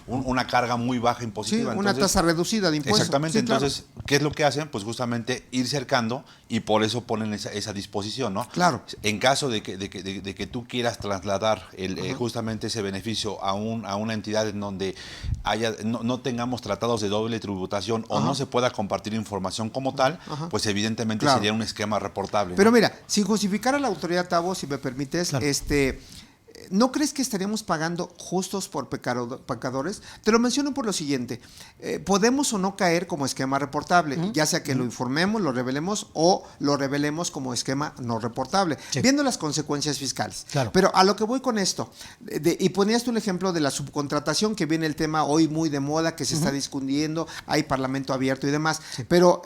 una carga muy baja Sí, impositiva. una Entonces, tasa reducida de impuestos. exactamente, Sí, claro. entonces, ¿qué es lo que hacen? Pues justamente ir cercando y por eso ponen esa disposición, ¿no? Claro. En caso de que tú quieras trasladar justamente ese beneficio a una entidad en donde no tengamos tratados de doble tributación o no se pueda compartir información como tal, pues evidentemente Claro. sería un esquema reportable. Pero ¿no? mira, sin justificar a la autoridad, Tavo, si me permites, Claro. ¿no crees que estaríamos pagando justos por pecadores? Te lo menciono por lo siguiente. Podemos o no caer como esquema reportable, ya sea que lo informemos, lo revelemos o lo revelemos como esquema no reportable, Sí. viendo las consecuencias fiscales. Claro. Pero a lo que voy con esto, y ponías tú el ejemplo de la subcontratación, que viene el tema hoy muy de moda, que se está discutiendo, hay parlamento abierto y demás, pero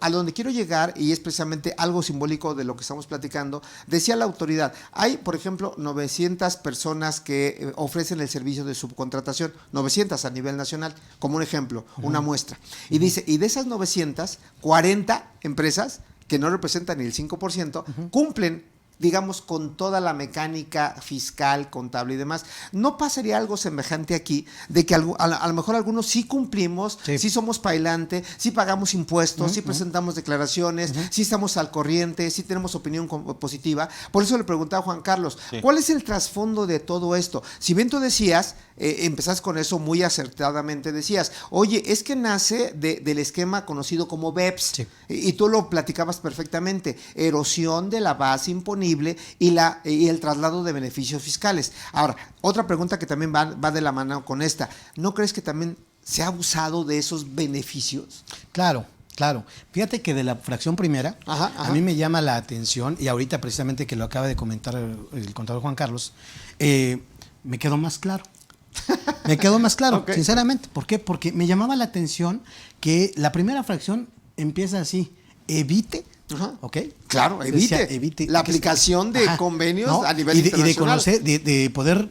a donde quiero llegar, y es precisamente algo simbólico de lo que estamos platicando, decía la autoridad, hay, por ejemplo, 900 personas que ofrecen el servicio de subcontratación, 900 a nivel nacional, como un ejemplo, una muestra. Y dice, y de esas 900, 40 empresas, que no representan ni el 5%, cumplen, digamos, con toda la mecánica fiscal, contable y demás. ¿No pasaría algo semejante aquí, de que a lo mejor algunos sí cumplimos, Sí. sí somos pailante, sí pagamos impuestos, sí presentamos declaraciones, sí estamos al corriente, sí tenemos opinión positiva? Por eso le preguntaba a Juan Carlos, Sí. ¿cuál es el trasfondo de todo esto? Si bien tú decías, empezás con eso muy acertadamente, decías, oye, es que nace del esquema conocido como BEPS, Sí. y tú lo platicabas perfectamente, erosión de la base imponible y el traslado de beneficios fiscales. Ahora, otra pregunta que también va de la mano con esta, ¿no crees que también se ha abusado de esos beneficios? Claro. Fíjate que de la fracción primera, Ajá. a mí me llama la atención, y ahorita precisamente que lo acaba de comentar el contador Juan Carlos, me quedó más claro. Me quedó más claro, Ok. sinceramente. ¿Por qué? Porque me llamaba la atención que la primera fracción empieza así, evite, Ajá. ¿ok? Claro, Decía, evite la aplicación de Ajá, convenios ¿no? a nivel y de internacional. conocer, de poder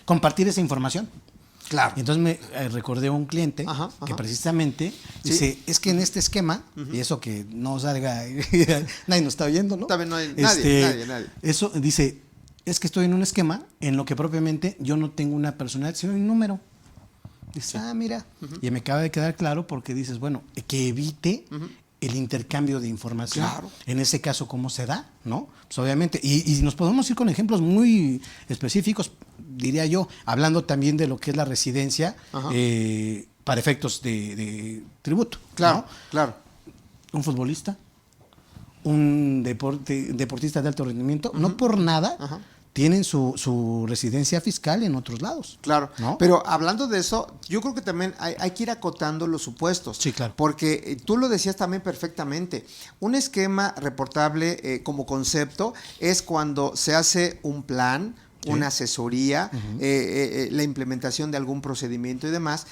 compartir esa información. Claro. Y entonces me recordé a un cliente Ajá, que ajá. precisamente Sí. dice, es que en este esquema, y eso que no salga, nadie nos está oyendo, ¿no? También no hay nadie. Eso dice, es que estoy en un esquema en lo que propiamente yo no tengo una personalidad, sino un número. Dice, mira. Y me acaba de quedar claro porque dices, bueno, que evite el intercambio de información. Claro. En ese caso, ¿cómo se da? ¿No? Pues obviamente, y nos podemos ir con ejemplos muy específicos, diría yo, hablando también de lo que es la residencia para efectos de tributo. Claro, ¿no? claro. Un futbolista, un deportista de alto rendimiento, no por nada tienen su residencia fiscal en otros lados. Claro, ¿no? Pero hablando de eso, yo creo que también hay que ir acotando los supuestos. Sí, claro. Porque tú lo decías también perfectamente. Un esquema reportable como concepto es cuando se hace un plan, una asesoría, la implementación de algún procedimiento y demás,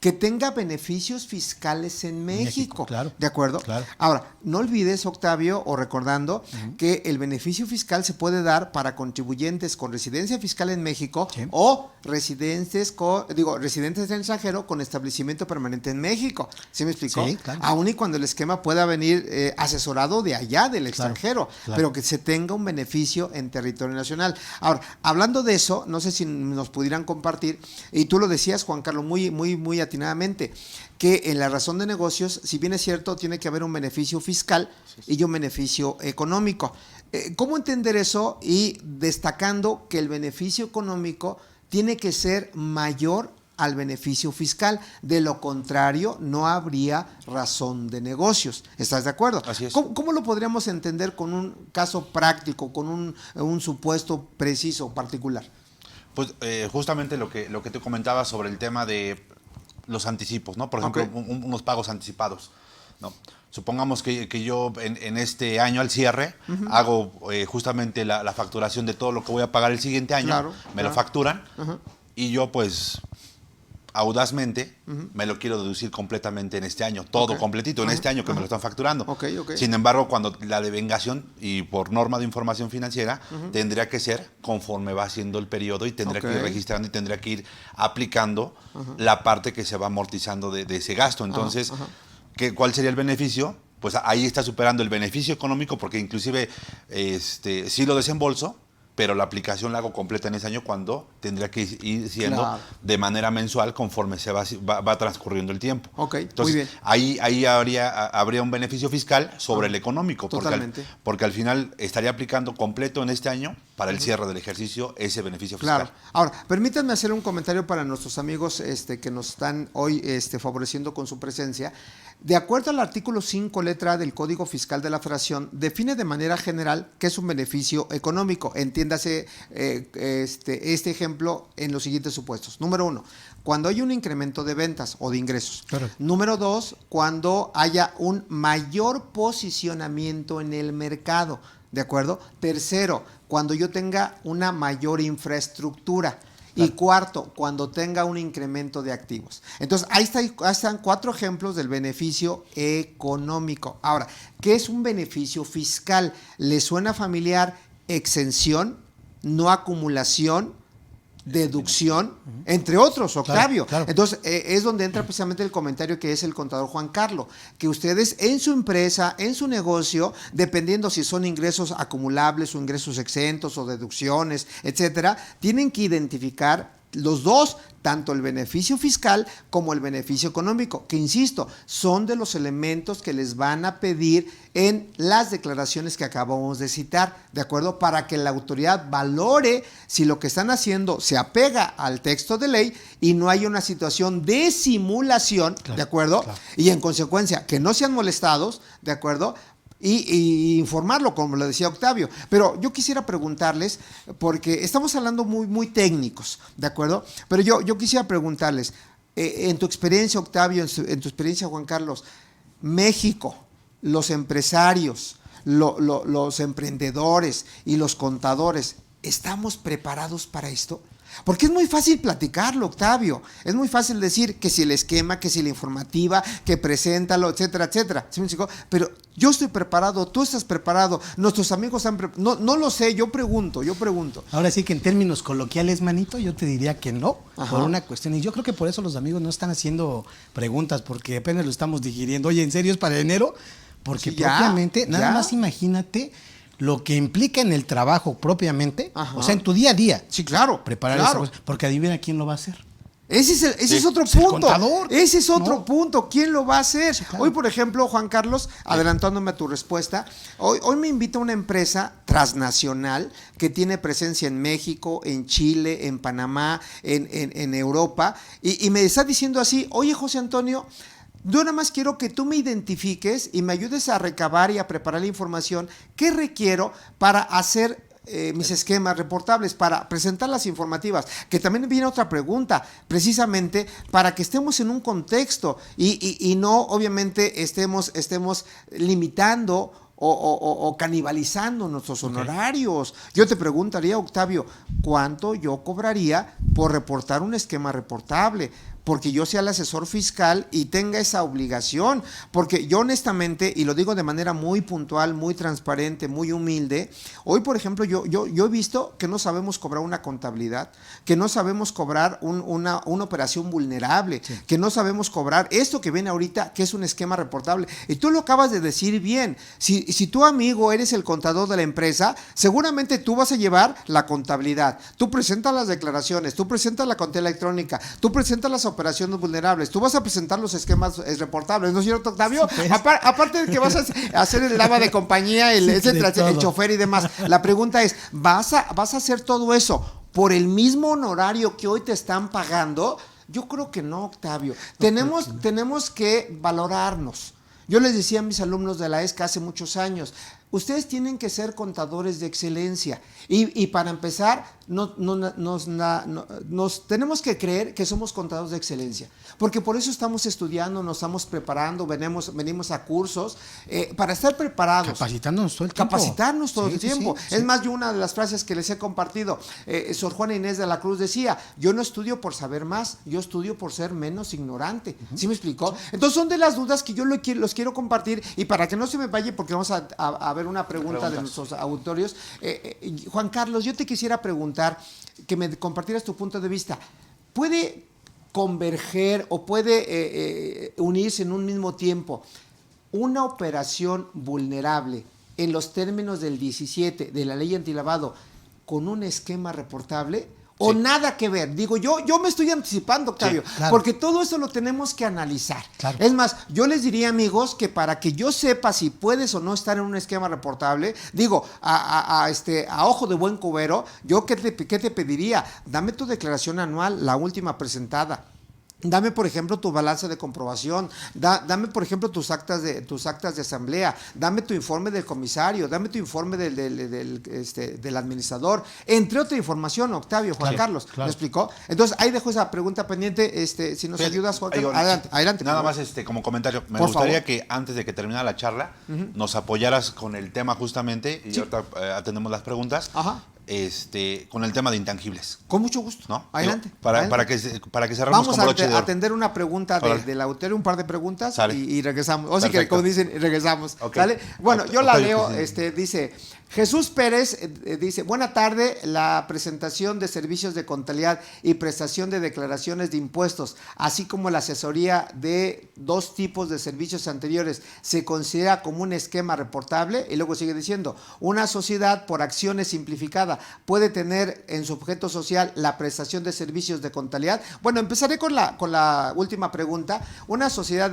que tenga beneficios fiscales en México. Claro. ¿De acuerdo? Claro. Ahora, no olvides, Octavio, o recordando que el beneficio fiscal se puede dar para contribuyentes con residencia fiscal en México o residentes residentes del extranjero con establecimiento permanente en México. ¿Sí me explicó? Sí, claro. Aún y cuando el esquema pueda venir asesorado de allá, del extranjero, claro. pero que se tenga un beneficio en territorio nacional. Ahora, hablando de eso, no sé si nos pudieran compartir, y tú lo decías, Juan Carlos, muy atinadamente, que en la razón de negocios, si bien es cierto, tiene que haber un beneficio fiscal y un beneficio económico. ¿Cómo entender eso? Y destacando que el beneficio económico tiene que ser mayor al beneficio fiscal. De lo contrario, no habría razón de negocios. ¿Estás de acuerdo? Así es. ¿Cómo lo podríamos entender con un caso práctico, con un supuesto preciso, particular? Pues justamente lo que tú comentabas sobre el tema de los anticipos, ¿no? Por ejemplo, unos pagos anticipados, ¿no? Supongamos que yo en este año al cierre hago justamente la facturación de todo lo que voy a pagar el siguiente año, me lo facturan y yo pues audazmente me lo quiero deducir completamente en este año, todo completito en este año que me lo están facturando. Sin embargo, cuando la devengación y por norma de información financiera tendría que ser conforme va haciendo el periodo y tendría que ir registrando y tendría que ir aplicando la parte que se va amortizando de ese gasto. Entonces, ¿cuál sería el beneficio? Pues ahí está superando el beneficio económico porque inclusive sí lo desembolso, pero la aplicación la hago completa en ese año cuando tendría que ir siendo de manera mensual conforme se va transcurriendo el tiempo. Entonces, muy bien. Ahí habría un beneficio fiscal sobre el económico, porque al final estaría aplicando completo en este año para el cierre del ejercicio ese beneficio fiscal. Claro. Ahora, permítanme hacer un comentario para nuestros amigos que nos están hoy favoreciendo con su presencia. De acuerdo al artículo 5, letra A del Código Fiscal de la Federación, define de manera general qué es un beneficio económico. Entiéndase este ejemplo en los siguientes supuestos. Número 1, cuando hay un incremento de ventas o de ingresos. Correcto. Número 2, cuando haya un mayor posicionamiento en el mercado. ¿De acuerdo? Tercero, cuando yo tenga una mayor infraestructura. Y cuarto, cuando tenga un incremento de activos. Entonces, ahí están 4 ejemplos del beneficio económico. Ahora, ¿qué es un beneficio fiscal? ¿Le suena familiar? Exención, no acumulación, deducción, entre otros, Octavio. Claro. Entonces, es donde entra precisamente el comentario que es el contador Juan Carlos, que ustedes en su empresa, en su negocio, dependiendo si son ingresos acumulables o ingresos exentos o deducciones, etcétera, tienen que identificar los dos, tanto el beneficio fiscal como el beneficio económico, que insisto, son de los elementos que les van a pedir en las declaraciones que acabamos de citar, ¿de acuerdo? Para que la autoridad valore si lo que están haciendo se apega al texto de ley y no hay una situación de simulación, ¿de acuerdo? Y en consecuencia, que no sean molestados, ¿de acuerdo? Y informarlo, como lo decía Octavio. Pero yo quisiera preguntarles, porque estamos hablando muy técnicos, ¿de acuerdo? Pero yo quisiera preguntarles, en tu experiencia, Octavio, en tu experiencia, Juan Carlos, México, los empresarios, los emprendedores y los contadores, ¿estamos preparados para esto? Porque es muy fácil platicarlo, Octavio. Es muy fácil decir que si el esquema, que si la informativa, que preséntalo, etcétera, etcétera. ¿Sí me explicó? Pero yo estoy preparado, tú estás preparado, nuestros amigos están preparados. No lo sé, yo pregunto. Ahora sí que en términos coloquiales, manito, yo te diría que no, por una cuestión. Y yo creo que por eso los amigos no están haciendo preguntas, porque apenas lo estamos digiriendo. Oye, ¿en serio es para enero? Porque propiamente, nada más imagínate lo que implica en el trabajo propiamente, o sea, en tu día a día. Sí, claro. Preparar esa cosa, porque adivina quién lo va a hacer. Ese es otro Es el punto. contador. Ese es otro No. punto. ¿Quién lo va a hacer? claro. Hoy, por ejemplo, Juan Carlos, adelantándome a tu respuesta, hoy me invita una empresa transnacional que tiene presencia en México, en Chile, en Panamá, en Europa, y me está diciendo así: oye, José Antonio, yo nada más quiero que tú me identifiques y me ayudes a recabar y a preparar la información que requiero para hacer mis esquemas reportables, para presentar las informativas. Que también viene otra pregunta, precisamente para que estemos en un contexto y no obviamente estemos limitando o canibalizando nuestros honorarios. Yo te preguntaría, Octavio, ¿cuánto yo cobraría por reportar un esquema reportable? Porque yo sea el asesor fiscal y tenga esa obligación, porque yo honestamente, y lo digo de manera muy puntual, muy transparente, muy humilde, hoy por ejemplo yo he visto que no sabemos cobrar una contabilidad, que no sabemos cobrar una operación vulnerable, que no sabemos cobrar esto que viene ahorita, que es un esquema reportable. Y tú lo acabas de decir bien, si tu amigo eres el contador de la empresa, seguramente tú vas a llevar la contabilidad, tú presentas las declaraciones, tú presentas la contabilidad electrónica, tú presentas las operaciones vulnerables, tú vas a presentar los esquemas reportables, ¿no es cierto, Octavio? Sí, pues. Aparte de que vas a hacer el lava de compañía, etcétera, el chofer y demás. La pregunta es, ¿vas a hacer todo eso por el mismo honorario que hoy te están pagando? Yo creo que no, Octavio. Tenemos que valorarnos. Yo les decía a mis alumnos de la ESCA hace muchos años, ustedes tienen que ser contadores de excelencia y para empezar nos tenemos que creer que somos contadores de excelencia, porque por eso estamos estudiando, nos estamos preparando, venimos a cursos para estar preparados. Capacitándonos todo el tiempo. Capacitarnos todo Sí, el sí, tiempo. sí. Es más, yo una de las frases que les he compartido, Sor Juana Inés de la Cruz decía, yo no estudio por saber más, yo estudio por ser menos ignorante. ¿Sí me explicó? Entonces son de las dudas que yo los quiero compartir, y para que no se me vaya, porque vamos a ver una pregunta de nuestros auditorios. Juan Carlos, yo te quisiera preguntar, que me compartieras tu punto de vista. ¿Puede converger o puede unirse en un mismo tiempo una operación vulnerable en los términos del 17 de la ley antilavado con un esquema reportable? ¿O nada que ver? Digo, yo me estoy anticipando, Octavio, claro. porque todo eso lo tenemos que analizar. Claro. Es más, yo les diría, amigos, que para que yo sepa si puedes o no estar en un esquema reportable, digo, a ojo de buen cubero, yo ¿qué te pediría? Dame tu declaración anual, la última presentada. Dame, por ejemplo, tu balanza de comprobación, dame, por ejemplo, tus actas de asamblea, dame tu informe del comisario, dame tu informe del administrador, entre otra información, Octavio, Juan Carlos, claro. ¿me explicó? Entonces, ahí dejo esa pregunta pendiente, si nos ayudas, Juan Carlos, adelante. Nada más como comentario, me gustaría que antes de que terminara la charla, nos apoyaras con el tema justamente, y ahorita atendemos las preguntas. Ajá. Con el tema de intangibles. Con mucho gusto. ¿No? Adelante. Para que cerremos Vamos con broche de a oro. atender una pregunta del auditorio, un par de preguntas y regresamos. O sí que, Perfecto. como dicen, regresamos. Ok. ¿Sale? Bueno, yo la leo, Sí. dice Jesús Pérez, dice, buena tarde, la presentación de servicios de contabilidad y prestación de declaraciones de impuestos, así como la asesoría de dos tipos de servicios anteriores, ¿se considera como un esquema reportable? Y luego sigue diciendo, una sociedad por acciones simplificada puede tener en su objeto social la prestación de servicios de contabilidad. Bueno, empezaré con la última pregunta. Una sociedad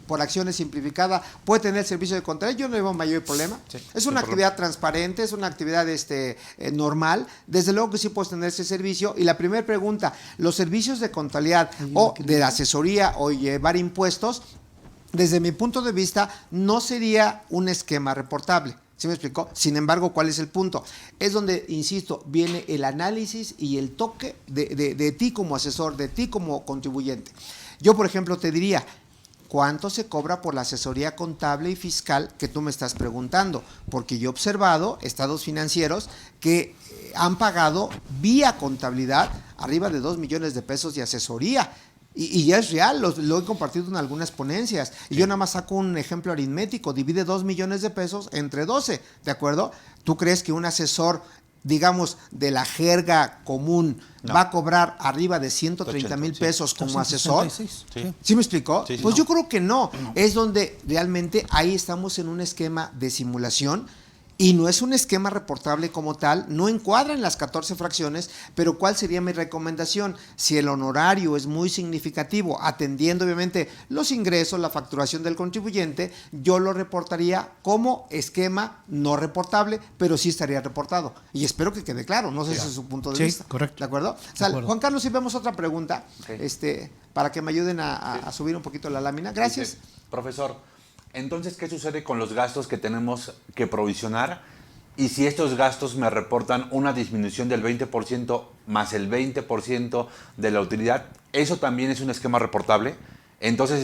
por acciones simplificada puede tener servicio de contabilidad. Yo no veo mayor problema. Sí, es una sin actividad transparente, es una actividad normal. Desde luego que sí puedes tener ese servicio. Y la primera pregunta, los servicios de contabilidad o de asesoría o llevar impuestos, desde mi punto de vista, no sería un esquema reportable. ¿Sí me explicó? Sin embargo, ¿cuál es el punto? Es donde, insisto, viene el análisis y el toque de ti como asesor, de ti como contribuyente. Yo, por ejemplo, te diría, ¿cuánto se cobra por la asesoría contable y fiscal que tú me estás preguntando? Porque yo he observado estados financieros que han pagado vía contabilidad arriba de 2 millones de pesos de asesoría. Y ya es real, lo he compartido en algunas ponencias. Y yo nada más saco un ejemplo aritmético, divide 2 millones de pesos entre 12, ¿de acuerdo? ¿Tú crees que un asesor, digamos, de la jerga común va a cobrar arriba de 130,000 pesos como asesor? ¿Sí me explicó? Sí, Pues yo creo que no. Es donde realmente ahí estamos en un esquema de simulación y no es un esquema reportable como tal, no encuadra en las 14 fracciones, pero ¿cuál sería mi recomendación? Si el honorario es muy significativo, atendiendo obviamente los ingresos, la facturación del contribuyente, yo lo reportaría como esquema no reportable, pero sí estaría reportado. Y espero que quede claro, no sé si es su punto de vista. Correcto. ¿De acuerdo? O sea, Juan Carlos, si vemos otra pregunta, para que me ayuden a subir un poquito la lámina. Gracias. Dice, profesor, entonces, ¿qué sucede con los gastos que tenemos que provisionar? Y si estos gastos me reportan una disminución del 20% más el 20% de la utilidad, ¿eso también es un esquema reportable? Entonces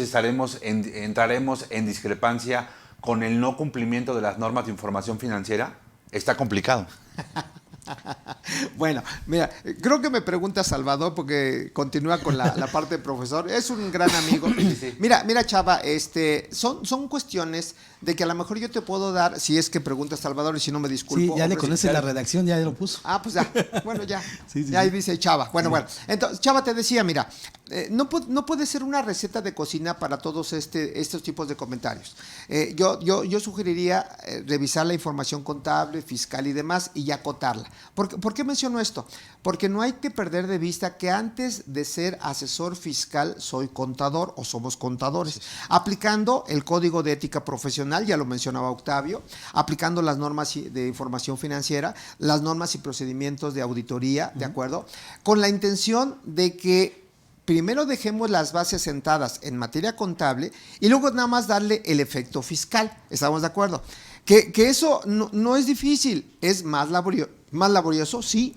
entraremos en discrepancia con el no cumplimiento de las normas de información financiera. Está complicado. Bueno, mira, creo que me pregunta Salvador porque continúa con la parte de profesor. Es un gran amigo. Sí. Mira, Chava, son cuestiones de que a lo mejor yo te puedo dar, si es que pregunta Salvador y si no me disculpo. Sí, ya le conoce la redacción, ya lo puso. Ah, pues ya, bueno, ya. Sí, ya ahí sí. dice Chava. Bueno. Entonces, Chava te decía, mira, no puede ser una receta de cocina para todos estos tipos de comentarios. Yo sugeriría revisar la información contable, fiscal y demás y ya acotarla. ¿Por qué menciono esto? Porque no hay que perder de vista que antes de ser asesor fiscal soy contador o somos contadores, aplicando el Código de Ética Profesional, ya lo mencionaba Octavio, aplicando las normas de información financiera, las normas y procedimientos de auditoría, ¿de acuerdo? Con la intención de que primero dejemos las bases sentadas en materia contable y luego nada más darle el efecto fiscal. ¿Estamos de acuerdo? Que eso no es difícil, es más laborioso, sí.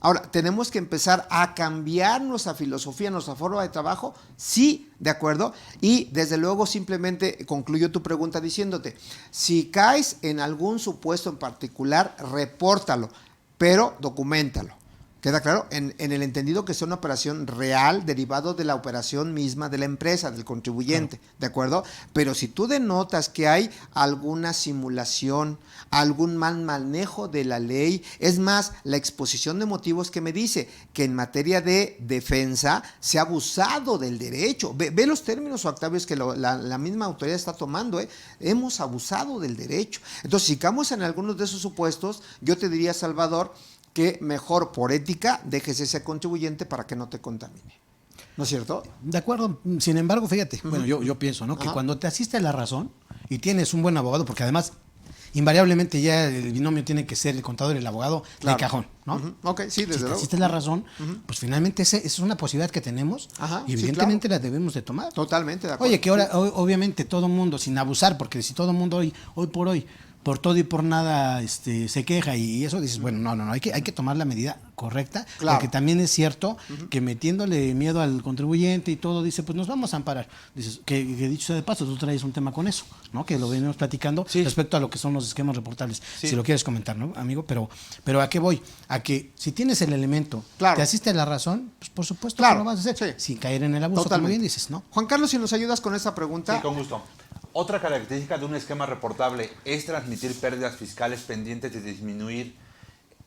Ahora, ¿tenemos que empezar a cambiar nuestra filosofía, nuestra forma de trabajo? Sí, ¿de acuerdo? Y desde luego simplemente concluyo tu pregunta diciéndote, si caes en algún supuesto en particular, repórtalo, pero documéntalo. ¿Queda claro? En el entendido que es una operación real derivado de la operación misma de la empresa, del contribuyente, ¿de acuerdo? Pero si tú denotas que hay alguna simulación, algún mal manejo de la ley, es más, la exposición de motivos que me dice que en materia de defensa se ha abusado del derecho. Ve los términos, Octavio, que la misma autoridad está tomando, hemos abusado del derecho. Entonces, si caemos en algunos de esos supuestos, yo te diría, Salvador, que mejor por ética dejes ese contribuyente para que no te contamine. ¿No es cierto? De acuerdo. Sin embargo, fíjate, bueno, yo pienso, ¿no? Que cuando te asiste la razón y tienes un buen abogado, porque además invariablemente ya el binomio tiene que ser el contador y el abogado de cajón, ¿no? Ok, sí, desde si te luego. asiste la razón, pues finalmente esa es una posibilidad que tenemos y sí, evidentemente claro. la debemos de tomar. Totalmente de acuerdo. Oye, que ahora obviamente todo mundo, sin abusar, porque si todo mundo hoy por hoy, por todo y por nada se queja y eso, dices, bueno, no, hay que tomar la medida correcta, Claro. porque también es cierto que metiéndole miedo al contribuyente y todo, dice, pues nos vamos a amparar. Dices, que dicho sea de paso, tú traes un tema con eso, ¿no? Que lo venimos platicando respecto a lo que son los esquemas reportables, si lo quieres comentar, ¿no, amigo? Pero ¿a qué voy? A que si tienes el elemento, te asiste a la razón, pues por supuesto que lo vas a hacer, sin caer en el abuso, como bien dices, ¿no? Juan Carlos, si nos ayudas con esta pregunta. Sí, con gusto. Otra característica de un esquema reportable es transmitir pérdidas fiscales pendientes de disminuir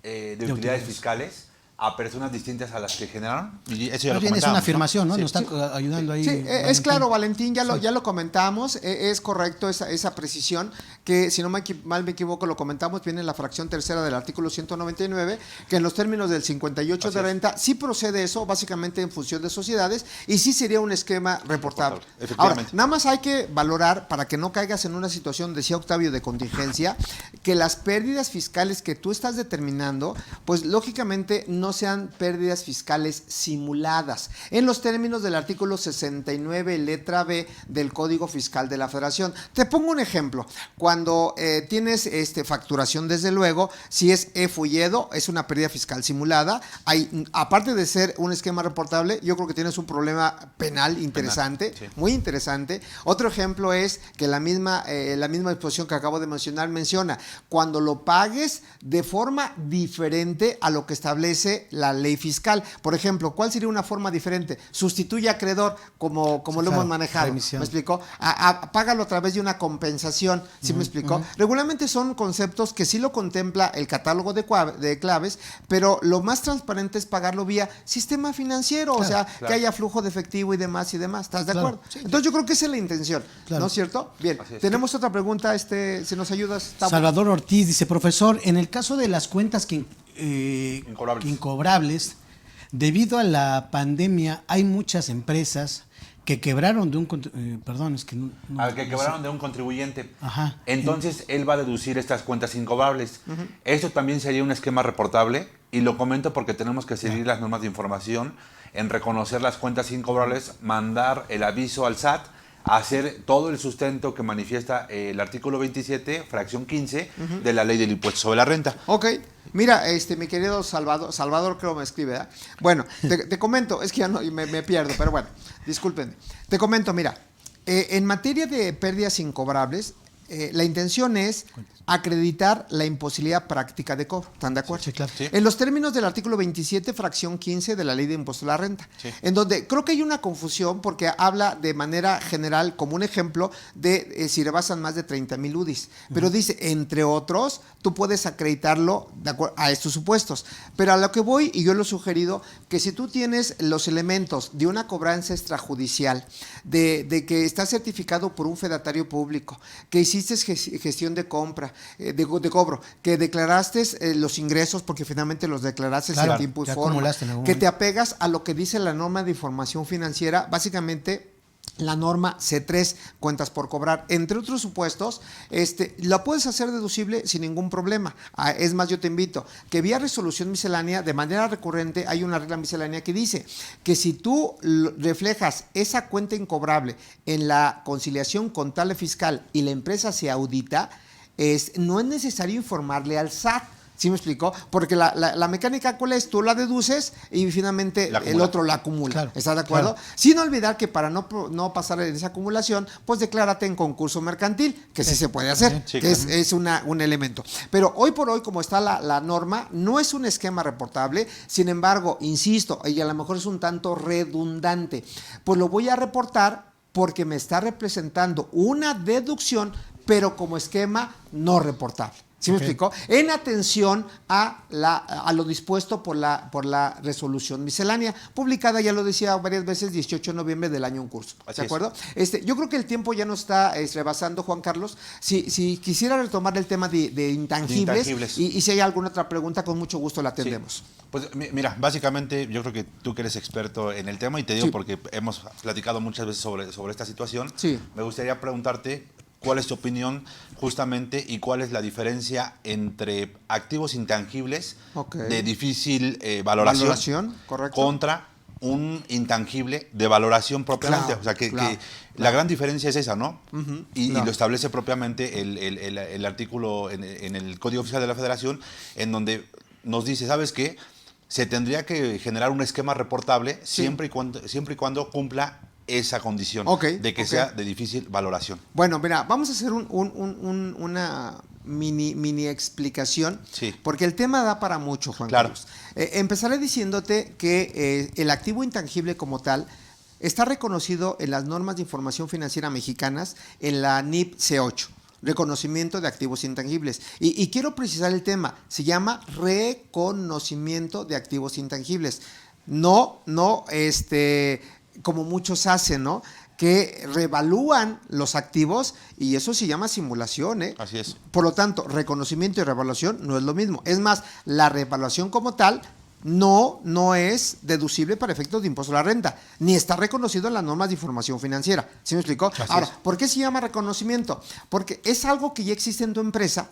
de utilidades fiscales a personas distintas a las que generaron. Y eso ya lo Más bien es una comentábamos, afirmación, ¿no? Sí. Nos está ayudando ahí. Sí, Valentín. es claro, Valentín, ya lo comentamos, es correcto esa precisión, que si no mal me equivoco lo comentamos, viene en la fracción tercera del artículo 199, que en los términos del 58 de renta, sí procede eso, básicamente en función de sociedades, y sí sería un esquema reportable. Ahora, nada más hay que valorar, para que no caigas en una situación, decía Octavio, de contingencia, que las pérdidas fiscales que tú estás determinando, pues lógicamente no sean pérdidas fiscales simuladas, en los términos del artículo 69, letra B del Código Fiscal de la Federación. Te pongo un ejemplo. Cuando tienes facturación, desde luego, si es e-fulledo, es una pérdida fiscal simulada. Hay, aparte de ser un esquema reportable, yo creo que tienes un problema penal interesante, muy interesante. Otro ejemplo es que la misma disposición que acabo de mencionar menciona, cuando lo pagues de forma diferente a lo que establece de la ley fiscal. Por ejemplo, ¿cuál sería una forma diferente? Sustituye a acreedor, como lo hemos manejado. remisión. ¿Me explicó? Págalo a través de una compensación. ¿Sí me explicó? Regularmente son conceptos que sí lo contempla el catálogo de claves, pero lo más transparente es pagarlo vía sistema financiero, o sea, que haya flujo de efectivo y demás. ¿Estás de acuerdo? Sí. Entonces yo creo que esa es la intención, ¿no es cierto? Bien, Así es. tenemos otra pregunta, si nos ayudas. Tabo. Salvador Ortiz dice, profesor, en el caso de las cuentas incobrables, debido a la pandemia, hay muchas empresas que quebraron de un... perdón, es que no... Que quebraron de un contribuyente. Ajá. Entonces, él va a deducir estas cuentas incobrables. Esto también sería un esquema reportable, y lo comento porque tenemos que seguir las normas de información en reconocer las cuentas incobrables, mandar el aviso al SAT, hacer todo el sustento que manifiesta el artículo 27, fracción 15, de la ley del impuesto sobre la renta. Ok, mira, mi querido Salvador creo me escribe, ¿verdad? Bueno, te comento, es que ya no me pierdo, pero bueno, discúlpenme. Te comento, mira, en materia de pérdidas incobrables, la intención es acreditar la imposibilidad práctica de cobro. ¿Están de acuerdo? Sí, claro. Sí. En los términos del artículo 27, fracción 15 de la ley de impuesto a la renta, Sí. en donde creo que hay una confusión porque habla de manera general, como un ejemplo, de si rebasan más de 30,000 UDIs. Pero dice, entre otros, tú puedes acreditarlo de acuerdo a estos supuestos. Pero a lo que voy, y yo lo he sugerido, que si tú tienes los elementos de una cobranza extrajudicial, de que está certificado por un fedatario público, que hiciste gestión de compra, de cobro, que declaraste los ingresos porque finalmente los declaraste Claro, en tiempo y ya forma, acumulaste en algún que te momento. apegas a lo que dice la norma de información financiera, básicamente la norma C3, cuentas por cobrar, entre otros supuestos, la puedes hacer deducible sin ningún problema. Es más, yo te invito que vía resolución miscelánea, de manera recurrente, hay una regla miscelánea que dice que si tú reflejas esa cuenta incobrable en la conciliación contable fiscal y la empresa se audita, no es necesario informarle al SAT. ¿Sí me explicó? Porque la mecánica, ¿cuál es? Tú la deduces y finalmente el otro la acumula. Claro, ¿Estás de acuerdo? claro. Sin olvidar que para no pasar en esa acumulación, pues declárate en concurso mercantil, que sí se puede hacer, Sí, que claro. es un elemento. Pero hoy por hoy, como está la norma, no es un esquema reportable. Sin embargo, insisto, y a lo mejor es un tanto redundante, pues lo voy a reportar porque me está representando una deducción, pero como esquema no reportable. ¿Sí me explicó? En atención a lo dispuesto por la resolución miscelánea, publicada, ya lo decía varias veces, 18 de noviembre del año en curso. Así ¿De acuerdo? Yo creo que el tiempo ya nos está rebasando, Juan Carlos. Si quisiera retomar el tema de intangibles, y si hay alguna otra pregunta, con mucho gusto la atendemos. Sí. Pues mira, básicamente yo creo que tú que eres experto en el tema, y te digo Sí. porque hemos platicado muchas veces sobre esta situación, Sí. me gustaría preguntarte cuál es tu opinión justamente y cuál es la diferencia entre activos intangibles Ok. de difícil valoración, correcto. contra un intangible de valoración propiamente. Claro, O sea, que claro. la gran diferencia es esa, ¿no? Y claro. lo establece propiamente el artículo en el Código Fiscal de la Federación, en donde nos dice, ¿sabes qué? Se tendría que generar un esquema reportable siempre y cuando cumpla esa condición de que sea de difícil valoración. Bueno, mira, vamos a hacer una mini explicación, Sí. porque el tema da para mucho, Juan Claro. Carlos. Empezaré diciéndote que el activo intangible como tal está reconocido en las normas de información financiera mexicanas, en la NIP C8. Reconocimiento de activos intangibles. Y quiero precisar el tema, se llama reconocimiento de activos intangibles. No, como muchos hacen, ¿no? Que revalúan los activos y eso se llama simulación, ¿eh? Así es. Por lo tanto, reconocimiento y revaluación no es lo mismo. Es más, la revaluación como tal no es deducible para efectos de impuesto a la renta, ni está reconocido en las normas de información financiera. ¿Sí me explicó? Ahora, ¿por qué se llama reconocimiento? Porque es algo que ya existe en tu empresa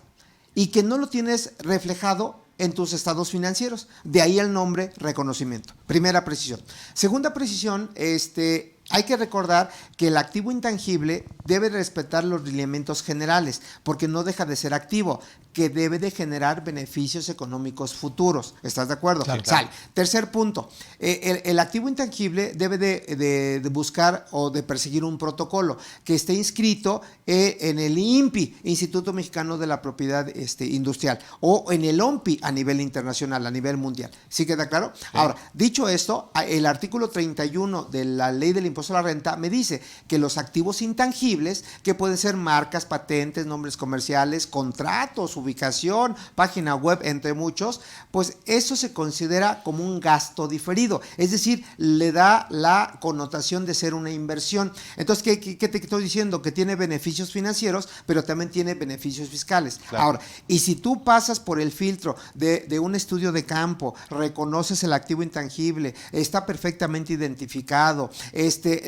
y que no lo tienes reflejado en tus estados financieros. De ahí el nombre reconocimiento. Primera precisión. Segunda precisión, hay que recordar que el activo intangible debe respetar los lineamientos generales, porque no deja de ser activo. que debe de generar beneficios económicos futuros. ¿Estás de acuerdo? Claro. Sale. Tercer punto, el activo intangible debe de buscar o de perseguir un protocolo que esté inscrito en el INPI, Instituto Mexicano de la Propiedad Industrial, o en el OMPI a nivel internacional, a nivel mundial. ¿Sí queda claro? Sí. Ahora, dicho esto, el artículo 31 de la Ley del Impuesto a la Renta me dice que los activos intangibles, que pueden ser marcas, patentes, nombres comerciales, contratos, ubicación, página web, entre muchos, pues eso se considera como un gasto diferido, es decir, le da la connotación de ser una inversión. Entonces, ¿qué te estoy diciendo? Que tiene beneficios financieros, pero también tiene beneficios fiscales. Claro. Ahora, y si tú pasas por el filtro de un estudio de campo, reconoces el activo intangible, está perfectamente identificado,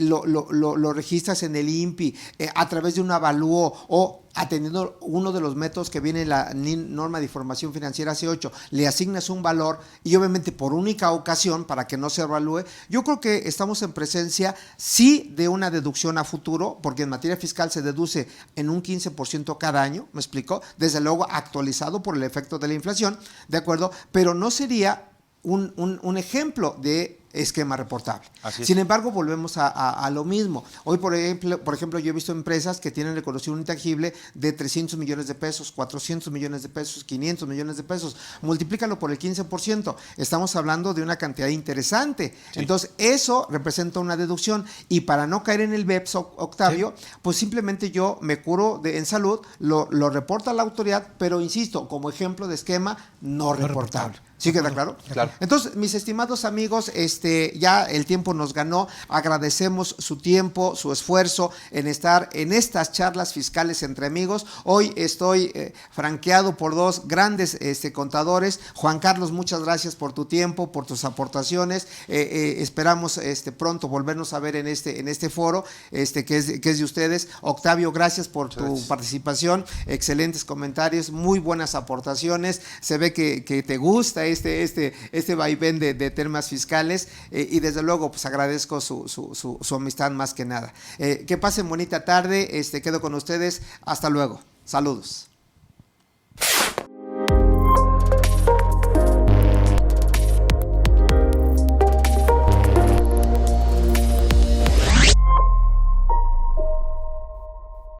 lo registras en el INPI, a través de un avalúo o atendiendo uno de los métodos que viene en la norma de información financiera C8, le asignas un valor y obviamente por única ocasión para que no se evalúe, yo creo que estamos en presencia sí de una deducción a futuro, porque en materia fiscal se deduce en un 15% cada año, ¿me explico? Desde luego actualizado por el efecto de la inflación, ¿de acuerdo? Pero no sería un ejemplo de esquema reportable. Sin embargo, volvemos a lo mismo. Hoy, por ejemplo, yo he visto empresas que tienen reconocido un intangible de 300 millones de pesos, 400 millones de pesos, 500 millones de pesos. Multiplícalo por el 15%. Estamos hablando de una cantidad interesante. Sí. Entonces, eso representa una deducción. Y para no caer en el BEPS, Octavio, sí, pues simplemente yo me curo en salud, lo reporta la autoridad, pero insisto, como ejemplo de esquema no reportable. ¿Sí queda claro? Claro. Entonces, mis estimados amigos, ya el tiempo nos ganó. Agradecemos su tiempo, su esfuerzo en estar en estas charlas fiscales entre amigos. Hoy estoy franqueado por dos grandes contadores. Juan Carlos, muchas gracias por tu tiempo, por tus aportaciones. Esperamos pronto volvernos a ver en este foro que es de ustedes. Octavio, gracias por tu participación. Excelentes comentarios, muy buenas aportaciones. Se ve que te gusta este vaivén de temas fiscales y desde luego pues agradezco su amistad más que nada. Que pasen bonita tarde, quedo con ustedes, hasta luego, saludos.